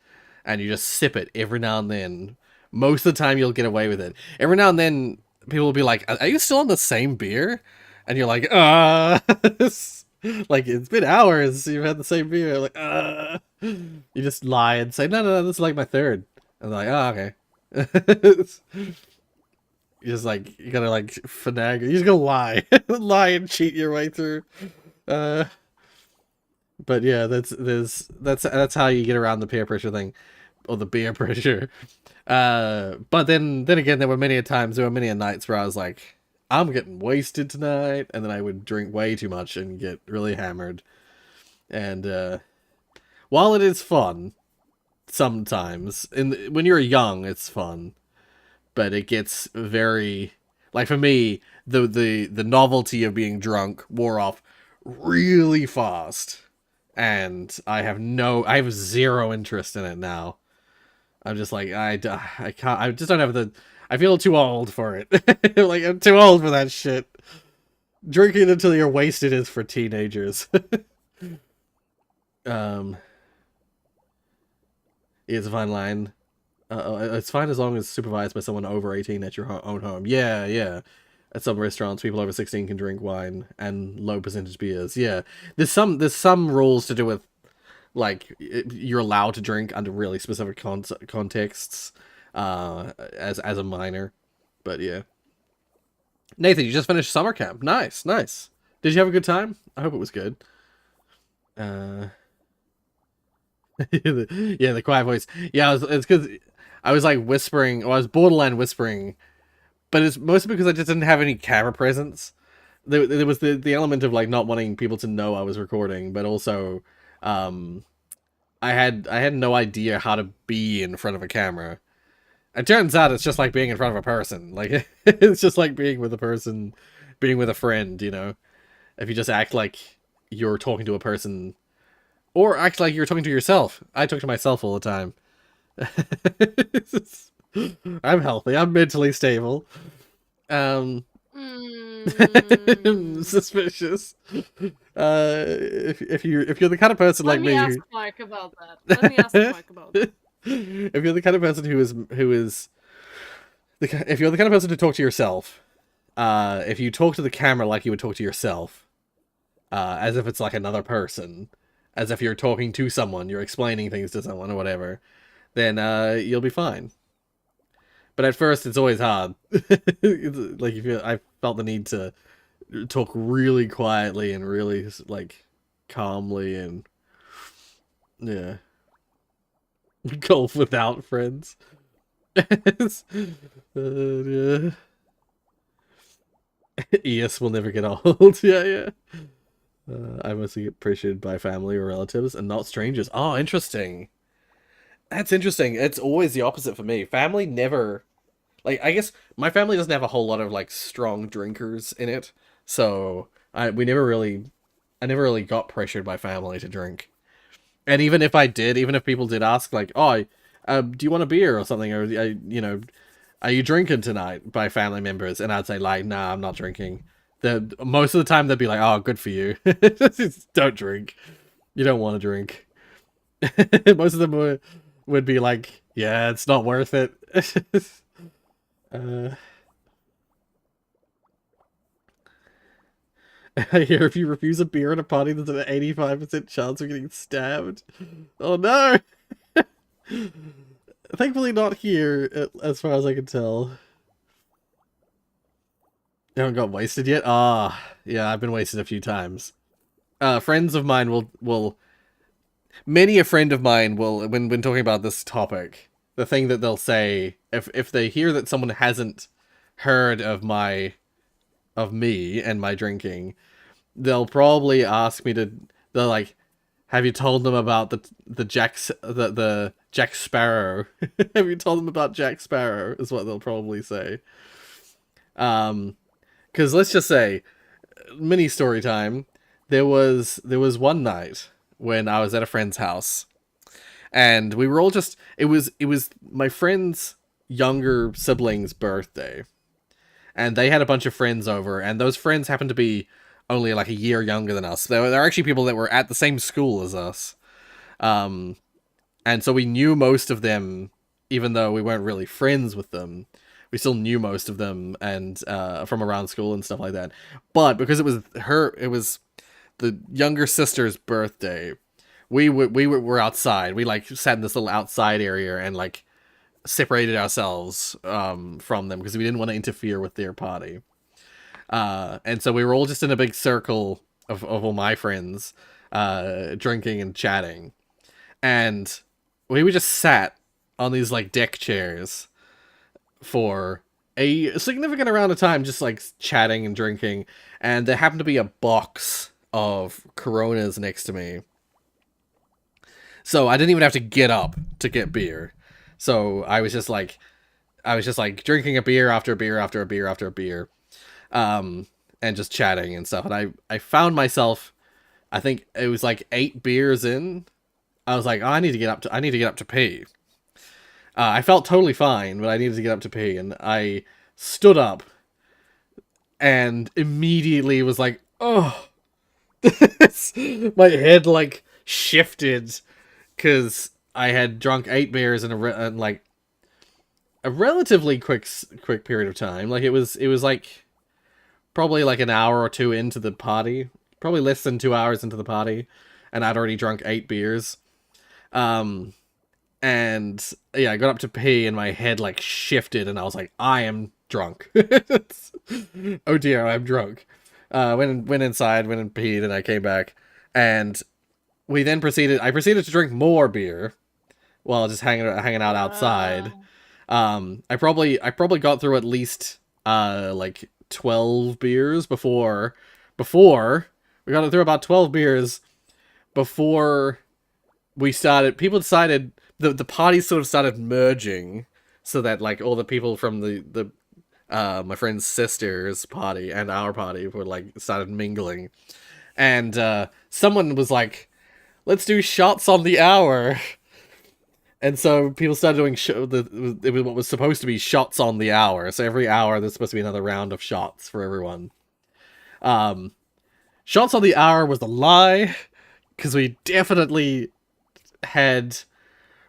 and you just sip it every now and then, most of the time you'll get away with it. Every now and then people will be like, are you still on the same beer? And you're like, like, it's been hours you've had the same beer. Like, you just lie and say, no, this is like my third. And they're like, oh, okay. You just like, you gotta like finagle. You just gotta lie. Lie and cheat your way through. But yeah, that's how you get around the peer pressure thing. Or the beer pressure. But then again, there were many nights where I was like, I'm getting wasted tonight, and then I would drink way too much and get really hammered. And while it is fun, sometimes, when you're young, it's fun, but it gets very, like, for me, the novelty of being drunk wore off really fast, and I have zero interest in it now. I'm just like, I can't, I just don't have I feel too old for it. Like, I'm too old for that shit. Drinking until you're wasted is for teenagers. It's a fine line. It's fine as long as supervised by someone over 18 at your own home. Yeah. At some restaurants, people over 16 can drink wine and low percentage beers. Yeah. There's some rules to do with, like, you're allowed to drink under really specific contexts. As a minor, but yeah. Nathan, you just finished summer camp. Nice. Did you have a good time? I hope it was good. The quiet voice. Yeah, it's because I was like whispering. Well, I was borderline whispering, but it's mostly because I just didn't have any camera presence. There was the element of like not wanting people to know I was recording, but also, I had no idea how to be in front of a camera. It turns out it's just like being in front of a person. Like, it's just like being with a person, being with a friend, you know? If you just act like you're talking to a person, or act like you're talking to yourself. I talk to myself all the time. I'm healthy. I'm mentally stable. Suspicious. If you're the kind of person like me... Let me ask Mike about that. If you're the kind of person if you're the kind of person to talk to yourself, if you talk to the camera like you would talk to yourself, as if it's like another person, as if you're talking to someone, you're explaining things to someone or whatever, then you'll be fine. But at first, it's always hard. Like, I felt the need to talk really quietly and really like calmly and yeah. Golf without friends. Yeah. ES will never get old. Yeah. I mostly get appreciated by family or relatives and not strangers. Oh, interesting. That's interesting. It's always the opposite for me. Family never... Like, I guess my family doesn't have a whole lot of, like, strong drinkers in it. So, I never really got pressured by family to drink. And even if I did, even if people did ask, like, oh, do you want a beer or something? Or, are you drinking tonight by family members? And I'd say, like, nah, I'm not drinking. Most of the time, they'd be like, oh, good for you. Just don't drink. You don't want to drink. Most of them would be like, yeah, it's not worth it. I hear if you refuse a beer at a party, there's an 85% chance of getting stabbed. Oh no! Thankfully not here, as far as I can tell. You haven't got wasted yet? Ah, yeah, I've been wasted a few times. Friends of mine will... Many a friend of mine will, when talking about this topic, the thing that they'll say, if they hear that someone hasn't heard of me and my drinking, they'll probably ask me to, they're like, have you told them about the Jack Sparrow? Have you told them about Jack Sparrow, is what they'll probably say. Because let's just say, mini story time, there was one night when I was at a friend's house, and we were all just, it was my friend's younger sibling's birthday, and they had a bunch of friends over, and those friends happened to be only like a year younger than us. They're actually people that were at the same school as us. And so we knew most of them, even though we weren't really friends with them. We still knew most of them, and from around school and stuff like that. But because it was the younger sister's birthday, we were outside. We like sat in this little outside area and like separated ourselves from them because we didn't want to interfere with their party. And so we were all just in a big circle of all my friends, drinking and chatting. And we were just sat on these like deck chairs for a significant amount of time, just like chatting and drinking. And there happened to be a box of Coronas next to me. So I didn't even have to get up to get beer. So I was just like drinking a beer after a beer after a beer after a beer. And just chatting and stuff. And I found myself, I think it was like 8 beers in. I was like, oh, I need to get up to pee. I felt totally fine, but I needed to get up to pee, and I stood up and immediately was like, oh, my head like shifted because I had drunk 8 beers in like a relatively quick period of time. Like it was like probably like an hour or two into the party, probably less than 2 hours into the party, and I'd already drunk 8 beers. And yeah, I got up to pee and my head like shifted and I was like, I am drunk. Oh dear, I'm drunk. Went inside, went and peed, and I came back, and I proceeded to drink more beer while just hanging out outside. I probably got through at least like 12 beers before we got through about 12 beers before we started. People decided the party sort of started merging, so that like all the people from the my friend's sister's party and our party were like started mingling, and someone was like, let's do shots on the hour. And so people started doing it was what was supposed to be shots on the hour. So every hour there's supposed to be another round of shots for everyone. Shots on the hour was a lie, because we definitely had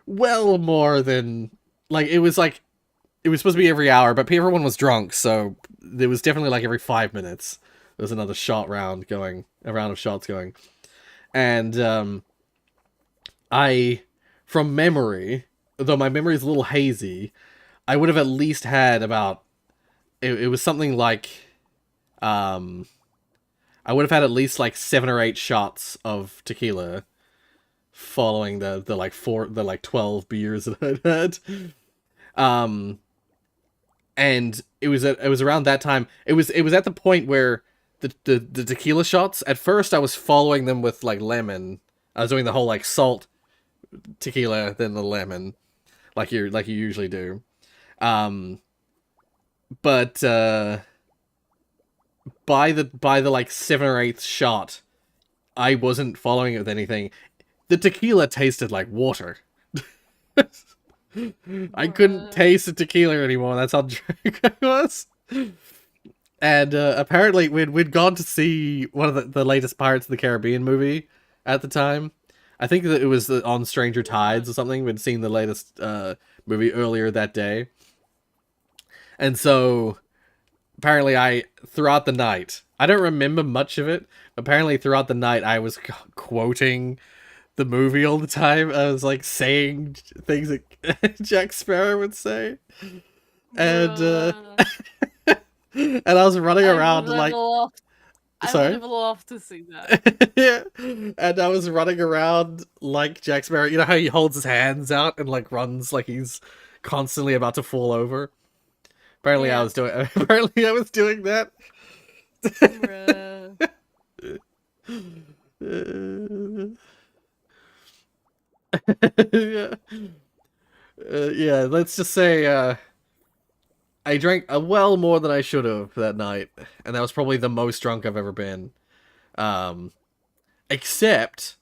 well more than, like, it was supposed to be every hour, but everyone was drunk, so there was definitely like every 5 minutes there was another shot round going, a round of shots going. And I, from memory, though my memory is a little hazy, I would have at least had about, it was something like I would have had at least like 7 or 8 shots of tequila following the 12 beers that I'd had. And it was around that time. It was at the point where the tequila shots, at first I was following them with like lemon. I was doing the whole like salt tequila, then the lemon, like you usually do. But by the like 7 or 8th shot, I wasn't following it with anything. The tequila tasted like water. I couldn't taste the tequila anymore. That's how drunk I was. And apparently we'd gone to see one of the latest Pirates of the Caribbean movie at the time. I think that it was on Stranger Tides or something. We'd seen the latest movie earlier that day. And so apparently throughout the night, I don't remember much of it. Apparently throughout the night I was quoting the movie all the time. I was like saying things that Jack Sparrow would say. And and I was running around like I would have loved to see that. Yeah. And I was running around like Jack Sparrow. You know how he holds his hands out and like runs like he's constantly about to fall over? Apparently I was doing that. Yeah, let's just say I drank well more than I should have that night, and that was probably the most drunk I've ever been. Except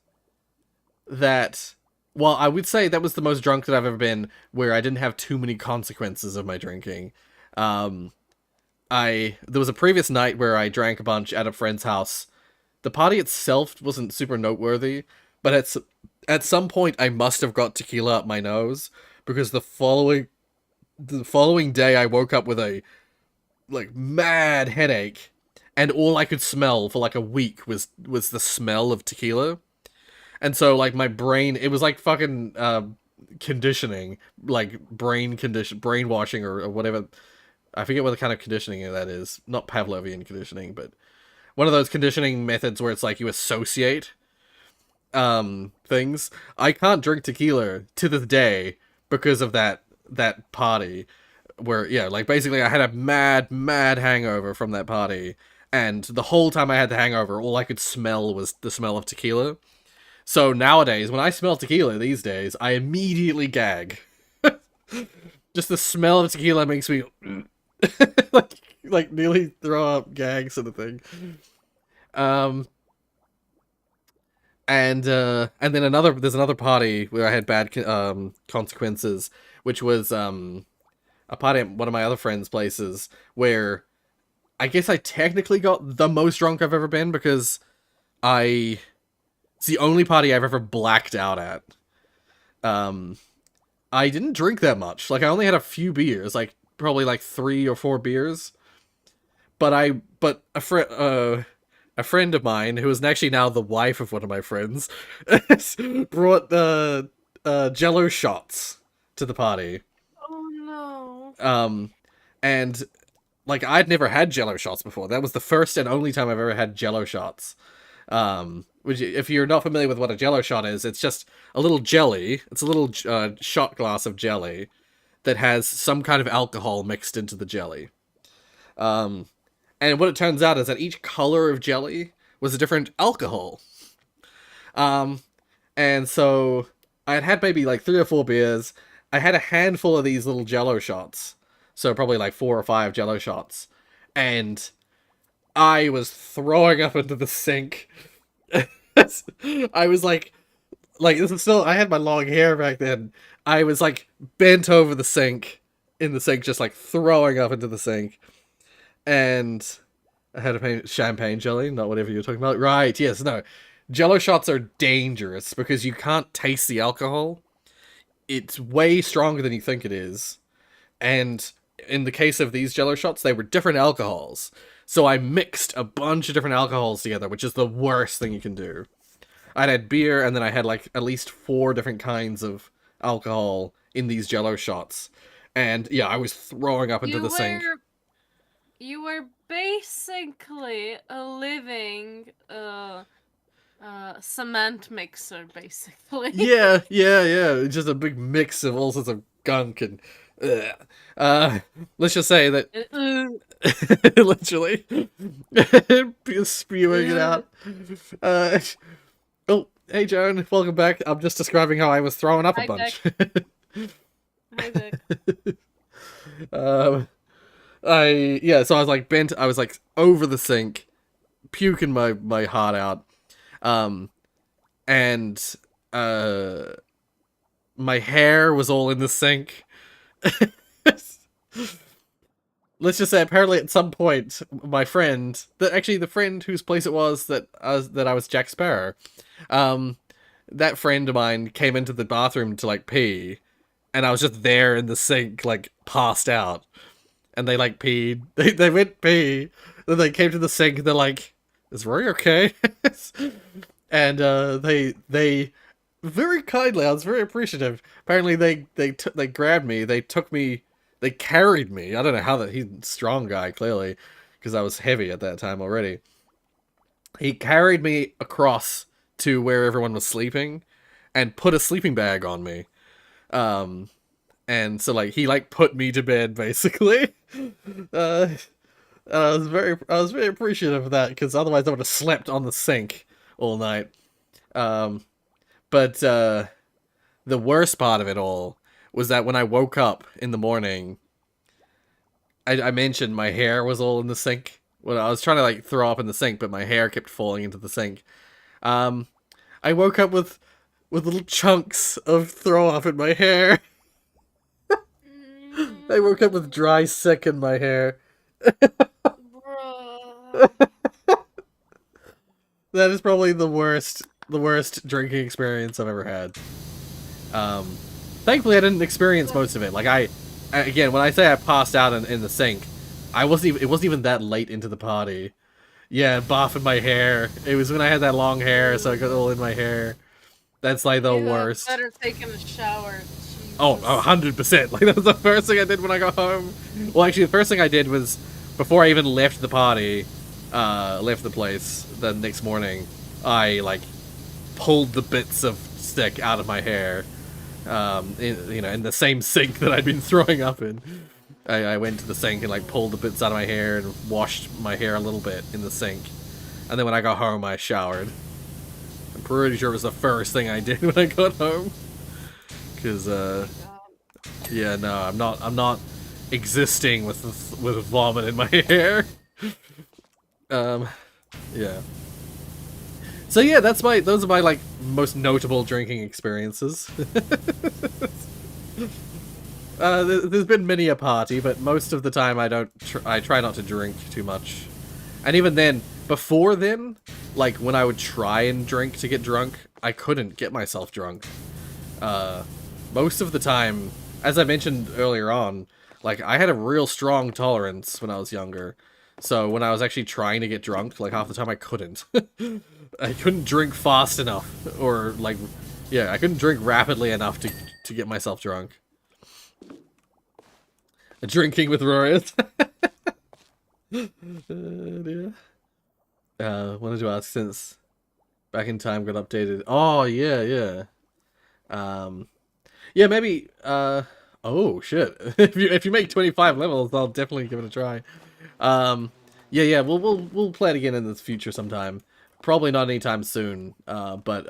that, well, I would say that was the most drunk that I've ever been where I didn't have too many consequences of my drinking. There was a previous night where I drank a bunch at a friend's house. The party itself wasn't super noteworthy, but at some point I must have got tequila up my nose, because the following day I woke up with a like mad headache, and all I could smell for like a week was the smell of tequila. And so like my brain, it was like fucking conditioning, like brainwashing or whatever. I forget what the kind of conditioning that is. Not Pavlovian conditioning, but one of those conditioning methods where it's like you associate things. I can't drink tequila to this day because of that party, where yeah, like basically I had a mad hangover from that party, and the whole time I had the hangover, all I could smell was the smell of tequila. So nowadays, when I smell tequila these days, I immediately gag. Just the smell of tequila makes me like nearly throw up, gag sort of thing. And then there's another party where I had bad consequences, which was a party at one of my other friends' places where I guess I technically got the most drunk I've ever been, because it's the only party I've ever blacked out at. I didn't drink that much. Like I only had a few beers, like probably like 3 or 4 beers. But a friend of mine, who is actually now the wife of one of my friends, brought Jello shots to the party. Oh no. And like I'd never had Jello shots before. That was the first and only time I've ever had Jello shots. Which, if you're not familiar with what a Jello shot is, it's just a little jelly. It's a little shot glass of jelly that has some kind of alcohol mixed into the jelly. And what it turns out is that each color of jelly was a different alcohol. And so I had maybe like 3 or 4 beers. I had a handful of these little Jello shots. So probably like 4 or 5 Jello shots. And I was throwing up into the sink. I was like this is still, I had my long hair back then. I was like bent over the sink, in the sink, just like throwing up into the sink. And I had a champagne jelly, not whatever you're talking about. Right, yes, no. Jello shots are dangerous because you can't taste the alcohol. It's way stronger than you think it is. And in the case of these Jello shots, they were different alcohols. So I mixed a bunch of different alcohols together, which is the worst thing you can do. I had beer, and then I had like at least 4 different kinds of alcohol in these Jello shots. And yeah, I was throwing up into the sink. you were basically a living cement mixer, basically. Yeah, just a big mix of all sorts of gunk and let's just say that literally spewing it out. Oh, hey Joan, welcome back. I'm just describing how I was throwing up a bunch. Hi, Dick. So I was like bent. I was like over the sink, puking my heart out, and my hair was all in the sink. Let's just say, apparently, at some point, my friend, the friend whose place it was that I was Jack Sparrow, that friend of mine came into the bathroom to like pee, and I was just there in the sink, like passed out, and they like peed. They went pee, then they came to the sink, and they're like, "Is Rory okay?" And they very kindly, I was very appreciative. Apparently, they grabbed me, they took me. They carried me. I don't know how that. He's a strong guy, clearly, because I was heavy at that time already. He carried me across to where everyone was sleeping and put a sleeping bag on me. And so, like, he, like, put me to bed, basically. I was very appreciative of that, because otherwise I would have slept on the sink all night. But the worst part of it all was that when I woke up in the morning, I mentioned my hair was all in the sink. Well, I was trying to like throw up in the sink, but my hair kept falling into the sink. I woke up with little chunks of throw up in my hair. I woke up with dry sick in my hair. That is probably the worst drinking experience I've ever had. Thankfully, I didn't experience most of it. Like again, when I say I passed out in the sink, it wasn't even that late into the party. Yeah, bath in my hair. It was when I had that long hair, so it got all in my hair. That's like the worst. Better taking a shower. Jesus. Oh, 100%. Like that was the first thing I did when I got home. Well, actually, the first thing I did was before I even left the party, left the place the next morning. I like pulled the bits of stick out of my hair. In the same sink that I'd been throwing up in. I went to the sink and like pulled the bits out of my hair and washed my hair a little bit in the sink. And then when I got home, I showered. I'm pretty sure it was the first thing I did when I got home. Cause yeah, no, I'm not existing with vomit in my hair. Yeah. So yeah, those are my like most notable drinking experiences. There's been many a party, but most of the time I try not to drink too much. And even then, before then, like when I would try and drink to get drunk, I couldn't get myself drunk. Most of the time, as I mentioned earlier on, like I had a real strong tolerance when I was younger. So when I was actually trying to get drunk, like half the time I couldn't. I couldn't drink fast enough, or like, yeah, I couldn't drink rapidly enough to get myself drunk. Drinking with Rorius. Yeah. Wanted to ask since Back in Time got updated. Oh yeah. Yeah, maybe. Oh shit! if you make 25 levels, I'll definitely give it a try. Yeah. We'll play it again in the future sometime. Probably not anytime soon. But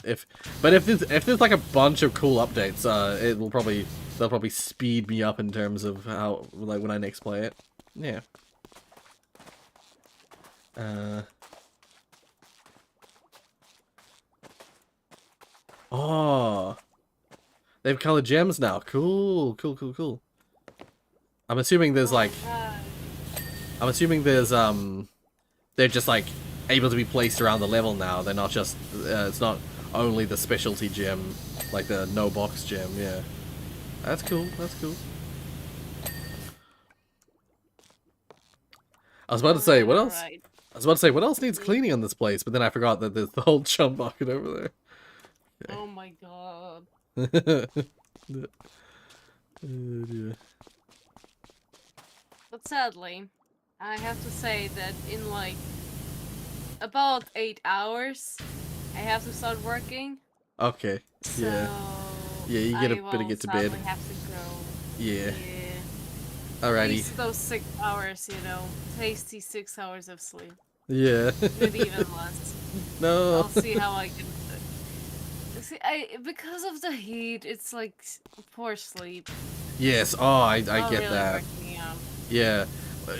if there's like a bunch of cool updates, they'll probably speed me up in terms of how like when I next play it. Yeah. Oh. They have colored gems now. Cool. I'm assuming there's like... I'm assuming there's, they're just like able to be placed around the level now. They're not just, it's not only the specialty gem, like the no box gem, yeah. That's cool. I was about to say, what else? Right. I was about to say, what else needs cleaning on this place? But then I forgot that there's the whole chum bucket over there. Okay. Oh my god. Oh, dear. But sadly, I have to say that in like about 8 hours, I have to start working. Okay. So Yeah. Yeah, you I better will get to bed. sadly have to go. Yeah. Yeah. At Alrighty. least those 6 hours, you know, tasty 6 hours of sleep. Yeah. Maybe even less. No. I'll see how I can. See, because of the heat, it's like poor sleep. Yes. Oh, I Not get really that. working out. Yeah.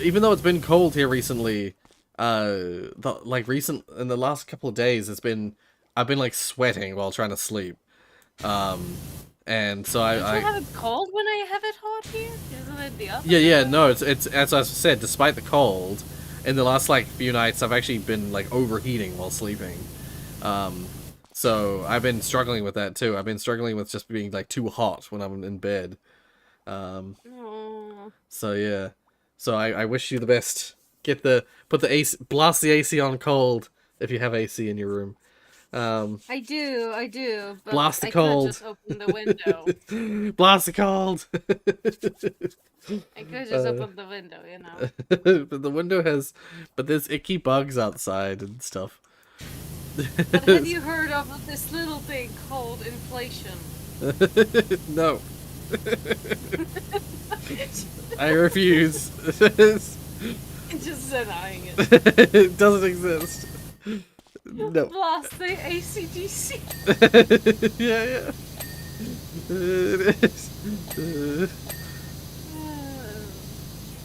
Even though it's been cold here recently, in the last couple of days, I've been like sweating while trying to sleep. And so Don't you have it cold when I have it hot here? Isn't it the opposite? Yeah, no, it's as I said, despite the cold, in the last like few nights I've actually been like overheating while sleeping. So I've been struggling with that too. I've been struggling with just being like too hot when I'm in bed. So yeah. So I wish you the best. Put the AC, blast the AC on cold if you have AC in your room. I do. But blast the I cold. could just open the window. Blast the cold. I could just open the window, you know. But the window has, there's icky bugs outside and stuff. But have you heard of this little thing called inflation? No. I refuse. Just denying it. It doesn't exist. No. Blast the ACDC. Yeah. It is.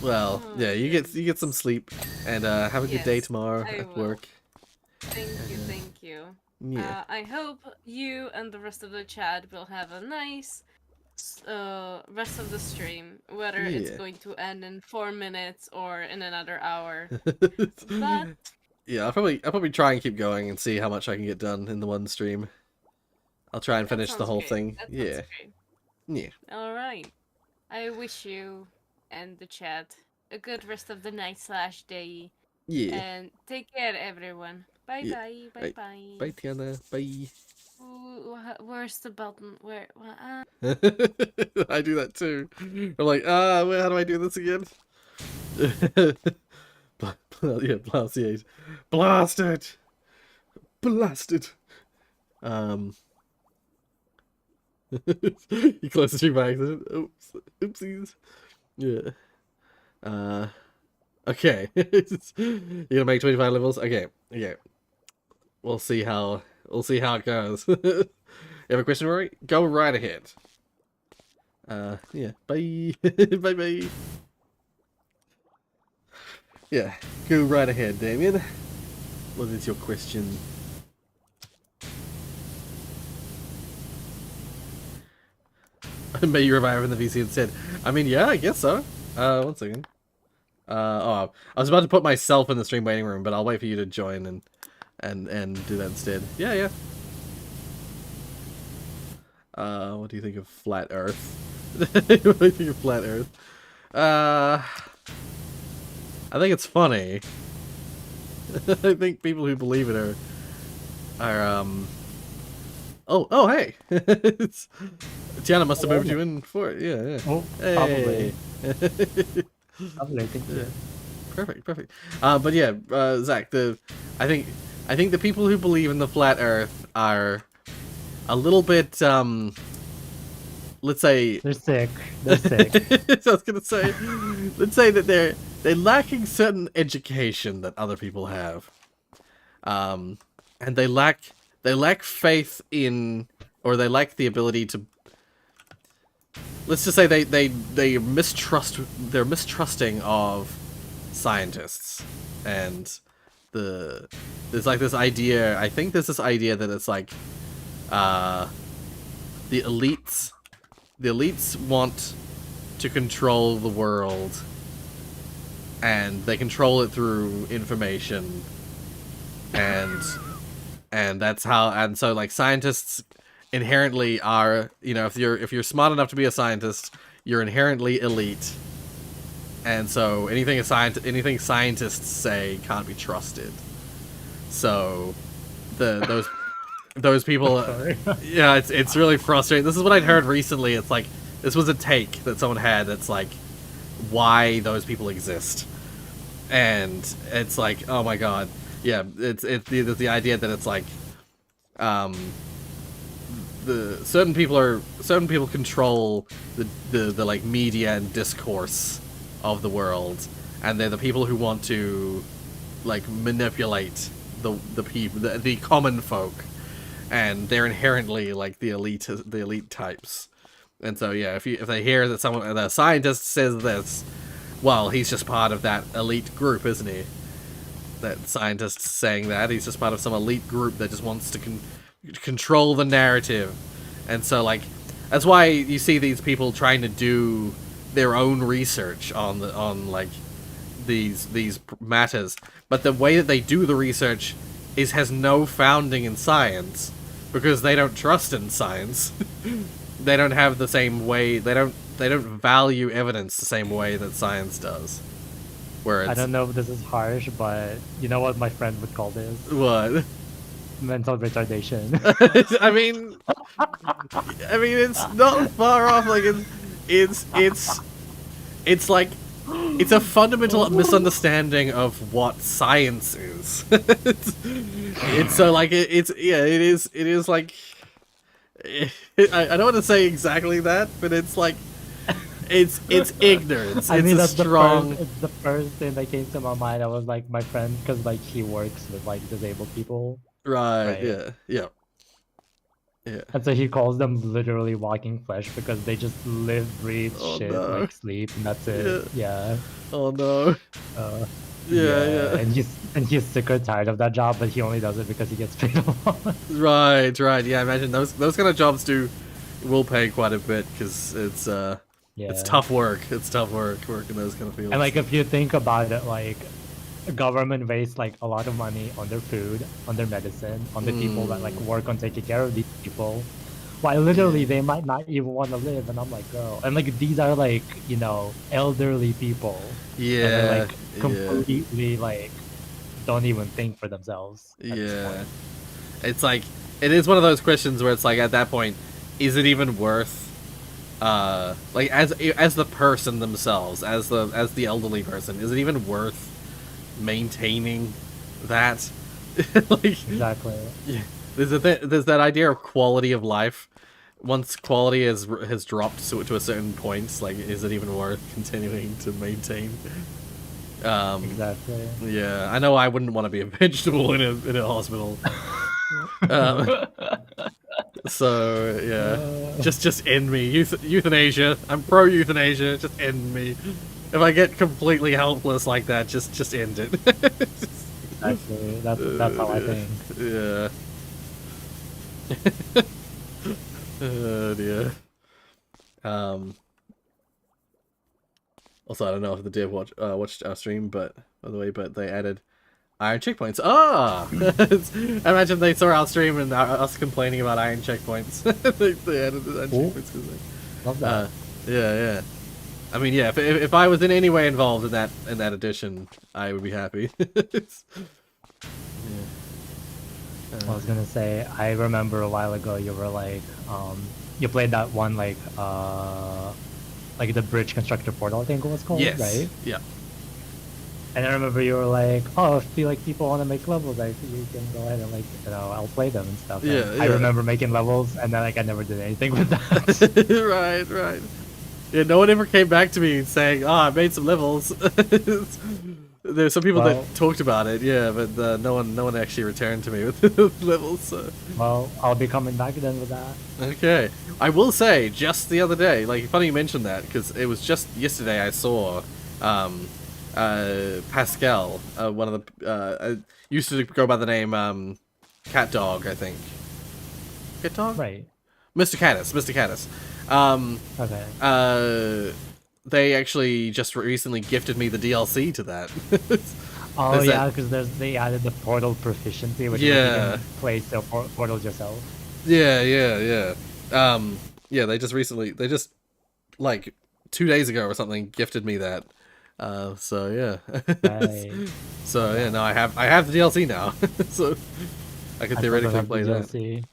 Well, yeah, you get some sleep and have a good day tomorrow at work. Thank you. Yeah. I hope you and the rest of the chat will have a nice rest of the stream, whether it's going to end in 4 minutes or in another hour. But yeah, I'll probably try and keep going and see how much I can get done in the one stream. I'll try and finish the whole thing. Yeah. Yeah. All right. I wish you and the chat a good rest of the night/day. Yeah. And take care, everyone. Bye. Bye, Tiana. Bye. Where's the button? Where? I do that too. I'm like, how do I do this again? Yeah, blast the 8. Blast it! Blast it! You close the stream by accident. Oops. Oopsies. Yeah. Okay. You're gonna make 25 levels? Okay. We'll see how it goes. You have a question, Rory? Go right ahead. Yeah. Bye. Bye. Yeah. Go right ahead, Damien. What is your question? May you revive in the VC instead. I mean, yeah, I guess so. One second. I was about to put myself in the stream waiting room, but I'll wait for you to join and do that instead. Yeah. What do you think of flat Earth? What do you think of flat Earth? I think it's funny. I think people who believe it are Oh, hey! Tiana must have moved you in for it. Yeah. Oh, hey. Probably. Yeah. Perfect. But yeah, Zach, I think the people who believe in the flat Earth are a little bit, let's say they're sick. So I was gonna say, let's say that they're lacking certain education that other people have, and they lack faith in, or they lack the ability to. Let's just say they're mistrusting of scientists, and there's like this idea. I think there's this idea that it's like, the elites want to control the world, and they control it through information, and that's how. And so like scientists inherently are, if you're smart enough to be a scientist, you're inherently elite, and so anything scientists say can't be trusted. So those people, yeah, it's really frustrating. This is what I'd heard recently. It's like this was a take that someone had. That's like why those people exist, and it's like, oh my god, yeah, it's the idea that it's like, the certain people control the like media and discourse of the world, and they're the people who want to like manipulate the people, the common folk, and they're inherently like the elite types. And so yeah, if they hear that the scientist says this, well, he's just part of that elite group, isn't he? That scientist's saying that he's just part of some elite group that just wants to control the narrative. And so like that's why you see these people trying to do their own research on like these matters, but the way that they do the research has no founding in science, because they don't trust in science. They don't have the same way, they don't value evidence the same way that science does. Where it's, I don't know if this is harsh, but you know what my friend would call this? what? Mental retardation. I mean, it's not far off. Like it's like it's a fundamental misunderstanding of what science is. It's so like it is like I don't want to say exactly that, but it's like it's ignorance. I It's mean, a that's strong. it's the first thing that came to my mind. I was like, my friend, because like he works with like disabled people, Right. right? Yeah. And so he calls them literally walking flesh because they just live, breathe, Oh, shit, no. like sleep, and that's it. Yeah. Oh no. Uh, Yeah. And he's sick or tired of that job, but he only does it because he gets paid a lot. Right. Yeah. Imagine those kind of jobs will pay quite a bit, because it's Yeah. it's tough work. It's tough work working those kind of fields. And like if you think about it, like government wastes like a lot of money on their food, on their medicine, on the people that like work on taking care of these people, while literally they might not even want to live. And I'm like, girl, and like these are like, you know, elderly people that are like completely like don't even think for themselves at this point. It's like, it is one of those questions where it's like, at that point, is it even worth like as the person themselves, as the elderly person, is it even worth maintaining that? Like, Exactly. yeah, there's that idea of quality of life. Once quality has dropped to a certain point, like, is it even worth continuing to maintain? Exactly. Yeah, I know I wouldn't want to be a vegetable in a hospital. So yeah, just end me. Euthanasia. I'm pro euthanasia. Just end me. If I get completely helpless like that, just end it. Exactly. That's how I think. Yeah. Oh dear. Also, I don't know if the dev watched our stream, but by the way, they added iron checkpoints. Ah! I imagine they saw our stream and us complaining about iron checkpoints. they added the iron checkpoints. Love that. Yeah. I mean, yeah. If I was in any way involved in that edition, I would be happy. I was gonna say, I remember a while ago you were like, you played that one like the bridge constructor portal, I think it was called, Yes. right? Yeah. And I remember you were like, oh, if you like people want to make levels, like you can go ahead and like, you know, I'll play them and stuff. Yeah, And I yeah. remember making levels, and then like I never did anything with that. Right. Yeah, no one ever came back to me saying, "Oh, I made some levels." There's some people that talked about it, yeah, but no one actually returned to me with levels. So. Well, I'll be coming back then with that. Okay, I will say, just the other day, like, funny you mentioned that, because it was just yesterday I saw Pascal, one of the used to go by the name Cat Dog, I think. Cat Dog? Right. Mr. Caddis. Okay. They actually just recently gifted me the DLC to that. Oh yeah, because they added the portal proficiency, which is like you can place the portals yourself. Yeah. Yeah, they just like 2 days ago or something gifted me that. So yeah. Right. So yeah, no, I have the DLC now. So I could theoretically play that. DLC.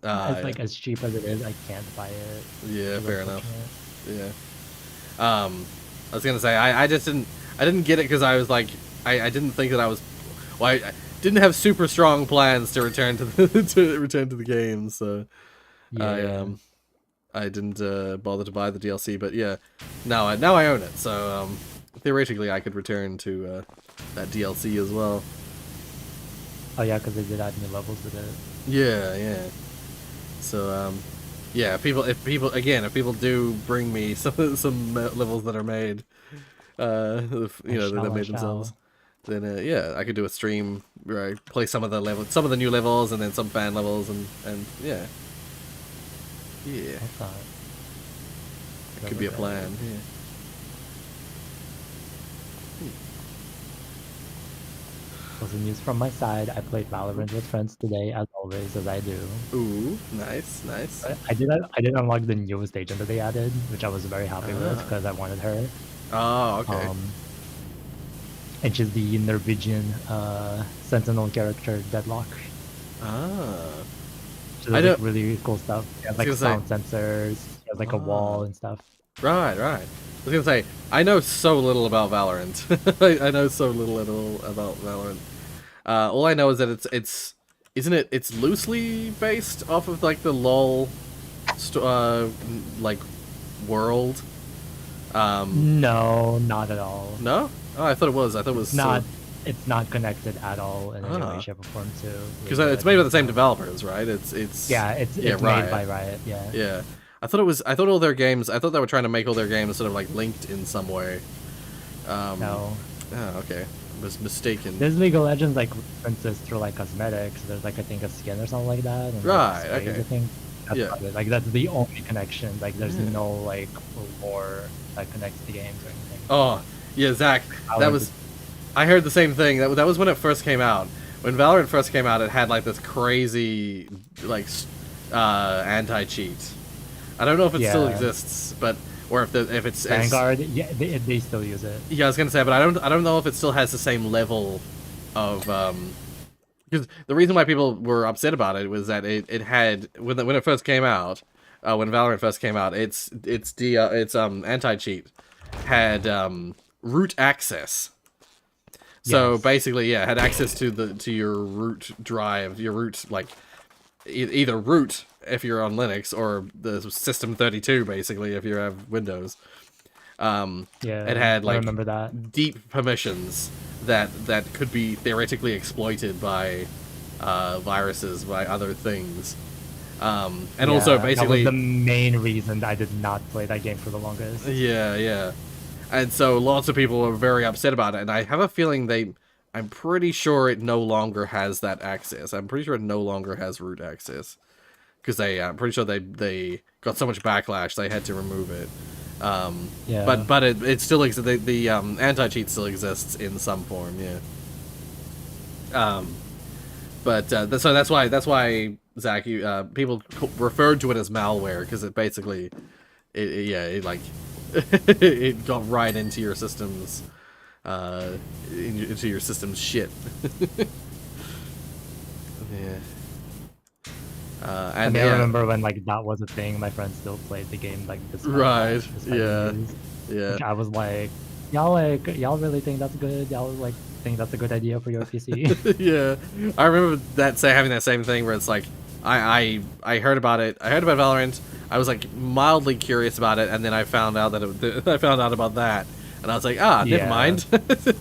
It's like as cheap as it is, I can't buy it. Yeah, fair enough. Yeah. I was gonna say I didn't get it because I was like, I didn't think that I was. Well, I didn't have super strong plans to return to the game, so Yeah. I didn't bother to buy the DLC. But yeah, now I own it, so theoretically I could return to that DLC as well. Oh yeah, because they did add new levels with it. Yeah, yeah. So yeah, if people do bring me some levels that are made, that they made themselves, then yeah, I could do a stream where I play some of the new levels, and then some fan levels, and yeah, Okay. it could be a plan. Yeah. Also, news from my side, I played Valorant with friends today, as always, as I do. Ooh, nice. I did unlock the newest agent that they added, which I was very happy with because I wanted her. Oh, okay. And she's the Norwegian Sentinel character, Deadlock. She does like really cool stuff. She has like sound sensors, she has like a wall and stuff. Right. I was gonna say, I know so little about Valorant. I know so little at all about Valorant. All I know is that it's loosely based off of like the LoL like world. No, not at all. No? Oh, I thought it was. I thought it was not. It's not connected at all in any way, shape, or form to. Because it's made by the same developers, right? It's made by Riot. Yeah. Yeah. I thought all their games. I thought they were trying to make all their games sort of like linked in some way. No. Oh, okay. I was mistaken. There's League of Legends like references through like cosmetics. There's like I think a skin or something like that. And, right. Like, okay. I think that's it. Like that's the only connection. Like there's no like lore that connects the games or anything. Oh yeah, Zach. I heard the same thing. That was when it first came out. When Valorant first came out, it had like this crazy like anti-cheat. I don't know if it still exists, but or if it's Vanguard. Yeah, they still use it. Yeah, I was gonna say, but I don't know if it still has the same level of because the reason why people were upset about it was that it had when it first came out, when Valorant first came out, its anti-cheat had root access. So basically, yeah, had access to your root drive, your root like either root if you're on Linux or the system 32 basically if you have Windows. It had like I remember that. deep permissions that could be theoretically exploited by viruses, by other things. And also basically that was the main reason I did not play that game for the longest. Yeah. And so lots of people were very upset about it, and I have a feeling I'm pretty sure it no longer has that access. I'm pretty sure it no longer has root access. Because I'm pretty sure they got so much backlash they had to remove it. But it still exists. The anti-cheat still exists in some form, yeah. So that's why Zach, people referred to it as malware because it basically, it it got right into your system's shit. Yeah. And I remember when like that was a thing, my friends still played the game like this. Right. Yeah. Which I was like, y'all really think that's good? Y'all like think that's a good idea for your PC? Yeah. I remember having that same thing where it's like, I heard about it. I heard about Valorant. I was like mildly curious about it, and then I found out I found out about that, and I was like, never mind,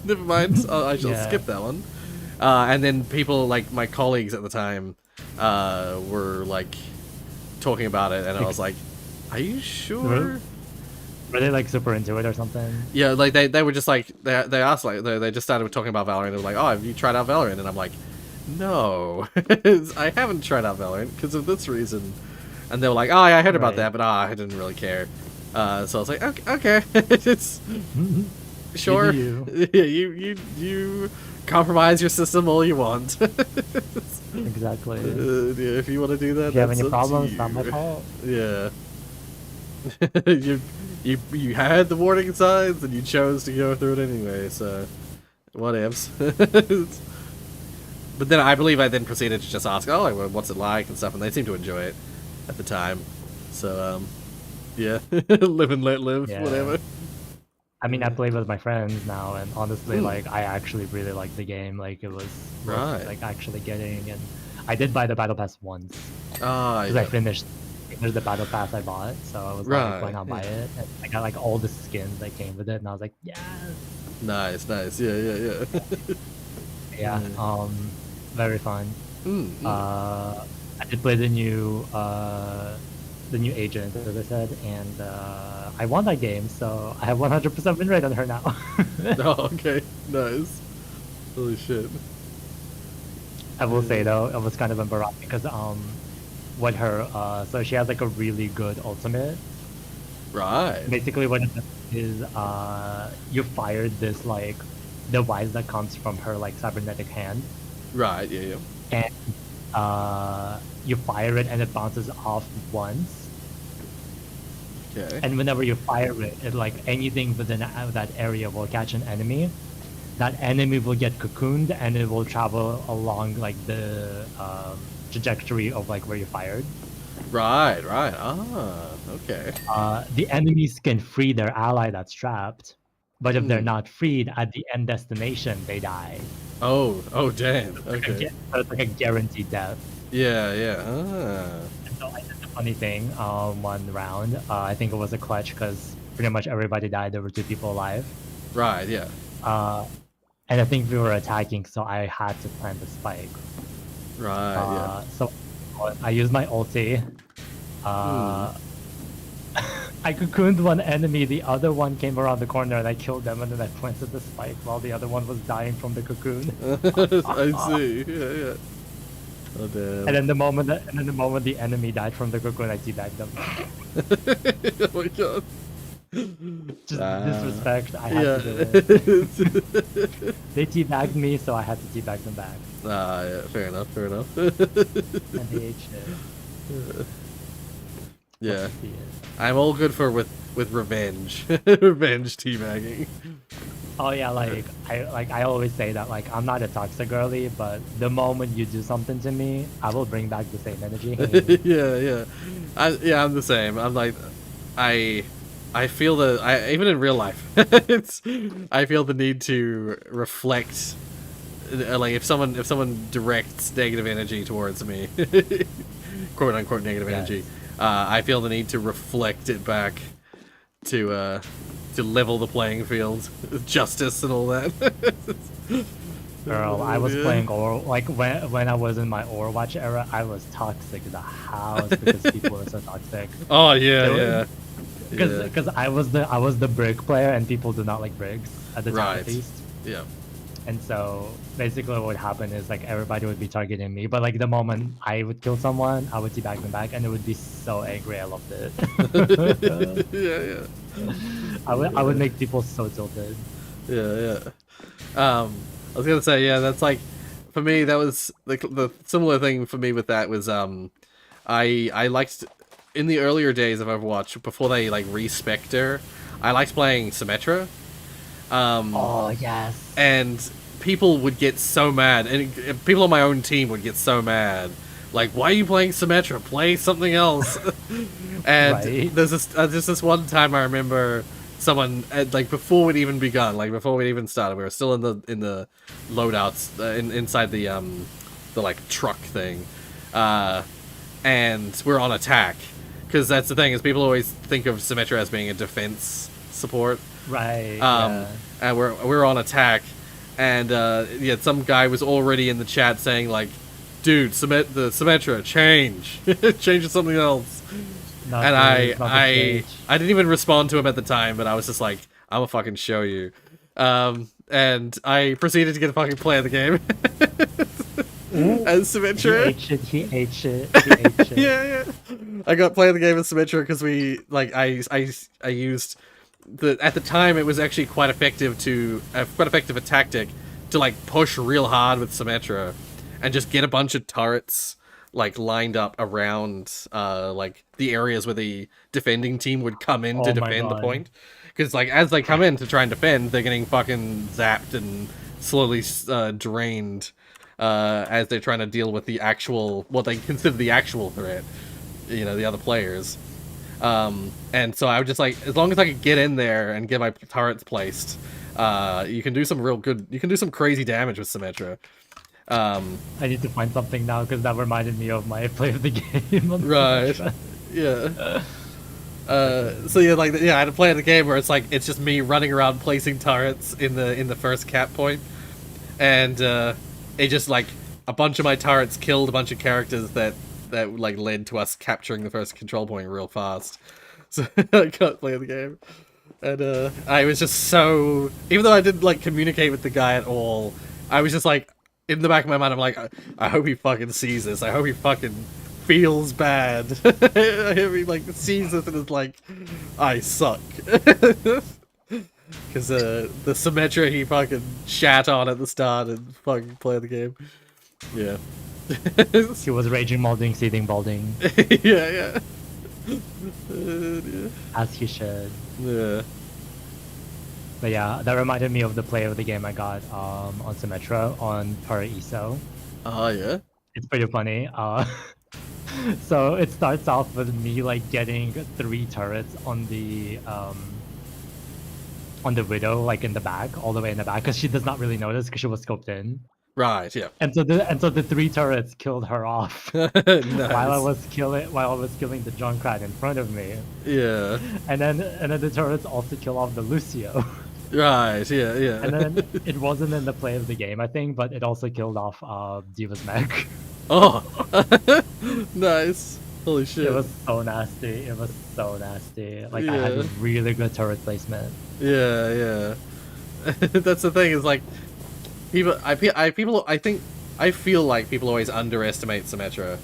never mind. I shall skip that one. And then people like my colleagues at the time were like talking about it, and I was like, "Are you sure?" Were they like super into it or something? Yeah, like they were just like they asked like they just started talking about Valorant. They were like, "Oh, have you tried out Valorant?" And I'm like, "No, I haven't tried out Valorant because of this reason." And they were like, "Oh, yeah, I heard about that, but I didn't really care." So I was like, "Okay, it's sure, yeah, you compromise your system all you want." Exactly. Yeah, if you want to do that, if you have any problems, not my fault. Yeah. You had the warning signs and you chose to go through it anyway, so what ifs. But then I believe I then proceeded to just ask, "Oh, what's it like?" and stuff, and they seemed to enjoy it at the time. So yeah, live and let live, whatever. I mean, I play with my friends now, and honestly, Hmm. like, I actually really like the game. Like, it was Right. like actually getting, and I did buy the battle pass once Ah, because yeah. I finished the battle pass I bought, so I was like, why Right. not buy Yeah. it? And I got like all the skins that came with it, and I was like, yes, Nice, nice. Yeah, yeah, yeah. yeah, Yeah. very fun. Mm. I did play the new agent, as I said, and I won that game, so I have 100% win rate on her now. Oh, okay. Nice. Holy shit. I will say Yeah. though, it was kind of embarrassing because what her so she has like a really good ultimate. Right. Basically, what it does is you fired this like device that comes from her like cybernetic hand, Right. Yeah, yeah. and you fire it and it bounces off once. Okay. And whenever you fire it, it like anything within that area will catch an enemy. That enemy will get cocooned and it will travel along like the trajectory of like where you fired. Right, right. Ah, okay. The enemies can free their ally that's trapped, but if they're Hmm. not freed at the end destination, they die. Oh, oh, damn. Like Okay. so it's like a guaranteed death. Yeah, yeah. Ah. And so I did the funny thing one round. I think it was a clutch because pretty much everybody died. There were 2 people alive. Right, yeah. And I think we were attacking, so I had to plant the spike. Right, yeah. So I used my ulti. Hmm. I cocooned one enemy, the other one came around the corner and I killed them, and then I planted the spike while the other one was dying from the cocoon. I see. Yeah, yeah. Oh, damn. And then the moment the enemy died from the cocoon, I teabagged them. Oh my god. Just Ah. disrespect. I had Yeah. to do it. They teabagged me, so I had to teabag them back. Ah, yeah. Fair enough. Fair enough. And they ate shit. Yeah. Let's see it. I'm all good for with revenge. Revenge teabagging. Oh yeah, like I always say that like I'm not a toxic girly, but the moment you do something to me, I will bring back the same energy. Yeah, yeah. I'm the same. I'm like, I feel even in real life, I feel the need to reflect, like if someone directs negative energy towards me, quote unquote negative Yes. energy, I feel the need to reflect it back to level the playing field, justice and all that. Girl, I was Yeah. playing like when I was in my Overwatch era, I was toxic as a house because people were so toxic. Oh yeah, They were- yeah. Because I was the brig player and people do not like brigs at the time Right. at least. Yeah. And so basically what would happen is like everybody would be targeting me, but like the moment I would kill someone, I would teabag them back and it would be so angry. I loved it. Yeah, I would make people so tilted. yeah. I was gonna say, yeah, that's like, for me, that was the similar thing for me with that was, I liked, in the earlier days of Overwatch, before they like respec'd her, I liked playing Symmetra. Oh yes. And people would get so mad, and people on my own team would get so mad. Like, why are you playing Symmetra? Play something else. And Right. there's this one time I remember someone like before we'd even begun, like before we'd even started, we were still in the loadouts inside the like truck thing, and we're on attack because that's the thing is people always think of Symmetra as being a defense support. Right. And we're on attack, and yeah, some guy was already in the chat saying like, "Dude, the Symmetra, change, change to something else." Not And the- not the I stage. didn't even respond to him at the time, but I was just like, "I'm gonna fucking show you," and I proceeded to get a fucking play of the game as He Symmetra. ate shit. He ate shit. He ate shit. Yeah. I got play of the game as Symmetra because we like I used at the time it was actually quite effective a tactic to like push real hard with Symmetra and just get a bunch of turrets like lined up around like the areas where the defending team would come in to Oh my defend the God. point, because like as they come in to try and defend, they're getting fucking zapped and slowly drained as they're trying to deal with the actual, what they consider the actual threat, you know, the other players. And so I would just like, as long as I could get in there and get my turrets placed, you can do some real good, you can do some crazy damage with Symmetra. I need to find something now because that reminded me of my play of the game. Right. Yeah. So yeah, like I had to play the game where it's like it's just me running around placing turrets in the first cap point, and it just like a bunch of my turrets killed a bunch of characters that like led to us capturing the first control point real fast. So I can't play the game, and I was just so, even though I didn't like communicate with the guy at all, I was just like in the back of my mind, I'm like, I hope he fucking sees this. I hope he fucking feels bad. I hope he like sees this and is like, I suck. Because the Symmetra he fucking shat on at the start and fucking play the game. Yeah. He was raging, molding, seething, balding. Yeah. As he should. Yeah. But yeah, that reminded me of the play of the game I got on Symmetra on per ESO. Oh yeah. It's pretty funny. So it starts off with me like getting 3 turrets on the Widow, like in the back, all the way in the back, because she does not really notice because she was scoped in. Right. Yeah. And so the 3 turrets killed her off Nice. while I was killing the Junkrat in front of me. Yeah. And then the turrets also kill off the Lucio. Right. Yeah. And then it wasn't in the play of the game, I think, but it also killed off Diva's mech. Oh. Nice. Holy shit. It was so nasty. Like I had Yeah. really good turret placement. Yeah. That's the thing, is like I feel like people always underestimate Symmetra.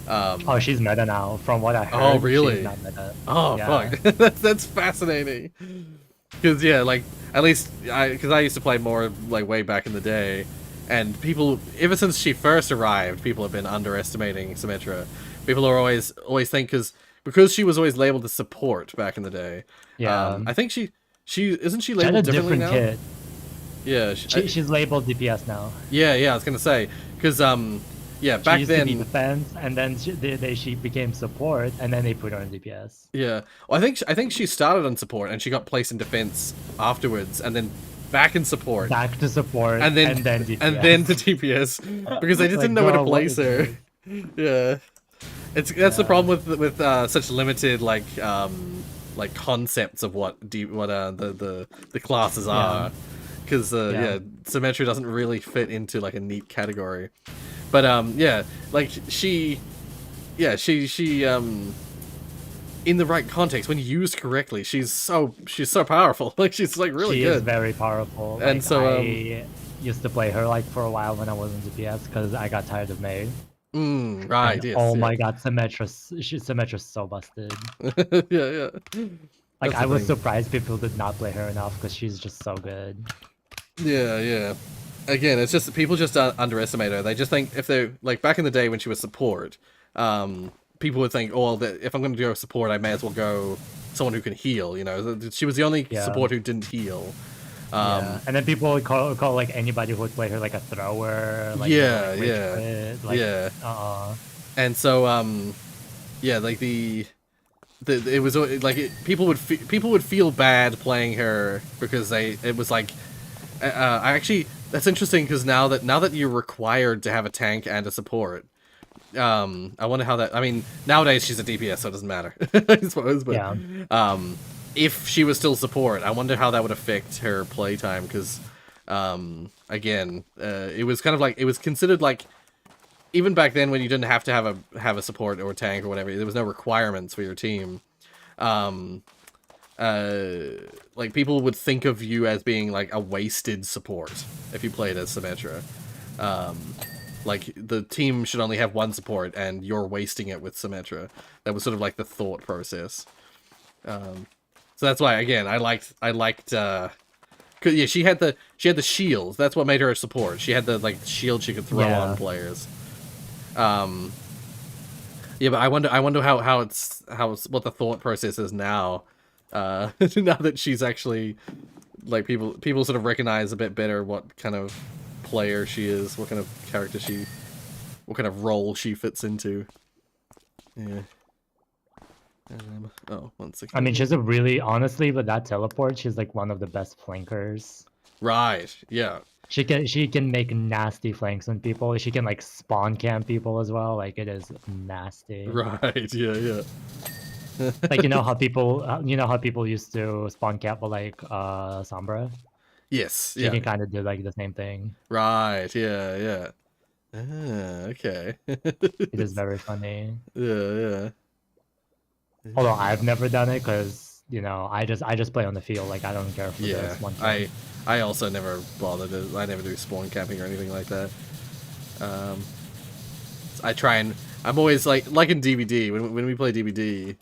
Oh, she's meta now. From what I heard, Oh, really? she's not meta. Oh, Yeah. fuck. That's fascinating. Because, yeah, like, at least, because I used to play more, like, way back in the day, and people, ever since she first arrived, people have been underestimating Symmetra. People are always think, because she was always labeled as support back in the day. Yeah. I think she isn't she She had a labeled differently different now? kit. Yeah. She's labeled DPS now. Yeah, I was gonna say, because, yeah, She back used to be then, defense, and then she became support, and then they put her in DPS. yeah. Well, I think she started on support and she got placed in defense afterwards, and then back in support, Back to support, and then DPS. and then to DPS because they just Like, didn't know where to girl, what place is her. this? Yeah, that's the problem with such limited like concepts of what the classes are, because yeah, Symmetra doesn't really fit into like a neat category. But yeah, like she in the right context, when used correctly, she's so powerful. Like she's like really She good. is very powerful. And Like, so, I used to play her like for a while when I was in DPS because I got tired of May. Right. And, Yes. oh yeah. my god, Symmetra's so busted. Yeah. Like That's I the was thing. surprised people did not play her enough because she's just so good. Yeah. Again, it's just that people just underestimate her. They just think if they're like back in the day when she was support, people would think, oh, well, if I'm going to go support, I may as well go someone who can heal. You know, she was the only support who didn't heal. Yeah. And then people would call like anybody who would play her like a thrower. Like, Yeah, like, yeah. quit, like, Yeah. And so, yeah, like it was like people would feel bad playing her because it was like, I actually, that's interesting because now that you're required to have a tank and a support, I wonder how that. I mean, nowadays she's a DPS, so it doesn't matter, I suppose. But yeah. If she was still support, I wonder how that would affect her playtime. Because, again, it was kind of like, it was considered like, even back then when you didn't have to have a support or a tank or whatever, there was no requirements for your team. Like people would think of you as being like a wasted support if you played as Symmetra. Like the team should only have one support and you're wasting it with Symmetra. That was sort of like the thought process. So that's why, again, I liked 'cause, yeah, she had the shields. That's what made her a support. She had the like shield she could throw on players. Yeah, but I wonder how it's what the thought process is now. Now that she's actually like people sort of recognize a bit better what kind of player she is, what kind of character what kind of role she fits into. Yeah. Oh, 1 second. I mean, she's a really, honestly, with that teleport, she's like one of the best flankers. Right, yeah. She can make nasty flanks on people. She can like spawn camp people as well. Like it is nasty. Right, yeah. Like you know how people used to spawn camp with like Sombra. Yes, She yeah. can kind of do like the same thing. Right, yeah. Ah, okay. It is very funny. Yeah. Although I've never done it because I just play on the field. Like I don't care for Yeah, this one. I also never bothered. I never do spawn camping or anything like that. I try and I'm always like in DVD when we play DVD.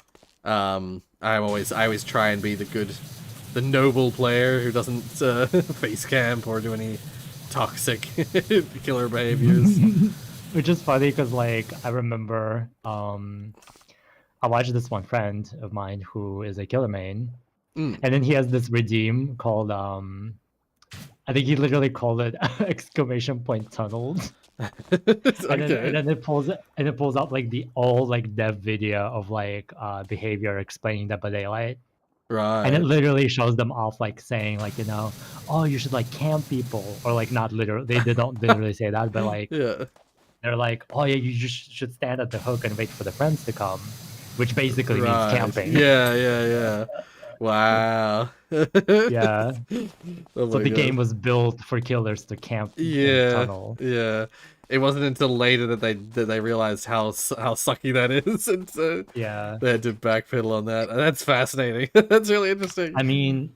I always try and be the noble player who doesn't face camp or do any toxic killer behaviors. Which is funny because like I remember I watched this one friend of mine who is a killer main, and then he has this redeem called I think he literally called it exclamation point tunnels. Okay. and then it pulls up like the old like dev video of like behavior explaining that by daylight. Right. And it literally shows them off like saying like, oh, you should like camp people, or like not literally they don't literally say that, but like Yeah. they're like, oh yeah, you just should stand at the hook and wait for the friends to come, which basically means Right. camping. Yeah. Wow. Yeah. Oh So my the God. game was built for killers to camp in the tunnel. Yeah. It wasn't until later that they realized how sucky that is, and so Yeah. they had to backpedal on that. And that's fascinating. That's really interesting. I mean,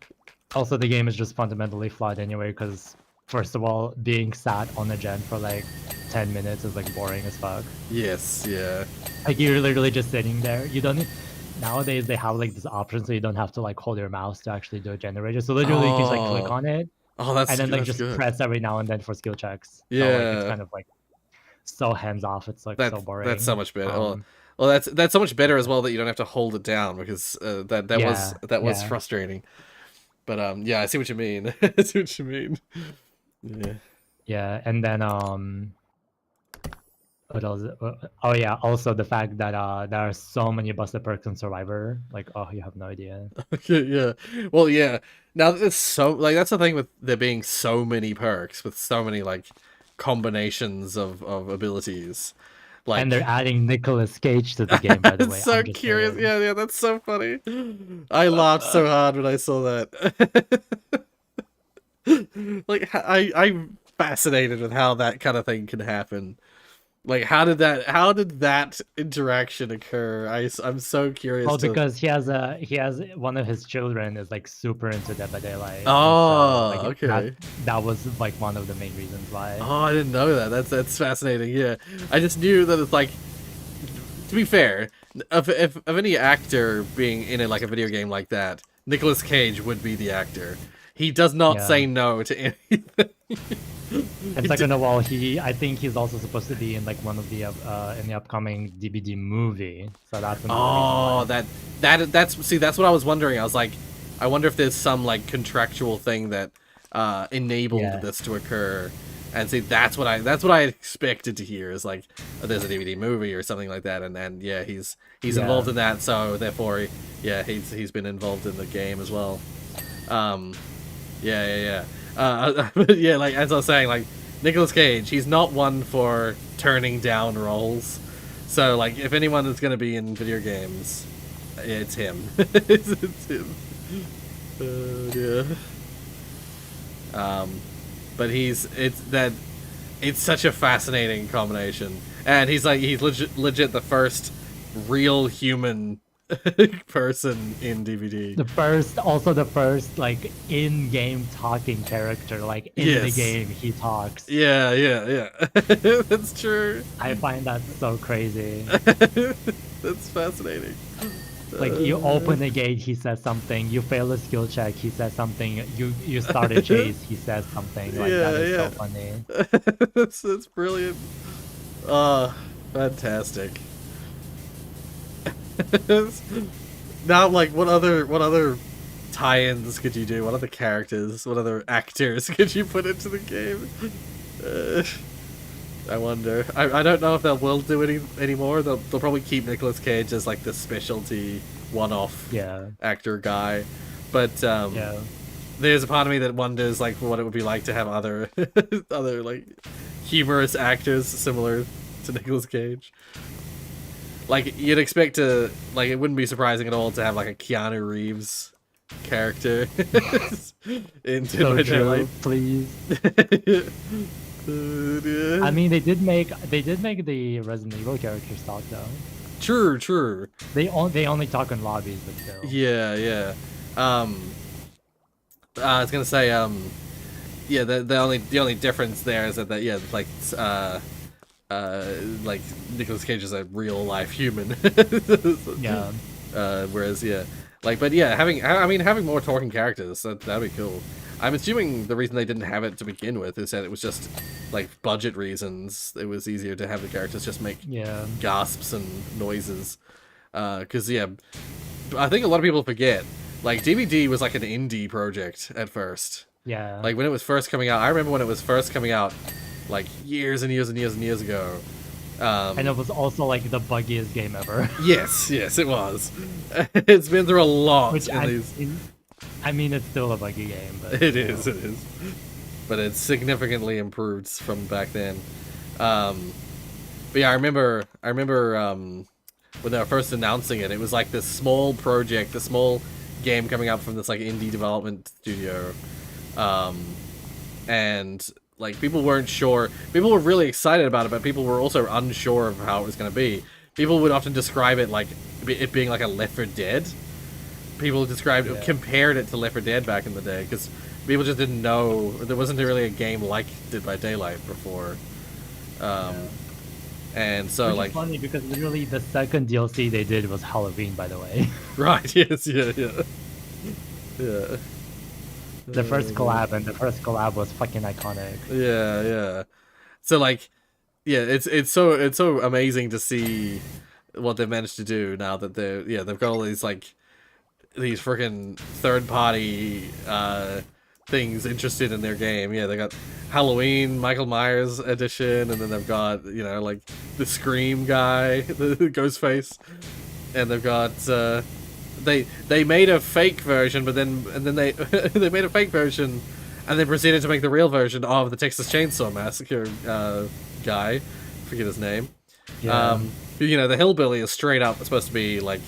also the game is just fundamentally flawed anyway, because first of all, being sat on a gen for like 10 minutes is like boring as fuck. Yes, yeah. Like you're literally just sitting there. You don't nowadays they have like this option so you don't have to like hold your mouse to actually do a generator. So literally you can just like click on it. Oh, that's and then like that's just good. press every now and then for skill checks. Yeah. So, like, it's kind of like so hands off. It's like so boring. That's so much better. Well, that's so much better as well that you don't have to hold it down, because that was frustrating. But yeah, I see what you mean. I see what you mean. Yeah. Yeah, and then what else? Oh yeah, also the fact that there are so many busted perks in Survivor. Like, oh, you have no idea. Okay, yeah. Well, yeah. Now it's so like that's the thing with there being so many perks with so many like combinations of abilities. Like, and they're adding Nicolas Cage to the game, by the way. It's so curious. Saying. Yeah, that's so funny. I laughed so hard when I saw that. Like, I'm fascinated with how that kind of thing can happen. Like, how did that interaction occur? I'm so curious. Well, because he has one of his children is like super into Dead by Daylight. Oh, so, like, okay. That was like one of the main reasons why. Oh, I didn't know that. That's fascinating. Yeah, I just knew that it's like. To be fair, if any actor being in like a video game like that, Nicolas Cage would be the actor. He does not say no to anything. And second of all, I think he's also supposed to be in like one of the in the upcoming DVD movie. So that's that's what I was wondering. I was like, I wonder if there's some like contractual thing that enabled this to occur. And see, that's what I expected to hear is like there's a DVD movie or something like that, and yeah, he's involved in that, so therefore he's been involved in the game as well. But yeah, like as I was saying, like Nicolas Cage, he's not one for turning down roles. So like if anyone is gonna be in video games, it's him. it's him. Yeah. But it's such a fascinating combination, and he's legit the first real human person in DVD. The first like in-game talking character, like in the game he talks. Yeah. That's true. I find that so crazy. That's fascinating. Like you open a gate, he says something. You fail a skill check, he says something. You start a chase, he says something. Like that is so funny. That's brilliant. Fantastic. Now, like, what other tie-ins could you do? What other characters? What other actors could you put into the game? I wonder. I don't know if they will do it anymore. They'll probably keep Nicolas Cage as like the specialty one-off actor guy. But there's a part of me that wonders like what it would be like to have other other like humorous actors similar to Nicolas Cage. Like you'd expect to like it wouldn't be surprising at all to have like a Keanu Reeves character in so true, please. I mean, they did make the Resident Evil character stock though. True. They only talk in lobbies, but still. Yeah. I was gonna say, yeah. The only difference there is that like Nicolas Cage is a real life human. Yeah. Whereas having more talking characters that'd be cool. I'm assuming the reason they didn't have it to begin with is that it was just like budget reasons. It was easier to have the characters just make gasps and noises. Because I think a lot of people forget like DVD was like an indie project at first. Yeah. Like when it was first coming out, I remember when it was first coming out, like years and years and years and years ago. And it was also like the buggiest game ever. Yes, it was. It's been through a lot. I mean, it's still a buggy game. But, it is. But it's significantly improved from back then. But yeah, I remember when they were first announcing it, it was like this small project, the small game coming up from this like indie development studio. And like people weren't sure. People were really excited about it, but people were also unsure of how it was going to be. People would often describe it like it being like a Left 4 Dead. People compared it to Left 4 Dead back in the day because people just didn't know there wasn't really a game like Dead by Daylight before. And so which is funny because literally the second DLC they did was Halloween, by the way. Right. Yes. Yeah. The first collab was fucking iconic. Yeah. So like, yeah, it's so amazing to see what they've managed to do now that they've got all these like these freaking third-party things interested in their game. Yeah, they got Halloween, Michael Myers edition, and then they've got like the Scream guy, the Ghostface, and they've got they made a fake version, but then they they made a fake version, and they proceeded to make the real version of the Texas Chainsaw Massacre guy. Forget his name. Yeah. The hillbilly is straight up supposed to be like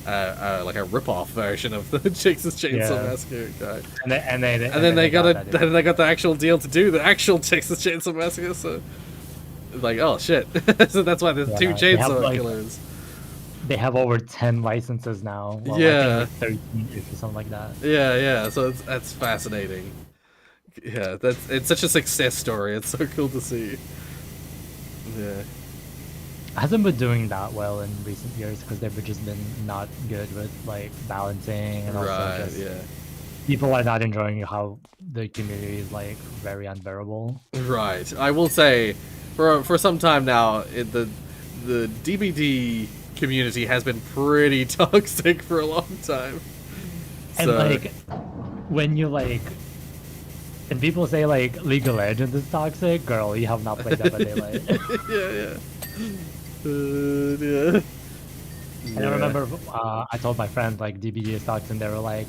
a rip-off version of the Texas Chainsaw Massacre guy. And then they got the actual deal to do the actual Texas Chainsaw Massacre. So like, oh shit! So that's why there's two chainsaw killers. They have over 10 licenses now. Well, I think 13 or something like that. Yeah. So that's fascinating. Yeah, it's such a success story. It's so cool to see. Yeah. Hasn't been doing that well in recent years because they've just been not good with like balancing and also people are not enjoying how the community is like very unbearable. Right. I will say, for some time now, the DBD community has been pretty toxic for a long time. And like when you like, and people say like League of Legends is toxic, girl, you have not played Dead by Daylight. Yeah. And I remember I told my friend like DBD is toxic, and they were like,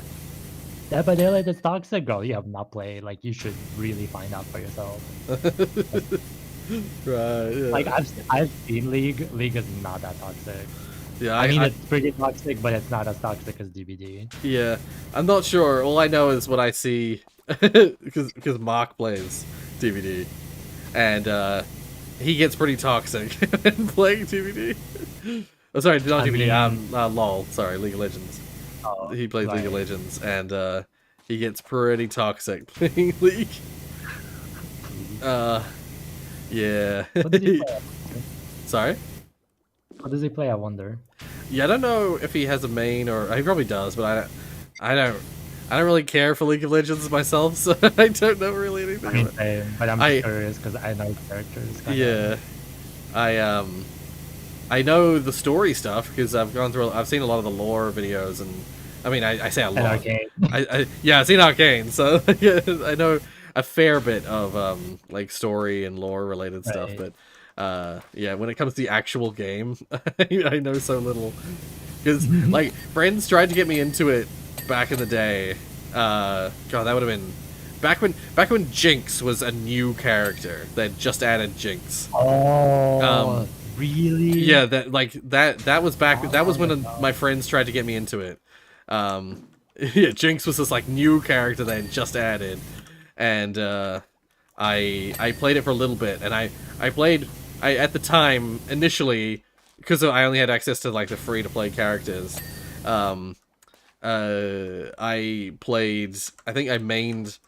Dead by Daylight is toxic, girl, you have not played, like you should really find out for yourself. Right. Yeah. Like I've seen League is not that toxic. Yeah, I mean it's pretty toxic, but it's not as toxic as DBD. Yeah, I'm not sure. All I know is what I see because Mark plays DBD, and he gets pretty toxic when playing DBD. Oh, sorry, not DBD. LOL. Sorry, League of Legends. Oh, he plays League of Legends, and he gets pretty toxic playing League. Yeah. What does he play? Sorry? What does he play, I wonder? Yeah, I don't know if he has a main, or he probably does, but I don't really care for League of Legends myself, so I don't know really anything. I mean, same, but I'm curious because I know characters. Yeah, I know the story stuff because I've seen a lot of the lore videos, and I mean I say a lot. Arcane. I've seen Arcane, so yeah, I a fair bit of like story and lore related stuff, Right. but yeah, when it comes to the actual game, I know so little. Because like friends tried to get me into it back in the day. God, that would have been back when Jinx was a new character. They had just added Jinx. Oh, really? Yeah, that was back. That was when no. my friends tried to get me into it. Yeah, Jinx was this like new character they had just added, and I played it for a little bit, and I at the time initially, because I only had access to like the free to play characters. I played. I think I mained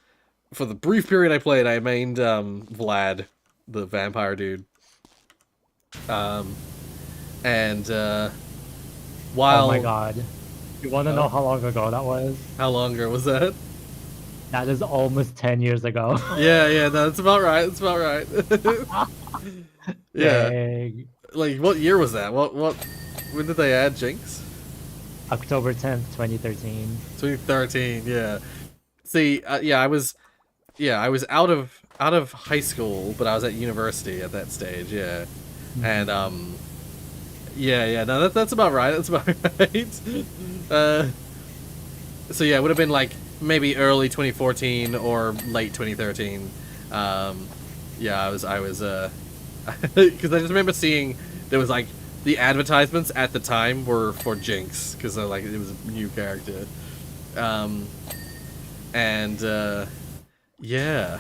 for the brief period I played. I mained Vlad, the vampire dude. And while Oh my god. You want to know how long ago that was? how long ago was that? That is almost 10 years ago. Yeah, no, that's about right. That's about right. Yeah, Dang. like what year was that? What when did they add Jinx? October 10th, 2013. 2013. Yeah. See, yeah, I was out of high school, but I was at university at that stage. Yeah, and yeah, no, that's about right. That's about right. So yeah, it would have been like maybe early 2014 or late 2013. Yeah, I was because I just remember seeing there was like the advertisements at the time were for Jinx because like it was a new character, and yeah,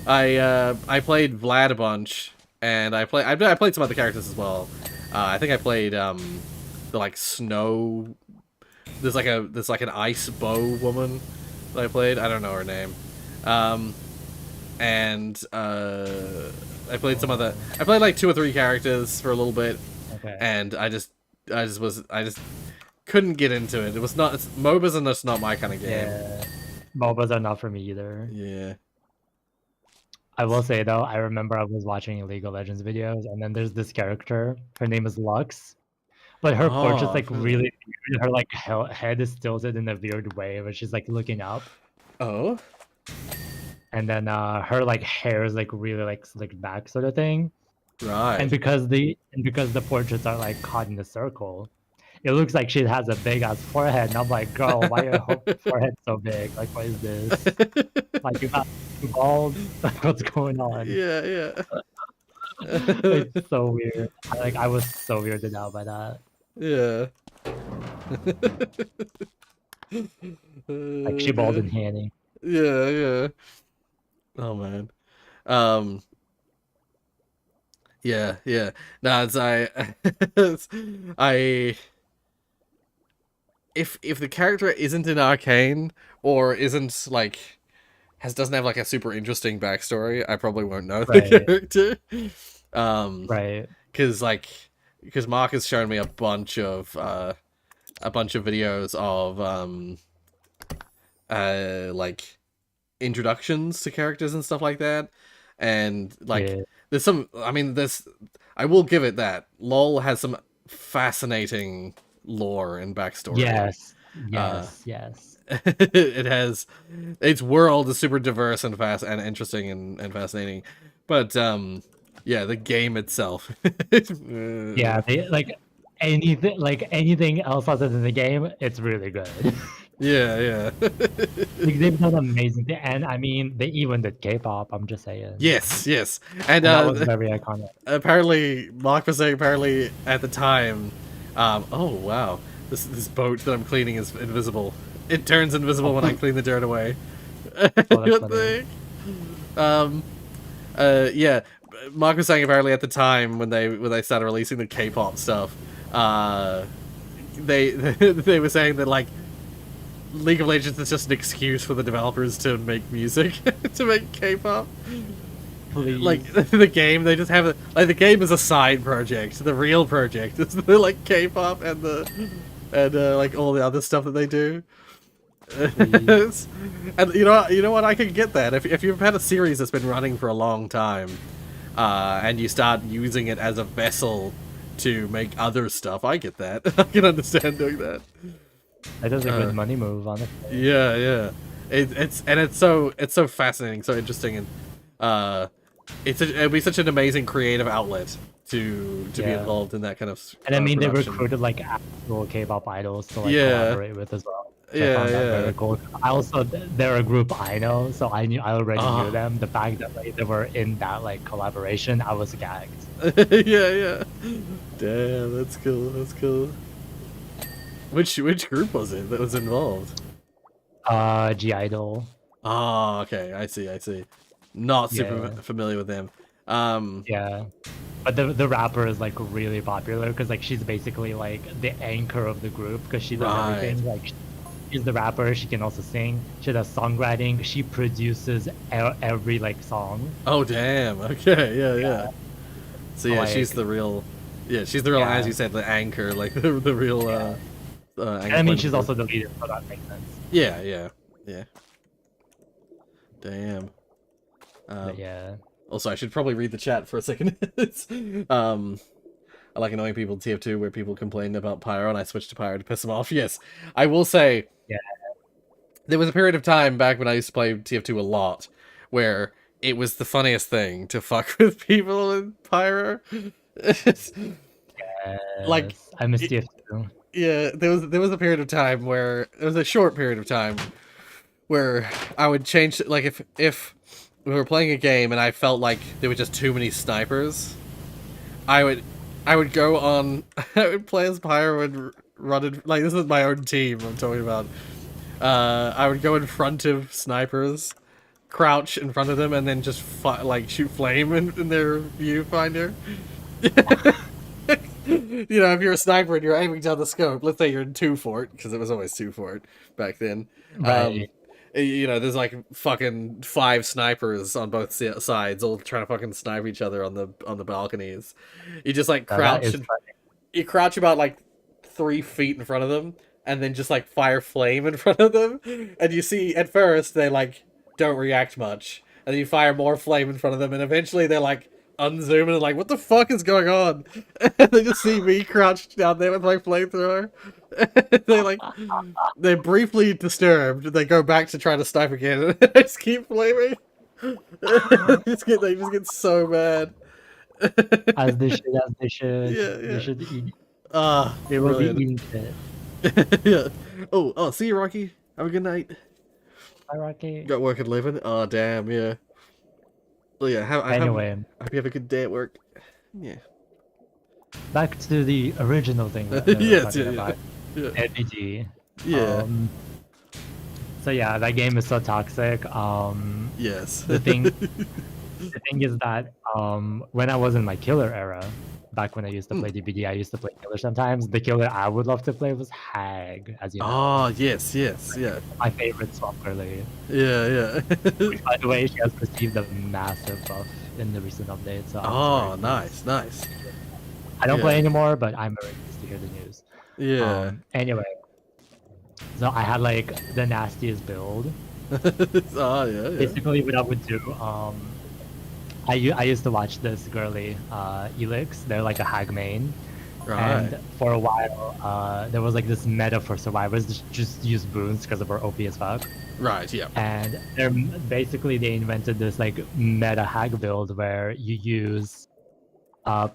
I played Vlad a bunch, and I played some other characters as well. I think I played the like snow. There's like an ice bow woman that I played. I don't know her name. And I played some other. I played like 2 or 3 characters for a little bit, Okay. and I just couldn't get into it. It was not. MOBAs are just not my kind of game. Yeah. MOBAs are not for me either. Yeah. I will say though, I remember I was watching League of Legends videos, and then there's this character. Her name is Lux, but her portrait's like really weird. Her like head is tilted in a weird way, but she's like looking up. Oh. And then her like hair is like really like slicked back sort of thing. Right. And because the portraits are like caught in a circle, it looks like she has a big ass forehead. And I'm like, girl, why your forehead so big? Like, what is this? Like, you got bald? What's going on? Yeah. It's so weird. I was so weirded out by that. Yeah. Like, she bald and handy. Yeah. Oh man. Yeah. No, it's I if the character isn't in Arcane or isn't like doesn't have like a super interesting backstory, I probably won't know the character. Right. Because Mark has shown me a bunch of videos of like introductions to characters and stuff like that, and like there's some. I mean, I will give it that LOL has some fascinating lore and backstory. Yes. It has, its world is super diverse and interesting and fascinating, but yeah, the game itself. Yeah, anything else other than the game, it's really good. Yeah. Like, they've done amazing things, and I mean, they even did K-pop. I'm just saying. Yes, and that was very iconic. Apparently, Mark was saying at the time, oh wow, this boat that I'm cleaning is invisible. It turns invisible when I clean the dirt away. Funny. Yeah, Mark was saying apparently at the time when they started releasing the K-pop stuff, they were saying that like League of Legends is just an excuse for the developers to make music, to make K-pop. Please. Like the game, they just have the game is a side project. The real project is the like K-pop and like all the other stuff that they do. And you know what? I can get that if you've had a series that's been running for a long time, and you start using it as a vessel to make other stuff. I get that. I can understand doing that. That is a good money move, honestly. Yeah. it's so fascinating, so interesting, and it'd be such an amazing creative outlet to be involved in that kind of. And I mean, they production. recruited like actual K-pop idols to like collaborate with as well. So I found that very cool. I also, they're a group I know, so I already knew them. The fact that like, they were in that like collaboration, I was gagged. yeah. Damn, that's cool. That's cool. Which group was it that was involved? G Idol. Oh, okay. I see. Not super familiar with them. Yeah. But the rapper is like really popular because like she's basically like the anchor of the group because she does everything. Like she's the rapper. She can also sing. She does songwriting. She produces every like song. Oh damn. Okay. Yeah. So yeah, like, she's the real. Yeah, she's the real, as you said, the anchor, like the real. And I mean, she's also the leader, so that makes sense. Yeah. Damn. Yeah. Also, I should probably read the chat for a second. I like annoying people in TF2 where people complain about Pyro, and I switched to Pyro to piss them off. Yes, I will say. Yeah. There was a period of time back when I used to play TF2 a lot, where it was the funniest thing to fuck with people in Pyro. Like I miss TF2. Yeah, there was a period of time where there was a short period of time where I would change, like if we were playing a game and I felt like there were just too many snipers, I would go on. I would play as Pyro and run in, like this is my own team I'm talking about. I would go in front of snipers, crouch in front of them, and then just like shoot flame in their viewfinder. You know, if you're a sniper and you're aiming down the scope, let's say you're in 2 fort, because it was always 2 fort back then. Right. You know, there's like fucking 5 snipers on both sides, all trying to fucking snipe each other on the balconies. You just like crouch, you crouch about like 3 feet in front of them, and then just like fire flame in front of them, and you see at first they like don't react much, and then you fire more flame in front of them, and eventually they're like unzooming and like, what the fuck is going on? And they just see me crouched down there with my flamethrower. They're briefly disturbed. They go back to try to snipe again, and I just keep flaming. They just get so mad. As they should. Yeah. They should eat. They will be eating shit. Yeah. Oh, see you, Rocky. Have a good night. Bye, Rocky. Got work and living. Oh, damn, yeah. Well, yeah. I hope you have a good day at work. Yeah. Back to the original thing. Yes, about. NBG. Yeah. So yeah, that game is so toxic. Yes. The thing is that when I was in my killer era, back when I used to play DBD, I used to play killer sometimes. The killer I would love to play was Hag, as you know. Oh, yes, yeah. My favorite swap girly. Yeah. Which, by the way, she has received a massive buff in the recent update. So nice. I don't play anymore, but I'm very pleased to hear the news. Yeah. Anyway, so I had like the nastiest build. Yeah. Basically, what I would do, I used to watch this girly, Elix. They're like a Hag main. Right. And for a while, there was like this meta for survivors just use boons because of our OP as fuck. Right, yeah. And they invented this like meta Hag build where you use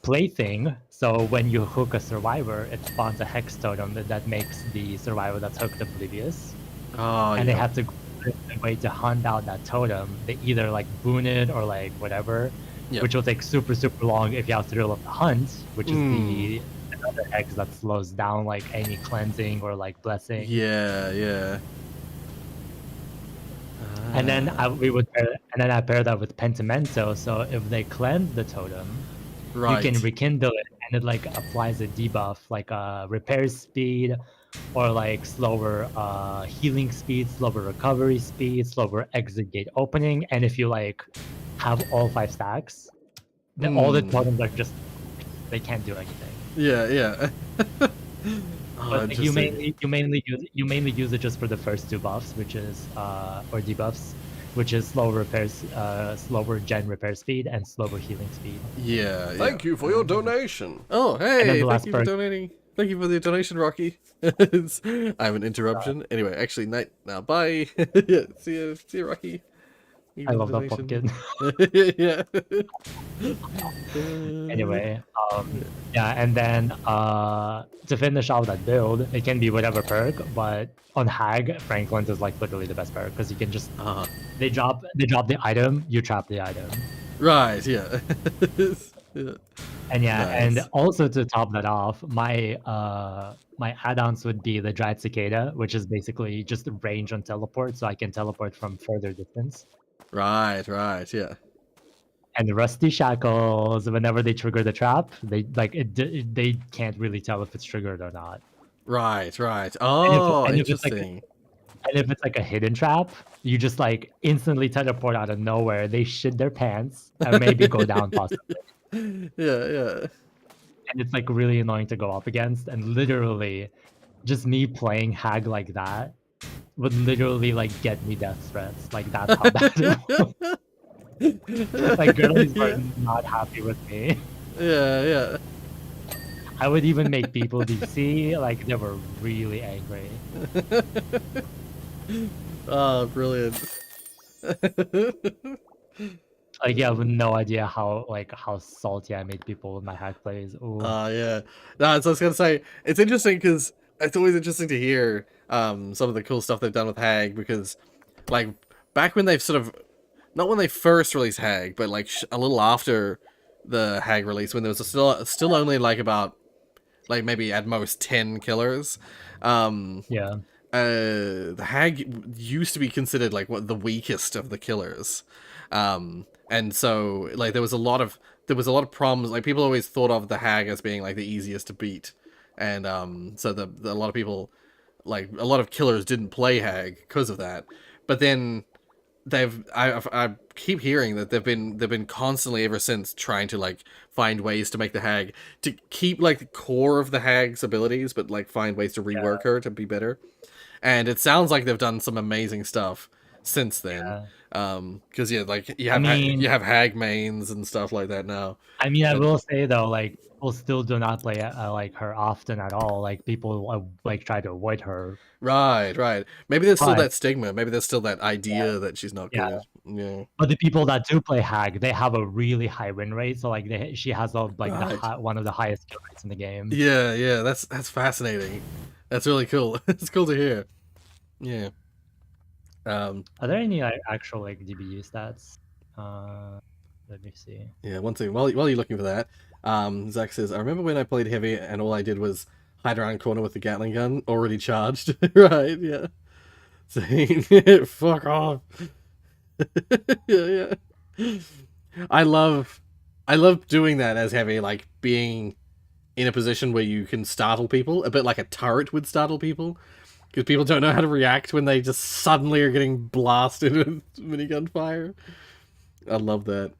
plaything. So when you hook a survivor, it spawns a hex totem that makes the survivor that's hooked oblivious. Oh, and they have to a way to hunt out that totem. They either like boon it or like whatever, which will take super long if you have to drill up the hunt, which is another hex that slows down like any cleansing or like blessing. Yeah. And then I pair that with Pentimento, so if they cleanse the totem, you can rekindle it, and it like applies a debuff like repair speed, or like slower healing speed, slower recovery speed, slower exit gate opening, and if you like have all 5 stacks, then all the totems are just, they can't do anything. Yeah. But like, you mainly use it just for the first 2 buffs, which is or debuffs, which is slower gen repair speed and slower healing speed. Yeah. Thank you for your donation. Oh, hey, thank you for donating Thank you for the donation, Rocky. I have an interruption. Anyway, actually, night now. Bye. Yeah, see you, Rocky. I love that pumpkin. Yeah. Anyway, yeah, and then to finish off that build, it can be whatever perk, but on Hag, Franklin's is like literally the best perk because you can just they drop the item, you trap the item. Right. Yeah. Yeah. And yeah, Nice. and also to top that off, my my add-ons would be the Dried Cicada, which is basically just range on teleport, so I can teleport from further distance. Right. Yeah. And the Rusty Shackles, whenever they trigger the trap, they they can't really tell if it's triggered or not. Right. Oh, and interesting. If it's like a hidden trap, you just like instantly teleport out of nowhere. They shit their pants and maybe go down possibly. Yeah. And it's like really annoying to go up against. And literally, just me playing Hag like that would literally like get me death threats. Like that's how bad it was. Like girlies were not happy with me. Yeah. I would even make people DC, like they were really angry. Oh, brilliant. Like, yeah, I have no idea how salty I made people with my hack plays. Ooh. Yeah. No, so I was gonna say, it's interesting because it's always interesting to hear some of the cool stuff they've done with Hag, because like back when they've sort of, not when they first released Hag, but like a little after the Hag release, when there was still only like about like maybe at most 10 killers. Yeah. The Hag used to be considered like the weakest of the killers. And so like there was a lot of problems. Like people always thought of the Hag as being like the easiest to beat, and so a lot of people, like a lot of killers, didn't play Hag because of that. But then I keep hearing that they've been constantly ever since trying to like find ways to make the Hag to keep like the core of the Hag's abilities, but like find ways to rework her to be better. And it sounds like they've done some amazing stuff since then. Because like you have Hag mains and stuff like that now. I mean, I will say though, like people still do not play like her often at all. Like people like try to avoid her. Right. Maybe there's still that stigma. Maybe there's still that idea that she's not good. Yeah. But the people that do play Hag, they have a really high win rate. So like she has one of the highest kill rates in the game. Yeah. That's fascinating. That's really cool. It's cool to hear. Yeah. Are there any like actual like DBU stats? Let me see. Yeah, one thing while you're looking for that, Zach says, I remember when I played heavy and all I did was hide around corner with the Gatling gun already charged. Right, yeah. Saying fuck off. Yeah. I love doing that as heavy, like being in a position where you can startle people, a bit like a turret would startle people. Because people don't know how to react when they just suddenly are getting blasted with minigun fire. I love that.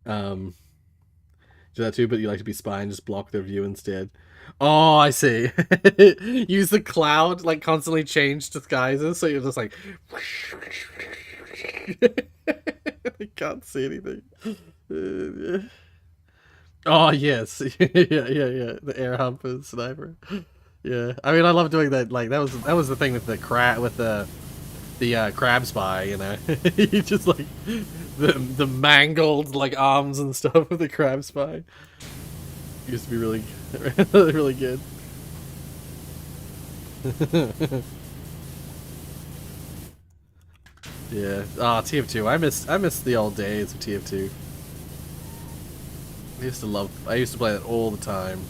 Do that too, but you like to be spy and just block their view instead. Oh, I see. Use the cloud, like constantly change disguises, so you're just like... I can't see anything. Oh, yes. Yeah. The air humper sniper. Yeah, I mean, I love doing that. Like that was the thing with the crab spy. You know, you just like the mangled like arms and stuff with the crab spy. Used to be really, really good. Yeah. TF2. I miss the old days of TF2. I used to play that all the time.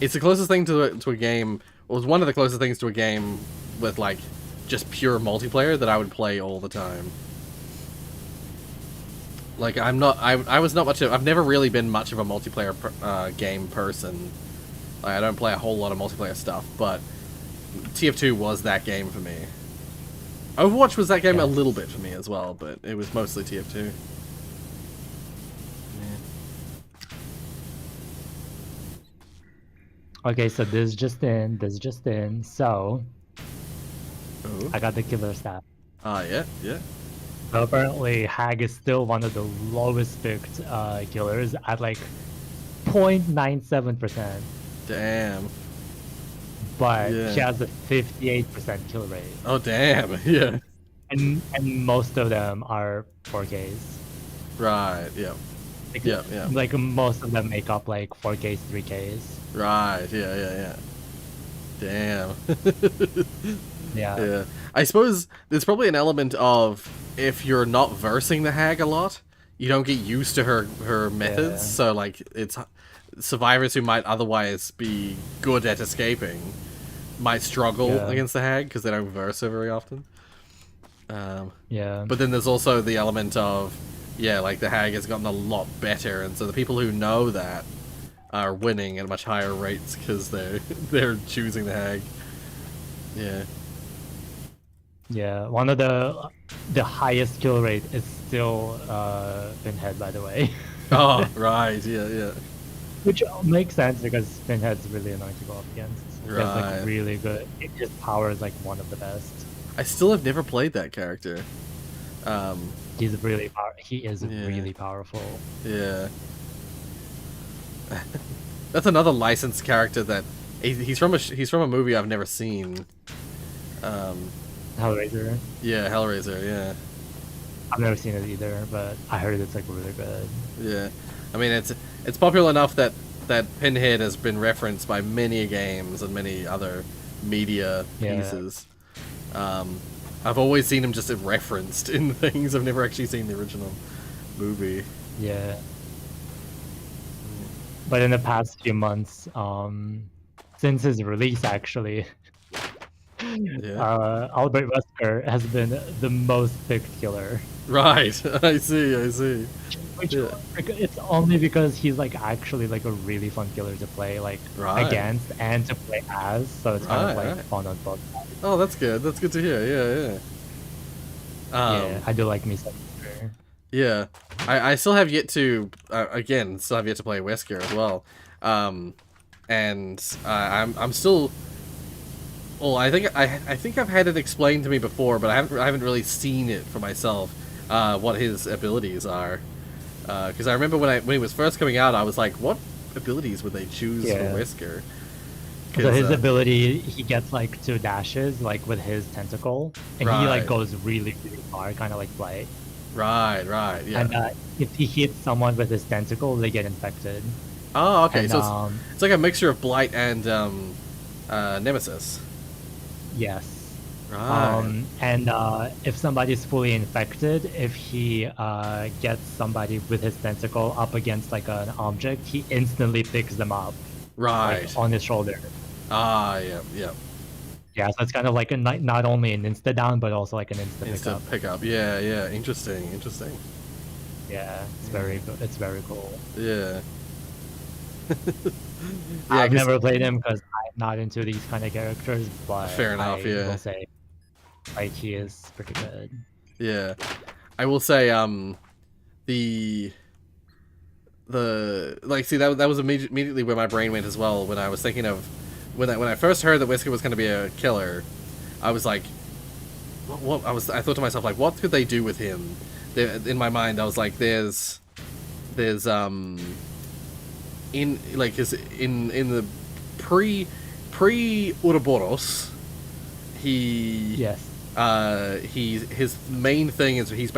It's the closest thing to a game. It was one of the closest things to a game with like just pure multiplayer that I would play all the time. Like I was not much of, I've never really been much of a multiplayer game person. Like, I don't play a whole lot of multiplayer stuff, but TF2 was that game for me. Overwatch was that game a little bit for me as well, but it was mostly TF2. Okay, so this just in. So, I got the killer stat. Yeah. So apparently, Hag is still one of the lowest picked killers at like 0.97%. Damn. But Yeah. she has a 58% kill rate. Oh damn. Yeah. And most of them are 4Ks. Right. Yeah. Like, Yeah. Like most of them make up like 4Ks, 3Ks. Right. Yeah. Damn. Yeah. Yeah. I suppose there's probably an element of if you're not versing the hag a lot, you don't get used to her methods. Yeah. So like it's survivors who might otherwise be good at escaping might struggle against the hag because they don't verse her very often. Yeah. But then there's also the element of like the hag has gotten a lot better, and so the people who know that are winning at much higher rates because they're choosing the hag. Yeah. Yeah, one of the highest kill rate is still Pinhead, by the way. Oh, right, yeah. Which makes sense because Pinhead's really annoying to go up against. He has Right. like really good. His power is like one of the best. I still have never played that character. He's really He is Yeah. really powerful. Yeah. That's another licensed character that he's from a movie I've never seen. Hellraiser. Yeah, Hellraiser. Yeah. I've never seen it either, but I heard it's like really good. Yeah. I mean, it's popular enough that Pinhead has been referenced by many games and many other media pieces. I've always seen him just referenced in things. I've never actually seen the original movie. Yeah. But in the past few months, since his release actually, Albert Wesker has been the most picked killer. Right, I see. Which it's only because he's like actually like a really fun killer to play against and to play as, so it's kind of like fun on both sides. Oh, that's good. That's good to hear. Yeah. Yeah, I do like me some Wesker. Yeah, I still have yet to still have yet to play Wesker as well. And I'm still. Well, I think I've had it explained to me before, but I haven't really seen it for myself. What his abilities are, because I remember when he was first coming out, I was like, what abilities would they choose for Wesker? So his ability, he gets like 2 dashes, like with his tentacle, and he like goes really, really far, kind of like Blight. Right, yeah. And if he hits someone with his tentacle, they get infected. Oh, okay. And, so it's like a mixture of Blight and Nemesis. Yes. Right. And if somebody's fully infected, if he gets somebody with his tentacle up against like an object, he instantly picks them up. Right. Like, on his shoulder. Ah, yeah. Yeah, so it's kind of like not only an insta down, but also like an instant pickup. Yeah. Interesting. Yeah, it's very good. It's very cool. Yeah. I've never played him because I'm not into these kind of characters, but fair enough. I will say, like, he is pretty good. Yeah, I will say see that was immediately where my brain went as well when I was thinking of when I first heard that Wesker was going to be a killer. I was like, I thought to myself, like, what could they do with him? In my mind, I was like, there's in the pre Ouroboros, his main thing is he's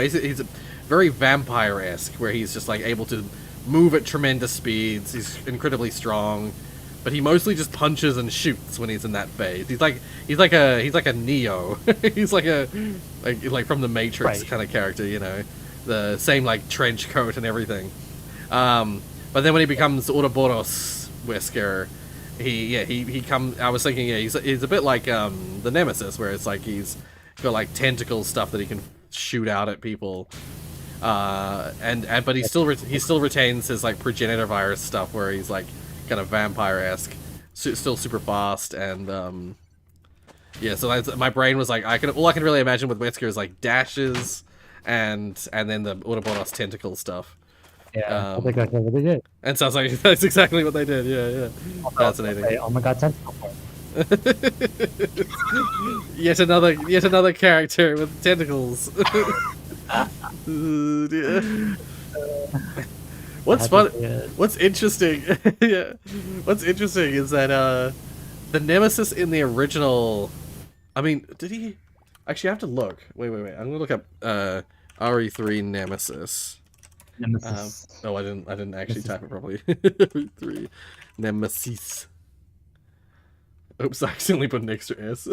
very vampire-esque, where he's just like able to move at tremendous speeds. He's incredibly strong, but he mostly just punches and shoots when he's in that phase. He's like a Neo. He's like from the Matrix kind of character, you know, the same like trench coat and everything. But then when he becomes Ouroboros Wesker, he comes. I was thinking, he's a bit like the Nemesis, where it's like he's got like tentacle stuff that he can shoot out at people. But he still retains his like progenitor virus stuff, where he's like kind of vampire-esque, still super fast, and so my brain was like, all I can really imagine with Wesker is like dashes, and then the Ouroboros tentacle stuff. Yeah, I think that's what they did. And sounds like that's exactly what they did. Yeah. Fascinating. Oh my god, tentacle. Yet another character with tentacles. Yeah. What's fun? What's interesting? Yeah. What's interesting is that the Nemesis in the original. I mean, did he? Actually, I have to look. Wait. I'm gonna look up RE3 Nemesis. Nemesis. Oh, I didn't actually type it properly. 3 Nemesis. Oops, I accidentally put an extra S.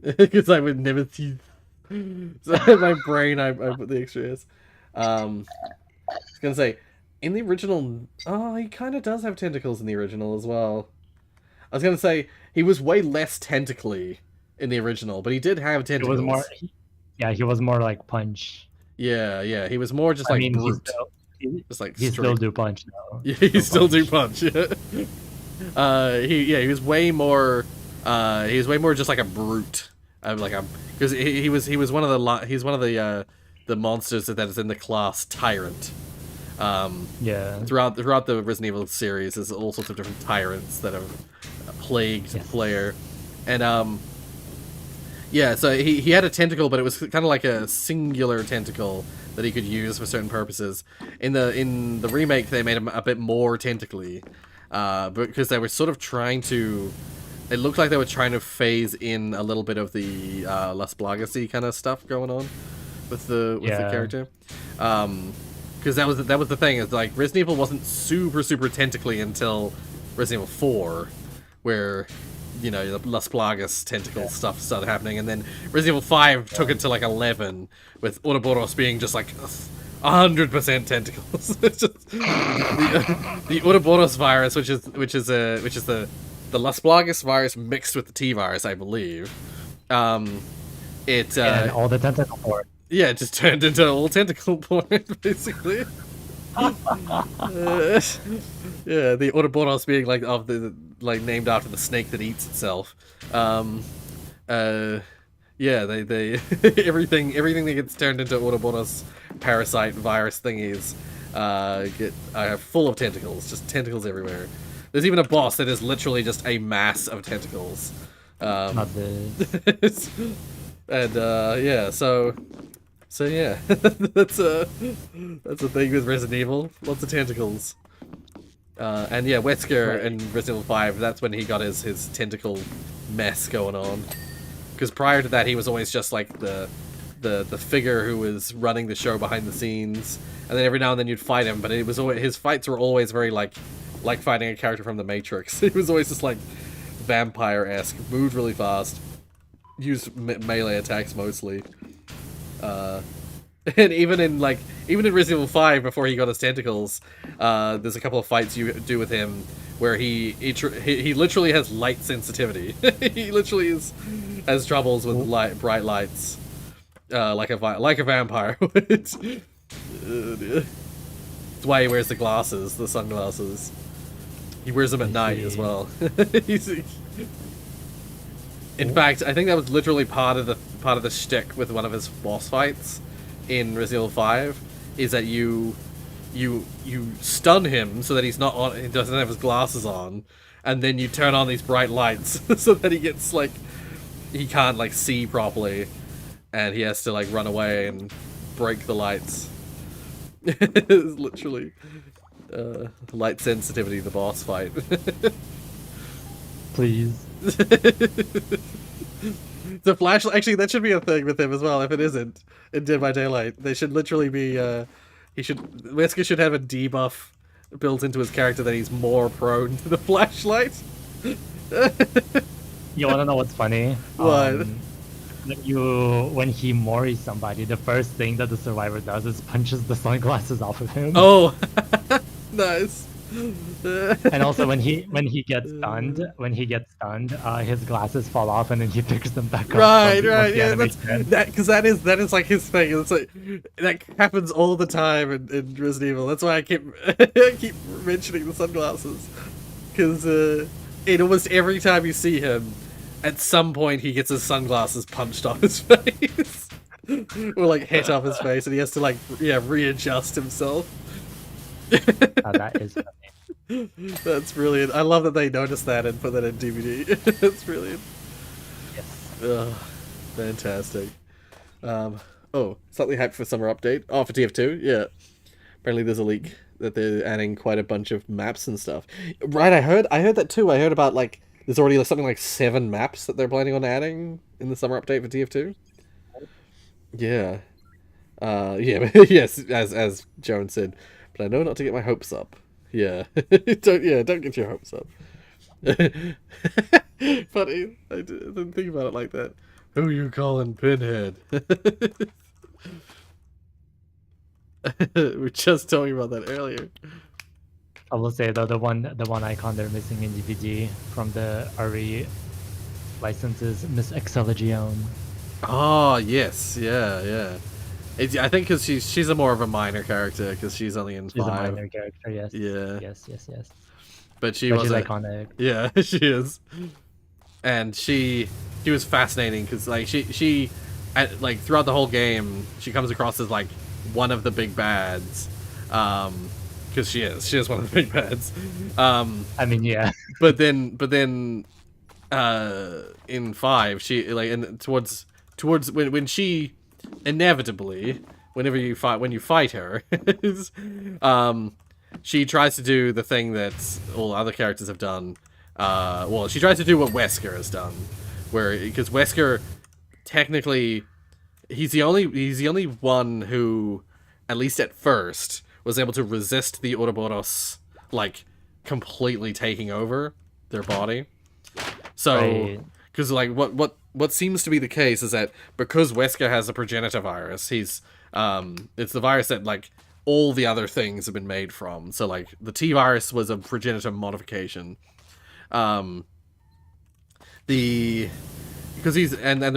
Because I would Nemesis. So in my brain, I put the extra S. I was gonna say, in the original, oh, he kind of does have tentacles in the original as well. I was gonna say he was way less tentacly in the original, but he did have tentacles. It was more, he was more like Punch. Yeah, he was more just like brute. Just like he still do punch though. Yeah, he still do punch. Yeah. He was way more. He was way more just like a brute. Because he was one of the monsters that is in the class Tyrant. Yeah. Throughout the Resident Evil series, there's all sorts of different tyrants that have plagued the player, and yeah. So he had a tentacle, but it was kind of like a singular tentacle that he could use for certain purposes. In the remake, they made him a bit more tentacly, because they were sort of trying to. It looked like they were trying to phase in a little bit of the Las Plagas-y kind of stuff going on with the character. Because that was the thing, is like Resident Evil wasn't super tentacly until Resident Evil 4, where the Las Plagas tentacle stuff started happening, and then Resident Evil 5 took it to like 11, with Ouroboros being just like 100% tentacles. It's just the Ouroboros virus, which is the Las Plagas virus mixed with the T virus, I believe. And all the tentacle porn. Yeah, it just turned into all tentacle porn, basically. Yeah, the Ouroboros being like named after the snake that eats itself. Yeah, they everything that gets turned into Ouroboros parasite virus thingies are full of tentacles, just tentacles everywhere. There's even a boss that is literally just a mass of tentacles. Not the... And yeah, so yeah, that's a thing with Resident Evil. Lots of tentacles. And yeah, Wesker in Resident Evil 5, that's when he got his tentacle mess going on. Because prior to that, he was always just like the figure who was running the show behind the scenes, and then every now and then you'd fight him. But it was always, his fights were always very like fighting a character from the Matrix. He was always just like vampire-esque, moved really fast, used melee attacks mostly. And even in Resident Evil 5, before he got his tentacles, there's a couple of fights you do with him where he literally has light sensitivity. He literally has troubles with bright lights, like a vampire. It's why he wears the sunglasses. He wears them at night as well. In fact, I think that was literally part of the shtick with one of his boss fights in Resident Evil 5, is that you stun him so that he doesn't have his glasses on, and then you turn on these bright lights so that he can't see properly, and he has to run away and break the lights. It's literally light sensitivity, the boss fight. Please. The flashlight, actually, that should be a thing with him as well. If it isn't in Dead by Daylight, they should literally be. Wesker should have a debuff built into his character that he's more prone to the flashlight. You wanna know what's funny? What? When he mori's somebody, the first thing that the survivor does is punches the sunglasses off of him. Oh, nice. And also when he gets stunned, his glasses fall off and then he picks them back up. Right, yeah, because that is like his thing. It's like that happens all the time in Resident Evil. That's why I keep mentioning the sunglasses, because in almost every time you see him, at some point he gets his sunglasses punched off his face, or hit off his face, and he has to readjust himself. That is funny. That's brilliant. I love that they noticed that and put that in DVD. That's brilliant. Yes. Fantastic. Slightly hyped for summer update. Oh, for TF2, yeah. Apparently there's a leak that they're adding quite a bunch of maps and stuff. Right, I heard that too. I heard about, like, there's already something like 7 maps that they're planning on adding in the summer update for TF2. Yeah. Yeah, yes, as Joan said, but I know not to get my hopes up. Yeah. don't get your hopes up. Funny, I didn't think about it like that. Who you calling Pinhead? We were just talking about that earlier. I will say though, the one icon they're missing in DVD from the RE licenses, Miss Excelligione. Oh yes, yeah. I think because she's a more of a minor character because she's only in 5. She's a minor character, yes. Yeah. Yes. But she's iconic. Yeah, she is. And she was fascinating because, like, she like throughout the whole game she comes across as like one of the big bads, because she is one of the big bads. I mean, yeah. But then in 5 she like, and towards when she inevitably when you fight her she tries to do the thing that all other characters have done. Well, she tries to do what Wesker has done, because Wesker technically he's the only one who, at least at first, was able to resist the Ouroboros, like, completely taking over their body. So, because like what seems to be the case is that because Wesker has a progenitor virus, it's the virus that, like, all the other things have been made from. So, like, the T virus was a progenitor modification. Because the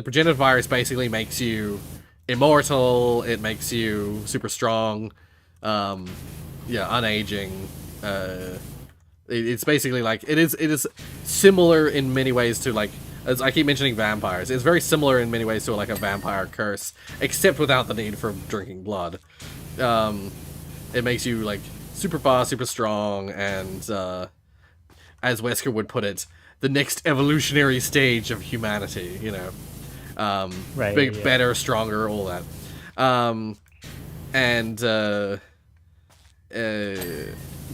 progenitor virus basically makes you immortal. It makes you super strong. Unaging. It's basically like it is similar in many ways to, like, as I keep mentioning vampires. It's very similar in many ways to, like, a vampire curse, except without the need for drinking blood. It makes you, like, super fast, super strong, and as Wesker would put it, the next evolutionary stage of humanity, you know. Better, stronger, all that.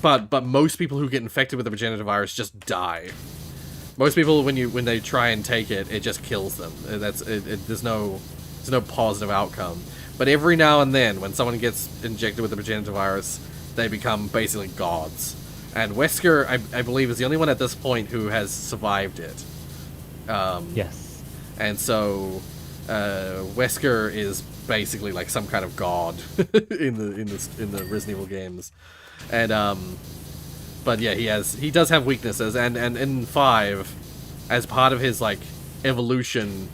But most people who get infected with the progenitor virus just die. Most people, when they try and take it, it just kills them. There's no positive outcome. But every now and then, when someone gets injected with the progenitor virus, they become basically gods. And Wesker, I believe, is the only one at this point who has survived it. Yes. And so, Wesker is basically like some kind of god in the Resident Evil games. And but yeah, he does have weaknesses. And in 5, as part of his, like, evolution,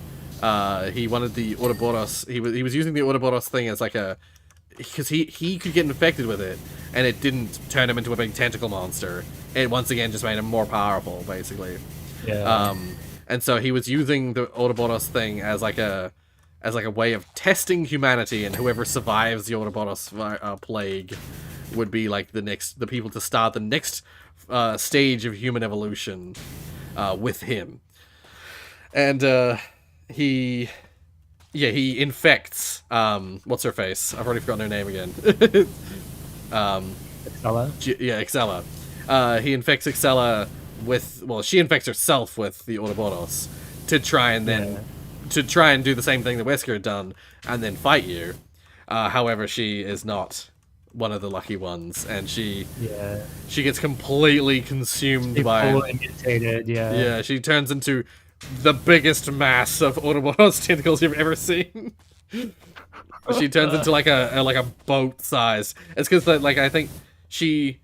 he wanted the Ouroboros. He was using the Ouroboros thing as like a, because he could get infected with it, and it didn't turn him into a big tentacle monster. It once again just made him more powerful, basically. Yeah. And so he was using the Ouroboros thing as like a way of testing humanity, and whoever survives the Ouroboros plague would be like the people to start the next stage of human evolution with him. And he infects what's her face? I've already forgotten her name again. Excella? Excella. He infects Excella with, well, she infects herself with the Ouroboros to try and do the same thing that Wesker had done and then fight you. However, she is not one of the lucky ones, and she gets completely consumed by fully mutated. Yeah, she turns into the biggest mass of Ouroboros tentacles you've ever seen. She turns into like a boat size. It's because, like, I think she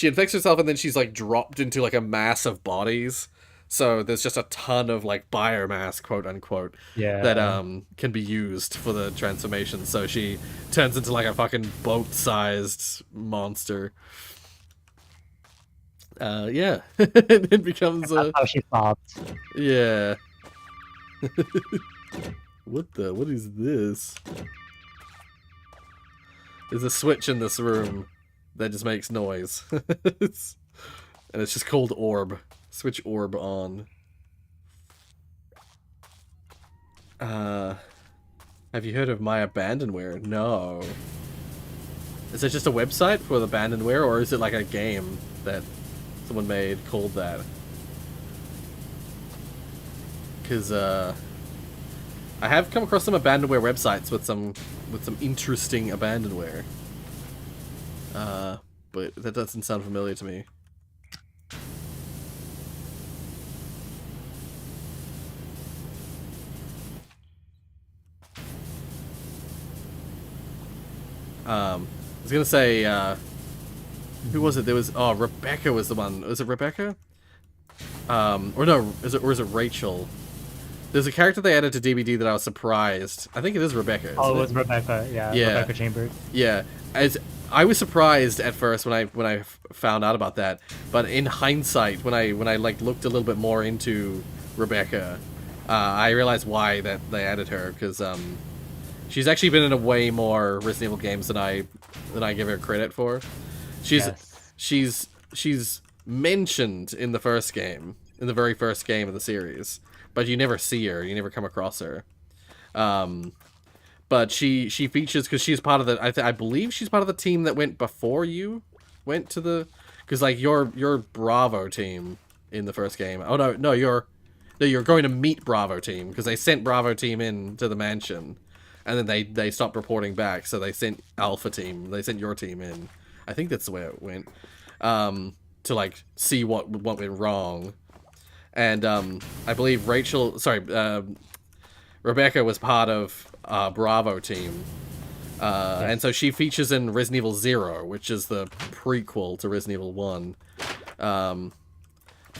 infects herself and then she's like dropped into like a mass of bodies. So there's just a ton of, like, biomass, quote unquote, that can be used for the transformation. So she turns into like a fucking boat-sized monster. It becomes That's how she popped. Yeah. What is this? There's a switch in this room that just makes noise. And it's just called orb. Switch orb on. Have you heard of my abandonware? No. Is it just a website for the abandonware, or is it like a game that someone made called that? Because I have come across some abandonware websites with some interesting abandonware. But that doesn't sound familiar to me. I was gonna say, who was it? There was, oh, Rebecca was the one. Was it Rebecca? Or no, is it Rachel? There's a character they added to DBD that I was surprised. I think it is Rebecca. Oh, it was Rebecca. Yeah, Rebecca Chambers. Yeah, I was surprised at first when I found out about that, but in hindsight, when I like looked a little bit more into Rebecca, I realized why that they added her, because she's actually been in a way more Resident Evil games than I give her credit for. She's mentioned in the first game, in the very first game of the series, but you never see her, you never come across her. But she features because she's part of the I believe she's part of the team that went before you went to the, because like your Bravo team in the first game. Oh no, you're going to meet Bravo team because they sent Bravo team in to the mansion, and then they stopped reporting back, so they sent Alpha team. They sent your team in. I think that's the way it went. To like see what went wrong, and I believe Rebecca was part of Bravo team, and so she features in Resident Evil 0, which is the prequel to Resident Evil 1,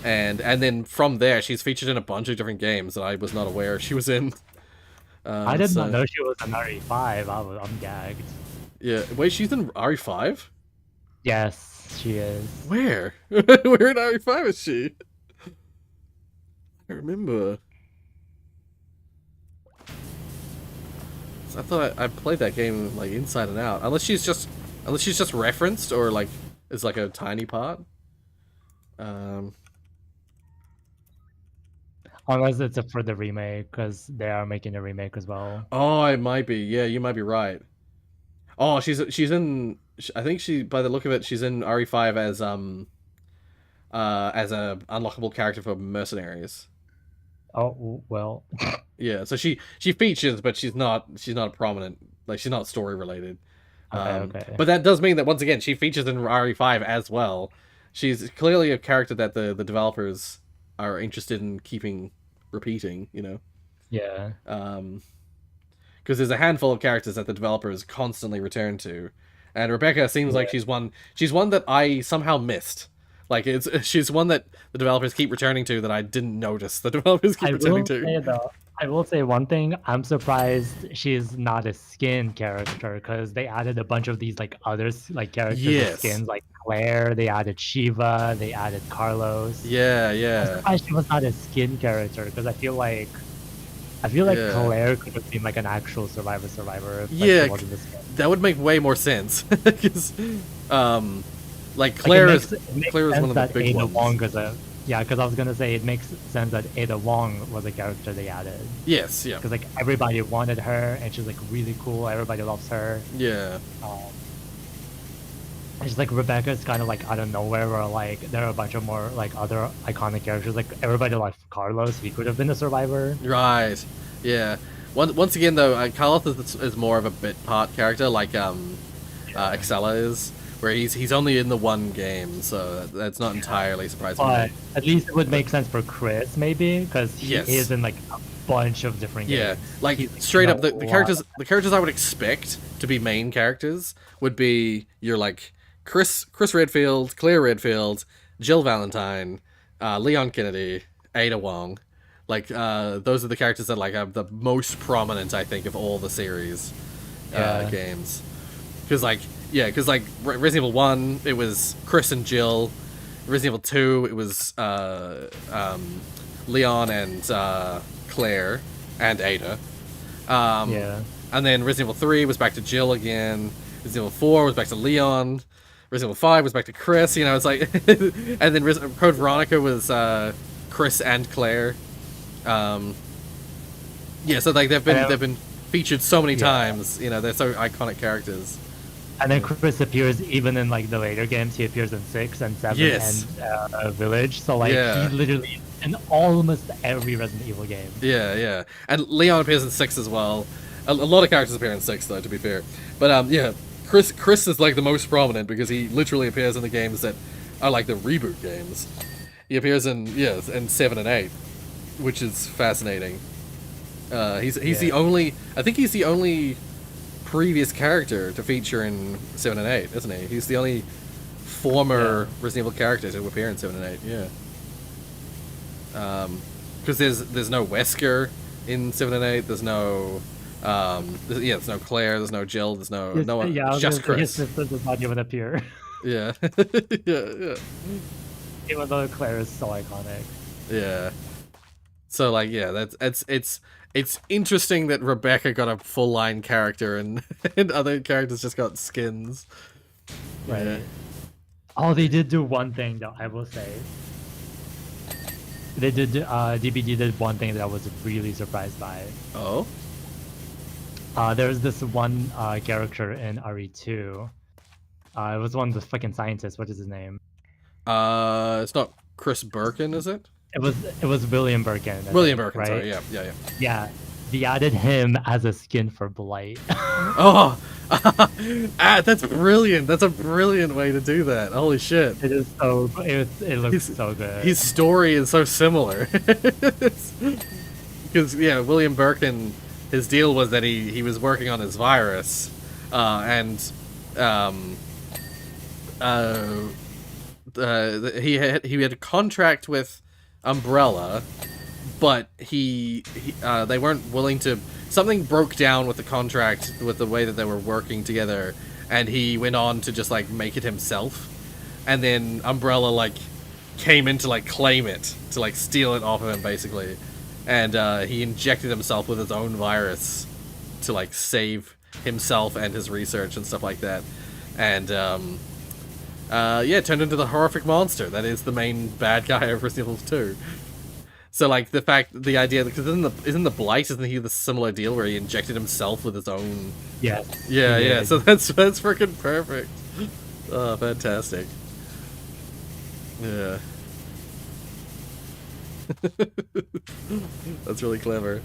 and then from there she's featured in a bunch of different games that I was not aware she was in. I did not know she was in RE5. I'm gagged. Yeah, wait, she's in RE5? Yes, she is. Where? Where in RE5 is she? I remember. I thought I played that game like inside and out. Unless she's just referenced, or like is like a tiny part. Unless it's for the remake, because they are making a remake as well. Oh, it might be. Yeah, you might be right. Oh, she's in. I think she, by the look of it, she's in RE5 as a unlockable character for mercenaries. Oh well. Yeah, so she features, but she's not a prominent, like she's not story related. Okay. But that does mean that once again she features in RE5 as well. She's clearly a character that the developers are interested in keeping repeating, you know. Yeah. Because there's a handful of characters that the developers constantly return to, and Rebecca seems like she's one that I somehow missed. Like she's one that the developers keep returning to that I didn't notice the developers keep returning to. I will say one thing. I'm surprised she's not a skin character, because they added a bunch of these like others like characters with skins, like Claire. They added Shiva. They added Carlos. Yeah. I'm surprised she was not a skin character, because I feel like Claire could have been like an actual survivor. If, like, she wasn't a skin. That would make way more sense. Because like Claire is one of the big ones. Because I was gonna say it makes sense that Ada Wong was a character they added. Yes, yeah. Because like everybody wanted her, and she's like really cool. Everybody loves her. Yeah. It's like Rebecca's kind of like out of nowhere, where like there are a bunch of more like other iconic characters. Like everybody likes Carlos. He could have been a survivor. Right. Yeah. Once again though, Carlos is more of a bit part character, like Excella is. Where he's only in the one game, so that's not entirely surprising. But at least it would make sense for Chris, maybe, because he is in like a bunch of different games. Yeah, like straight up, the characters I would expect to be main characters would be your like Chris Redfield, Claire Redfield, Jill Valentine, Leon Kennedy, Ada Wong. Like those are the characters that like have the most prominent, I think, of all the series games. Because like Resident Evil 1, it was Chris and Jill. Resident Evil 2, it was Leon and Claire and Ada. And then Resident Evil 3 was back to Jill again. Resident Evil 4 was back to Leon. Resident Evil 5 was back to Chris. You know, it's like, and then Code Veronica was Chris and Claire. So like they've been featured so many times. You know, they're so iconic characters. And then Chris appears even in like the later games. He appears in 6 and 7 Yes. and Village. So like Yeah. he literally in almost every Resident Evil game. Yeah, yeah. And Leon appears in 6 as well. A lot of characters appear in 6 though, to be fair. But yeah, Chris is like the most prominent because he literally appears in the games that are like the reboot games. He appears in in 7 and 8, which is fascinating. He's the only, I think he's the only previous character to feature in 7 and 8, isn't he? He's the only former Resident Evil character to appear in 7 and 8. Yeah. Because there's no Wesker in 7 and 8. There's no there's no Claire. There's no Jill. There's no one. Yeah, Just Chris. His sister does not even appear. Yeah. Yeah. Even though Claire is so iconic. Yeah. So like it's interesting that Rebecca got a full line character and other characters just got skins. Right. Yeah. Oh, they did do one thing though, I will say. They did DBG did one thing that I was really surprised by. Oh? There's this one character in RE2. It was one of the fucking scientists. What is his name? It's not Chris Birkin, is it? It was William Birkin. William Birkin, right? sorry, yeah. Yeah, they added him as a skin for Blight. Oh, that's brilliant. That's a brilliant way to do that. Holy shit! It is so. It looks so good. His story is so similar. Because William Birkin, his deal was that he was working on his virus, and he had a contract with Umbrella, but they weren't willing to. Something broke down with the contract, with the way that they were working together, and he went on to just like make it himself, and then Umbrella like came in to like claim it, to like steal it off of him basically, and he injected himself with his own virus to like save himself and his research and stuff like that, and turned into the horrific monster that is the main bad guy of Resident Evil 2. So like the idea, because isn't the Blight, isn't he the similar deal where he injected himself with his own? Yes. Yeah. So that's freaking perfect. Oh, fantastic. Yeah. That's really clever.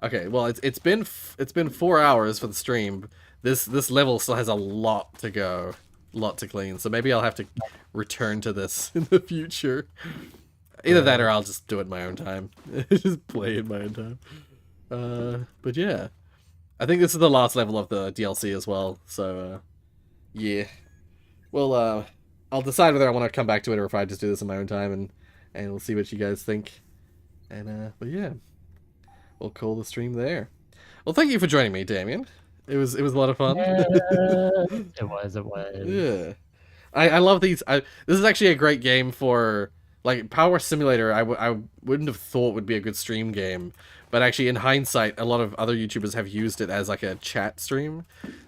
Okay. Well, it's been 4 hours for the stream. This level still has a lot to go, lot to clean. So maybe I'll have to return to this in the future. Either that or I'll just do it in my own time. Just play in my own time. But yeah, I think this is the last level of the DLC as well. So yeah. Well, I'll decide whether I want to come back to it or if I just do this in my own time, and we'll see what you guys think. And but yeah, we'll call the stream there. Well, thank you for joining me, Damien. It was a lot of fun. Yeah, it was. Yeah, I love these. This is actually a great game for like PowerWash Simulator. I wouldn't have thought would be a good stream game, but actually in hindsight, a lot of other YouTubers have used it as like a chat stream.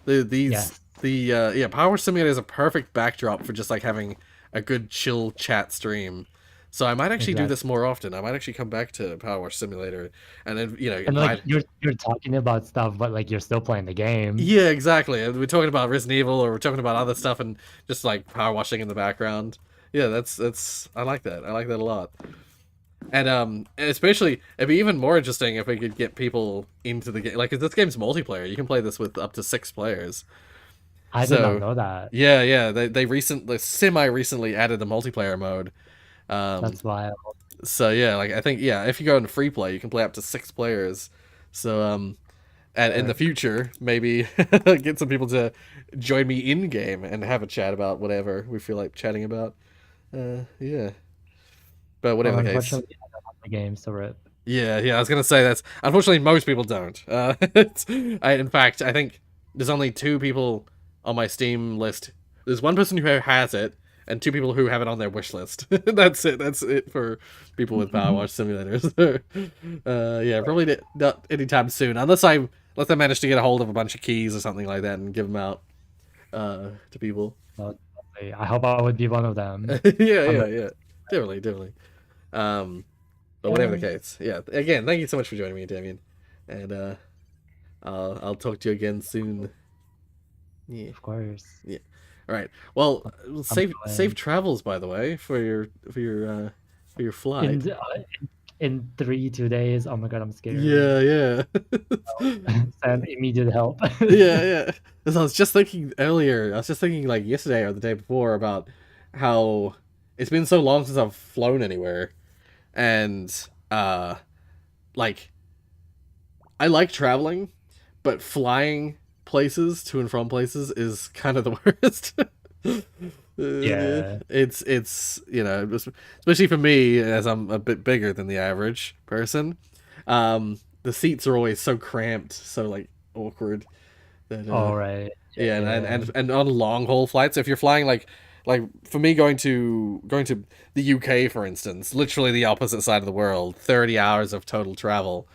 PowerWash Simulator is a perfect backdrop for just like having a good chill chat stream. So I might actually do this more often. I might actually come back to PowerWash Simulator, and then and like you're talking about stuff, but like you're still playing the game. Yeah, exactly. And we're talking about Resident Evil, or we're talking about other stuff, and just like power washing in the background. Yeah, that's I like that. I like that a lot. And especially it'd be even more interesting if we could get people into the game. Like, 'cause this game's multiplayer. You can play this with up to 6 players. I did not know that. Yeah. They semi-recently added the multiplayer mode. That's wild. So yeah, like I think if you go into free play, you can play up to 6 players. So and in the future, maybe get some people to join me in game and have a chat about whatever we feel like chatting about. Yeah. But whatever the case. Unfortunately, I don't have the game, so rip. Yeah. I was gonna say that's unfortunately most people don't. In fact, I think there's only 2 people on my Steam list. There's one person who has it, and 2 people who have it on their wish list. That's it for people with PowerWash simulators. Probably not anytime soon, unless I manage to get a hold of a bunch of keys or something like that and give them out to people. Well, I hope I would be one of them. Yeah, definitely. But whatever the case, again, thank you so much for joining me, Damien, and I'll talk to you again soon. Yeah. Of course. Yeah. All right. Well, safe going. travels, by the way, for your flight. In 2 days. Oh my god, I'm scared. Yeah. Send immediate help. Yeah. As I was just thinking earlier, I was just thinking like yesterday or the day before about how it's been so long since I've flown anywhere, and like I like traveling, but flying places to and from places is kind of the worst. Yeah. It's especially for me as I'm a bit bigger than the average person. The seats are always so cramped, so like awkward. That All right. yeah, and on long haul flights, if you're flying like for me going to the UK for instance, literally the opposite side of the world, 30 hours of total travel.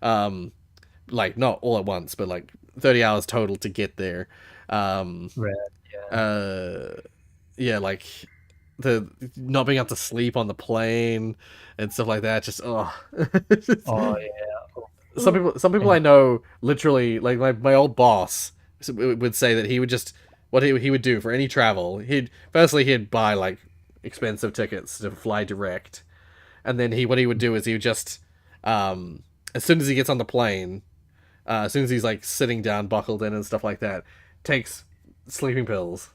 Like not all at once, but like 30 hours total to get there. Right. Yeah. Yeah, like the not being able to sleep on the plane and stuff like that. Just Oh yeah. some people I know literally like my old boss would say that he would just what he would do for any travel. He'd buy like expensive tickets to fly direct, and then what he would do is he would just as soon as he gets on the plane, as soon as he's like sitting down, buckled in and stuff like that, takes sleeping pills,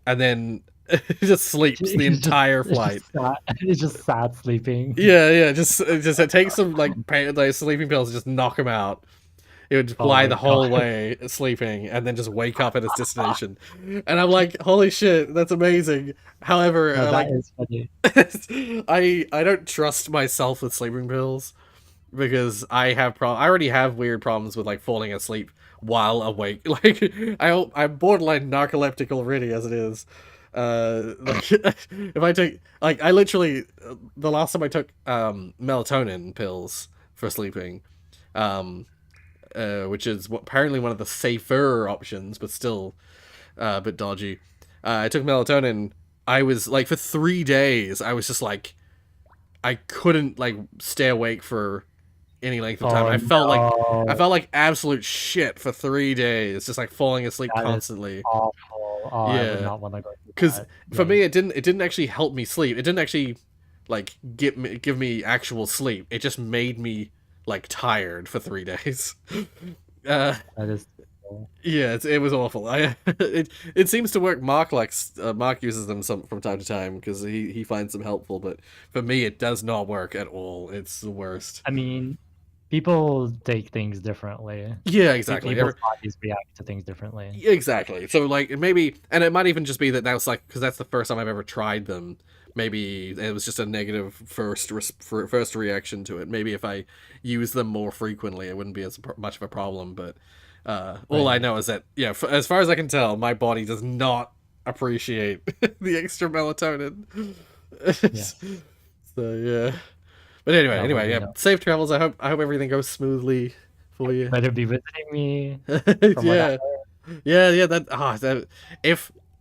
and then just sleeps the entire flight. It's just sad sleeping. Yeah. Just it takes some like sleeping pills to just knock him out. He would fly the whole way sleeping, and then just wake up at his destination. And I'm like, holy shit, that's amazing. However, that is funny. I don't trust myself with sleeping pills because I already have weird problems with like falling asleep while awake. Like I'm borderline narcoleptic already as it is. Like if I take like I literally the last time I took melatonin pills for sleeping, which is apparently one of the safer options, but still a bit dodgy. I took melatonin. I was like for 3 days. I was just like I couldn't like stay awake for any length of time. I felt like absolute shit for 3 days, just like falling asleep constantly. Awful. Oh, yeah, I would not want to go. Because for me, it didn't actually help me sleep. It didn't actually like give me actual sleep. It just made me like tired for 3 days. That is. Yeah, it was awful. It seems to work. Mark uses them from time to time because he finds them helpful, but for me it does not work at all. It's the worst. I mean, people take things differently. Yeah, exactly. People's bodies react to things differently. Exactly. So like maybe, and it might even just be that was like because that's the first time I've ever tried them. Maybe it was just a negative first reaction to it. Maybe if I use them more frequently, it wouldn't be as much of a problem. But all I know is that as far as I can tell, my body does not appreciate the extra melatonin. Yeah. So yeah. But anyway, yeah. Safe travels. I hope everything goes smoothly for you. Better be visiting me. Yeah. That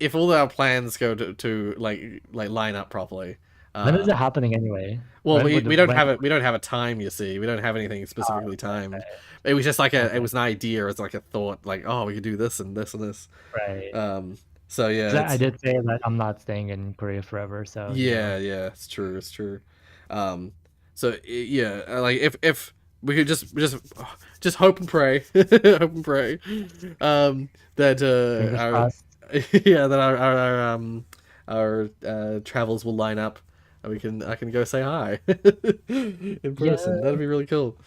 if all our plans go to like line up properly. When is it happening anyway? Well, we don't have a time. You see, we don't have anything specifically timed. Okay. It was just like it was an idea. It was like a thought. Like, oh, we could do this and this and this. Right. So yeah, I did say that I'm not staying in Korea forever. So yeah, it's true. So yeah, like if we could just hope and pray, that our travels will line up, and I can go say hi in person. Yeah. That'd be really cool.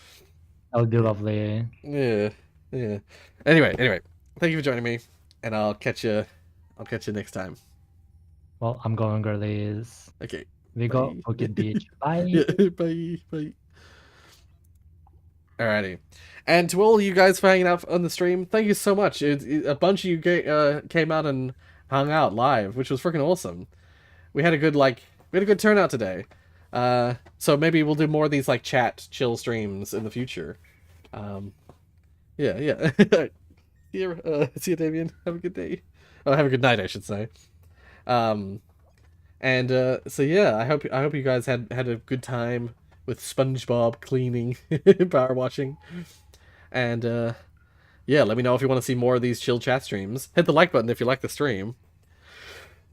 That would be lovely. Yeah. Anyway, thank you for joining me, and I'll catch you next time. Well, I'm going, girlies. Okay. We go Orchid Beach. Bye. Yeah, bye. Alrighty. And to all you guys for hanging out on the stream, thank you so much. A bunch of you came out and hung out live, which was freaking awesome. We had a good turnout today. So maybe we'll do more of these like chill streams in the future. Yeah. See you, Damien. Have a good day. Oh, have a good night, I should say. And so yeah, I hope you guys had a good time with SpongeBob cleaning, power washing, and yeah, let me know if you want to see more of these chill chat streams. Hit the like button if you like the stream.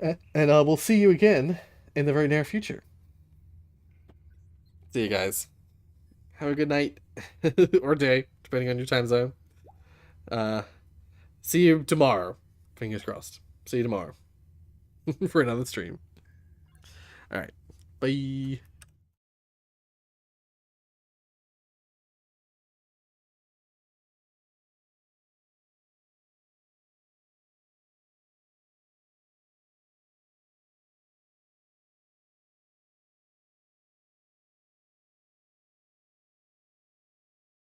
And we'll see you again in the very near future. See you guys. Have a good night. Or day, depending on your time zone. See you tomorrow. Fingers crossed. See you tomorrow. For another stream. Alright. Bye.